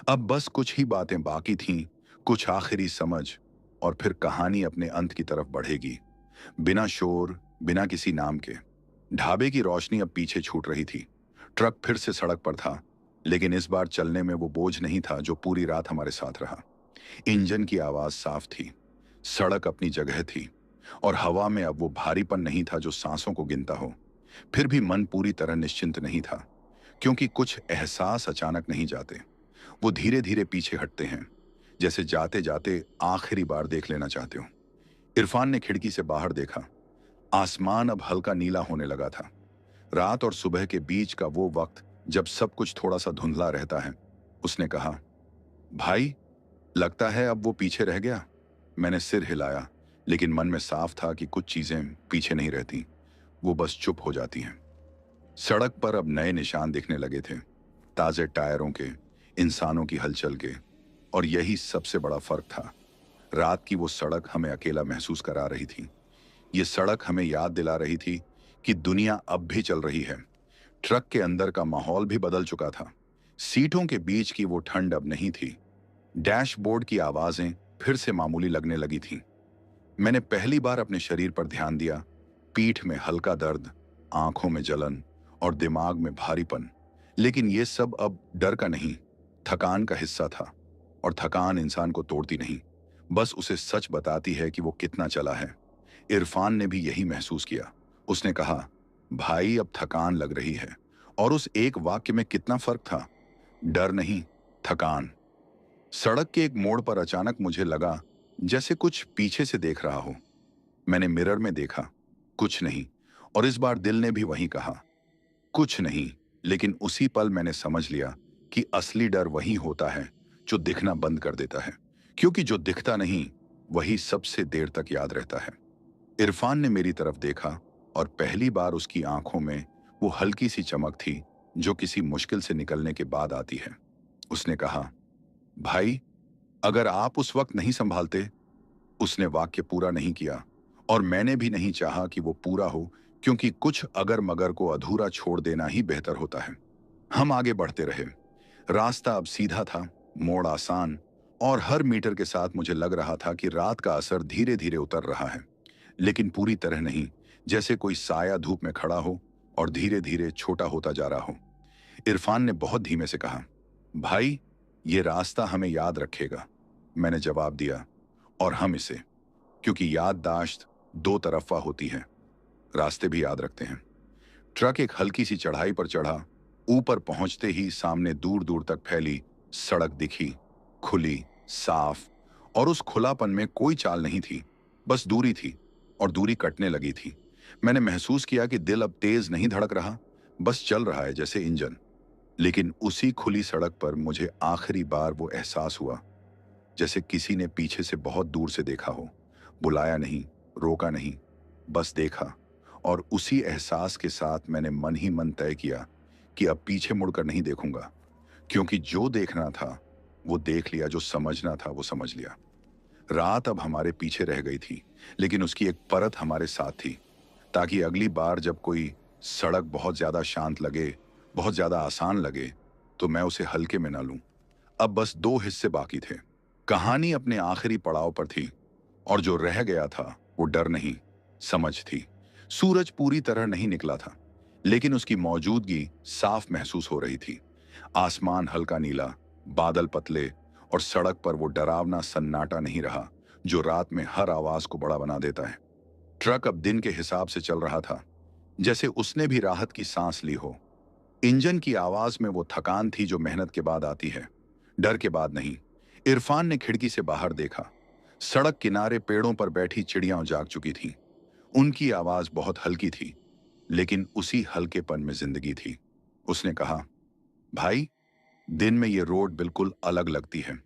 अब बस कुछ ही बातें बाकी थीं, कुछ आखिरी समझ, और फिर कहानी अपने अंत की तरफ बढ़ेगी। बिना शोर, बिना किसी नाम के। ढाबे की रोशनी अब पीछे छूट रही थी। ट्रक फिर से सड़क पर था, लेकिन इस बार चलने में वो बोझ नहीं था जो पूरी रात हमारे साथ रहा। इंजन की आवाज साफ थी, सड़क अपनी जगह थी, और हवा में अब वो भारीपन नहीं था जो सांसों को गिनता हो। फिर भी मन पूरी तरह निश्चिंत नहीं था, क्योंकि कुछ एहसास अचानक नहीं जाते। वो धीरे धीरे पीछे हटते हैं, जैसे जाते जाते आखिरी बार देख लेना चाहते हो। इरफान ने खिड़की से बाहर देखा। आसमान अब हल्का नीला होने लगा था। रात और सुबह के बीच का वो वक्त जब सब कुछ थोड़ा सा धुंधला रहता है। उसने कहा, भाई, लगता है अब वो पीछे रह गया। मैंने सिर हिलाया, लेकिन मन में साफ था कि कुछ चीजें पीछे नहीं रहती, वो बस चुप हो जाती हैं। सड़क पर अब नए निशान दिखने लगे थे, ताजे टायरों के, इंसानों की हलचल के। और यही सबसे बड़ा फर्क था। रात की वो सड़क हमें अकेला महसूस करा रही थी। ये सड़क हमें याद दिला रही थी कि दुनिया अब भी चल रही है। ट्रक के अंदर का माहौल भी बदल चुका था। सीटों के बीच की वो ठंड अब नहीं थी। डैशबोर्ड की आवाजें फिर से मामूली लगने लगी थीं। मैंने पहली बार अपने शरीर पर ध्यान दिया। पीठ में हल्का दर्द, आंखों में जलन, और दिमाग में भारीपन। लेकिन ये सब अब डर का नहीं, थकान का हिस्सा था। और थकान इंसान को तोड़ती नहीं, बस उसे सच बताती है कि वो कितना चला है। इरफान ने भी यही महसूस किया। उसने कहा, भाई, अब थकान लग रही है। और उस एक वाक्य में कितना फर्क था। डर नहीं, थकान। सड़क के एक मोड़ पर अचानक मुझे लगा जैसे कुछ पीछे से देख रहा हो। मैंने मिरर में देखा, कुछ नहीं। और इस बार दिल ने भी वही कहा, कुछ नहीं। लेकिन उसी पल मैंने समझ लिया कि असली डर वही होता है जो दिखना बंद कर देता है, क्योंकि जो दिखता नहीं वही सबसे देर तक याद रहता है। इरफान ने मेरी तरफ देखा, और पहली बार उसकी आंखों में वो हल्की सी चमक थी जो किसी मुश्किल से निकलने के बाद आती है। उसने कहा, भाई, अगर आप उस वक्त नहीं संभालते। उसने वाक्य पूरा नहीं किया, और मैंने भी नहीं चाहा कि वो पूरा हो, क्योंकि कुछ अगर मगर को अधूरा छोड़ देना ही बेहतर होता है। हम आगे बढ़ते रहे। रास्ता अब सीधा था, मोड़ आसान, और हर मीटर के साथ मुझे लग रहा था कि रात का असर धीरे धीरे उतर रहा है। लेकिन पूरी तरह नहीं, जैसे कोई साया धूप में खड़ा हो और धीरे धीरे छोटा होता जा रहा हो। इरफान ने बहुत धीमे से कहा, भाई, ये रास्ता हमें याद रखेगा। मैंने जवाब दिया, और हम इसे, क्योंकि याददाश्त दो तरफा होती है, रास्ते भी याद रखते हैं। ट्रक एक हल्की सी चढ़ाई पर चढ़ा। ऊपर पहुंचते ही सामने दूर दूर तक फैली सड़क दिखी, खुली, साफ। और उस खुलापन में कोई चाल नहीं थी, बस दूरी थी, और दूरी कटने लगी थी। मैंने महसूस किया कि दिल अब तेज नहीं धड़क रहा, बस चल रहा है जैसे इंजन। लेकिन उसी खुली सड़क पर मुझे आखिरी बार वो एहसास हुआ, जैसे किसी ने पीछे से बहुत दूर से देखा हो, बुलाया नहीं, रोका नहीं, बस देखा। और उसी एहसास के साथ मैंने मन ही मन तय किया कि अब पीछे मुड़कर नहीं देखूंगा, क्योंकि जो देखना था वो देख लिया, जो समझना था वो समझ लिया। रात अब हमारे पीछे रह गई थी, लेकिन उसकी एक परत हमारे साथ थी, ताकि अगली बार जब कोई सड़क बहुत ज्यादा शांत लगे, बहुत ज्यादा आसान लगे, तो मैं उसे हल्के में ना लूं। अब बस दो हिस्से बाकी थे। कहानी अपने आखिरी पड़ाव पर थी, और जो रह गया था वो डर नहीं, समझ थी। सूरज पूरी तरह नहीं निकला था, लेकिन उसकी मौजूदगी साफ महसूस हो रही थी। आसमान हल्का नीला, बादल पतले, और सड़क पर वो डरावना सन्नाटा नहीं रहा जो रात में हर आवाज को बड़ा बना देता है। ट्रक अब दिन के हिसाब से चल रहा था, जैसे उसने भी राहत की सांस ली हो। इंजन की आवाज में वो थकान थी जो मेहनत के बाद आती है, डर के बाद नहीं। इरफान ने खिड़की से बाहर देखा। सड़क किनारे पेड़ों पर बैठी चिड़ियां जाग चुकी थीं। उनकी आवाज बहुत हल्की थी, लेकिन उसी हल्केपन में जिंदगी थी। उसने कहा, भाई, दिन में ये रोड बिल्कुल अलग लगती है।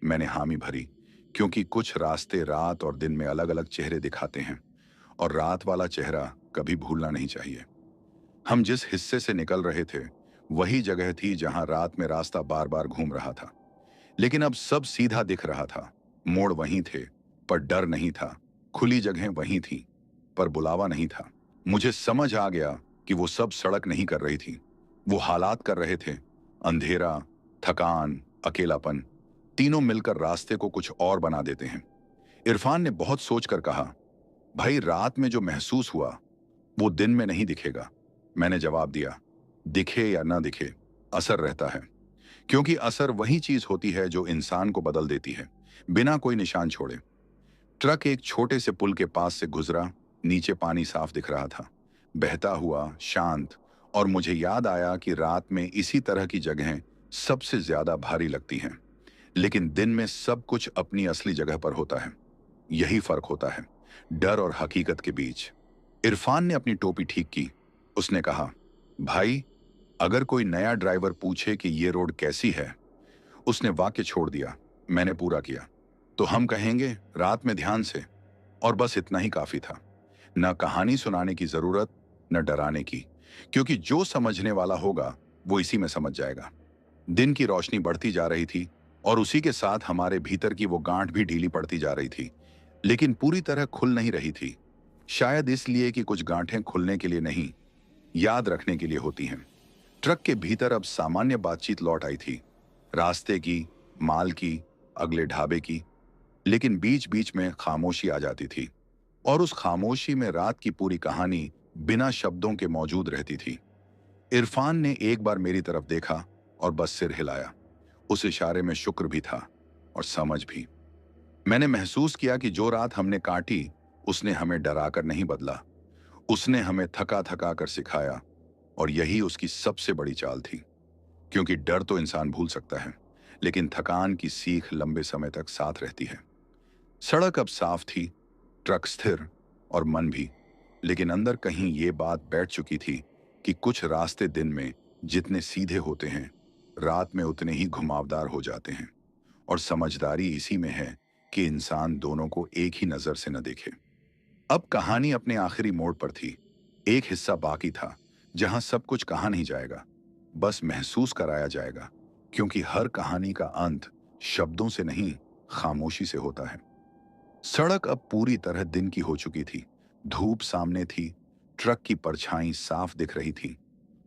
मैंने हामी भरी, क्योंकि कुछ रास्ते रात और दिन में अलग अलग चेहरे दिखाते हैं, और रात वाला चेहरा कभी भूलना नहीं चाहिए। हम जिस हिस्से से निकल रहे थे, वही जगह थी जहां रात में रास्ता बार बार घूम रहा था। लेकिन अब सब सीधा दिख रहा था। मोड़ वहीं थे, पर डर नहीं था। खुली जगहें वहीं थी, पर बुलावा नहीं था। मुझे समझ आ गया कि वो सब सड़क नहीं कर रही थी, वो हालात कर रहे थे। अंधेरा, थकान, अकेलापन, तीनों मिलकर रास्ते को कुछ और बना देते हैं। इरफान ने बहुत सोचकर कहा, भाई, रात में जो महसूस हुआ वो दिन में नहीं दिखेगा। मैंने जवाब दिया, दिखे या ना दिखे, असर रहता है। क्योंकि असर वही चीज होती है जो इंसान को बदल देती है, बिना कोई निशान छोड़े। ट्रक एक छोटे से पुल के पास से गुजरा। नीचे पानी साफ दिख रहा था, बहता हुआ, शांत। और मुझे याद आया कि रात में इसी तरह की जगहें सबसे ज्यादा भारी लगती हैं, लेकिन दिन में सब कुछ अपनी असली जगह पर होता है। यही फर्क होता है, डर और हकीकत के बीच। इरफान ने अपनी टोपी ठीक की। उसने कहा, भाई, अगर कोई नया ड्राइवर पूछे कि ये रोड कैसी है, उसने वाक्य छोड़ दिया। मैंने पूरा किया, तो हम कहेंगे रात में ध्यान से। और बस इतना ही काफी था। न कहानी सुनाने की जरूरत, न डराने की, क्योंकि जो समझने वाला होगा वो इसी में समझ जाएगा। दिन की रोशनी बढ़ती जा रही थी, और उसी के साथ हमारे भीतर की वो गांठ भी ढीली पड़ती जा रही थी, लेकिन पूरी तरह खुल नहीं रही थी। शायद इसलिए कि कुछ गांठें खुलने के लिए नहीं, याद रखने के लिए होती हैं। ट्रक के भीतर अब सामान्य बातचीत लौट आई थी, रास्ते की, माल की, अगले ढाबे की। लेकिन बीच बीच में खामोशी आ जाती थी, और उस खामोशी में रात की पूरी कहानी बिना शब्दों के मौजूद रहती थी। इरफान ने एक बार मेरी तरफ देखा और बस सिर हिलाया। उस इशारे में शुक्र भी था और समझ भी। मैंने महसूस किया कि जो रात हमने काटी, उसने हमें डराकर नहीं बदला, उसने हमें थका थका कर सिखाया। और यही उसकी सबसे बड़ी चाल थी। क्योंकि डर तो इंसान भूल सकता है, लेकिन थकान की सीख लंबे समय तक साथ रहती है। सड़क अब साफ थी, ट्रक स्थिर, और मन भी। लेकिन अंदर कहीं ये बात बैठ चुकी थी कि कुछ रास्ते दिन में जितने सीधे होते हैं, रात में उतने ही घुमावदार हो जाते हैं। और समझदारी इसी में है कि इंसान दोनों को एक ही नजर से न देखे। अब कहानी अपने आखिरी मोड़ पर थी। एक हिस्सा बाकी था, जहां सब कुछ कहा नहीं जाएगा, बस महसूस कराया जाएगा। क्योंकि हर कहानी का अंत शब्दों से नहीं, खामोशी से होता है। सड़क अब पूरी तरह दिन की हो चुकी थी। धूप सामने थी, ट्रक की परछाई साफ दिख रही थी,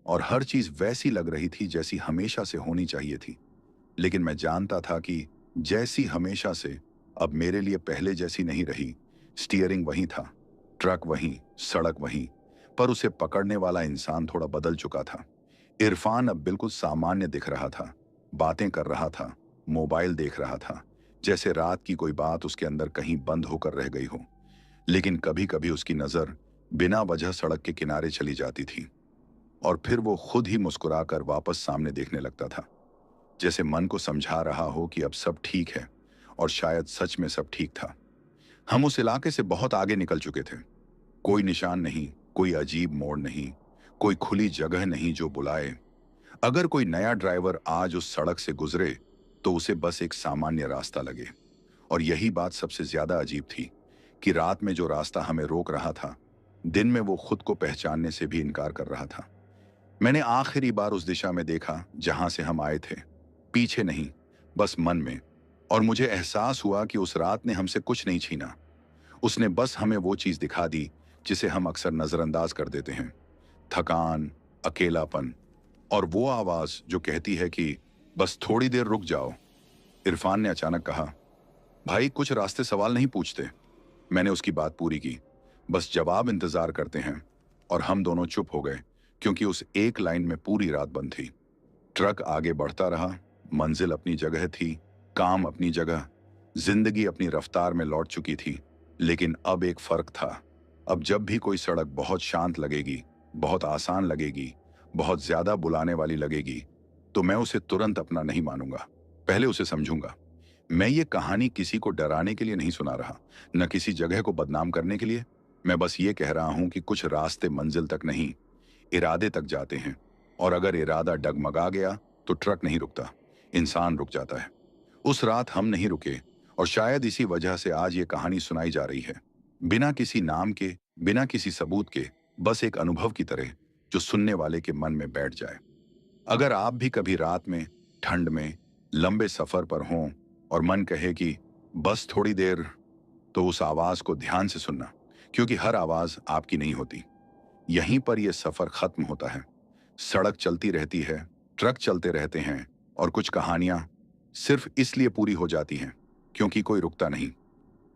और हर चीज वैसी लग रही थी जैसी हमेशा से होनी चाहिए थी। लेकिन मैं जानता था कि जैसी हमेशा से अब मेरे लिए पहले जैसी नहीं रही। स्टीयरिंग वही था, ट्रक वही, सड़क वही, पर उसे पकड़ने वाला इंसान थोड़ा बदल चुका था। इरफान अब बिल्कुल सामान्य दिख रहा था, बातें कर रहा था, मोबाइल देख रहा था, जैसे रात की कोई बात उसके अंदर कहीं बंद होकर रह गई हो। लेकिन कभी कभी उसकी नजर बिना वजह सड़क के किनारे चली जाती थी, और फिर वो खुद ही मुस्कुराकर वापस सामने देखने लगता था, जैसे मन को समझा रहा हो कि अब सब ठीक है। और शायद सच में सब ठीक था। हम उस इलाके से बहुत आगे निकल चुके थे। कोई निशान नहीं, कोई अजीब मोड़ नहीं, कोई खुली जगह नहीं जो बुलाए। अगर कोई नया ड्राइवर आज उस सड़क से गुजरे, तो उसे बस एक सामान्य रास्ता लगे। और यही बात सबसे ज्यादा अजीब थी, कि रात में जो रास्ता हमें रोक रहा था, दिन में वो खुद को पहचानने से भी इनकार कर रहा था। मैंने आखिरी बार उस दिशा में देखा जहां से हम आए थे, पीछे नहीं, बस मन में। और मुझे एहसास हुआ कि उस रात ने हमसे कुछ नहीं छीना। उसने बस हमें वो चीज दिखा दी जिसे हम अक्सर नजरअंदाज कर देते हैं, थकान, अकेलापन, और वो आवाज जो कहती है कि बस थोड़ी देर रुक जाओ। इरफान ने अचानक कहा, भाई, कुछ रास्ते सवाल नहीं पूछते। मैंने उसकी बात पूरी की, बस जवाब इंतजार करते हैं। और हम दोनों चुप हो गए, क्योंकि उस एक लाइन में पूरी रात बंद थी। ट्रक आगे बढ़ता रहा, मंजिल अपनी जगह थी, काम अपनी जगह, जिंदगी अपनी रफ्तार में लौट चुकी थी। लेकिन अब एक फर्क था। अब जब भी कोई सड़क बहुत शांत लगेगी, बहुत आसान लगेगी, बहुत ज्यादा बुलाने वाली लगेगी, तो मैं उसे तुरंत अपना नहीं मानूंगा। पहले उसे समझूंगा। मैं ये कहानी किसी को डराने के लिए नहीं सुना रहा, न किसी जगह को बदनाम करने के लिए। मैं बस ये कह रहा हूं कि कुछ रास्ते मंजिल तक नहीं, इरादे तक जाते हैं। और अगर इरादा डगमगा गया तो ट्रक नहीं रुकता, इंसान रुक जाता है। उस रात हम नहीं रुके, और शायद इसी वजह से आज ये कहानी सुनाई जा रही है, बिना किसी नाम के, बिना किसी सबूत के, बस एक अनुभव की तरह जो सुनने वाले के मन में बैठ जाए। अगर आप भी कभी रात में, ठंड में, लंबे सफर पर हों और मन कहे कि बस थोड़ी देर, तो उस आवाज को ध्यान से सुनना, क्योंकि हर आवाज आपकी नहीं होती। यहीं पर यह सफर खत्म होता है। सड़क चलती रहती है, ट्रक चलते रहते हैं, और कुछ कहानियां सिर्फ इसलिए पूरी हो जाती हैं क्योंकि कोई रुकता नहीं।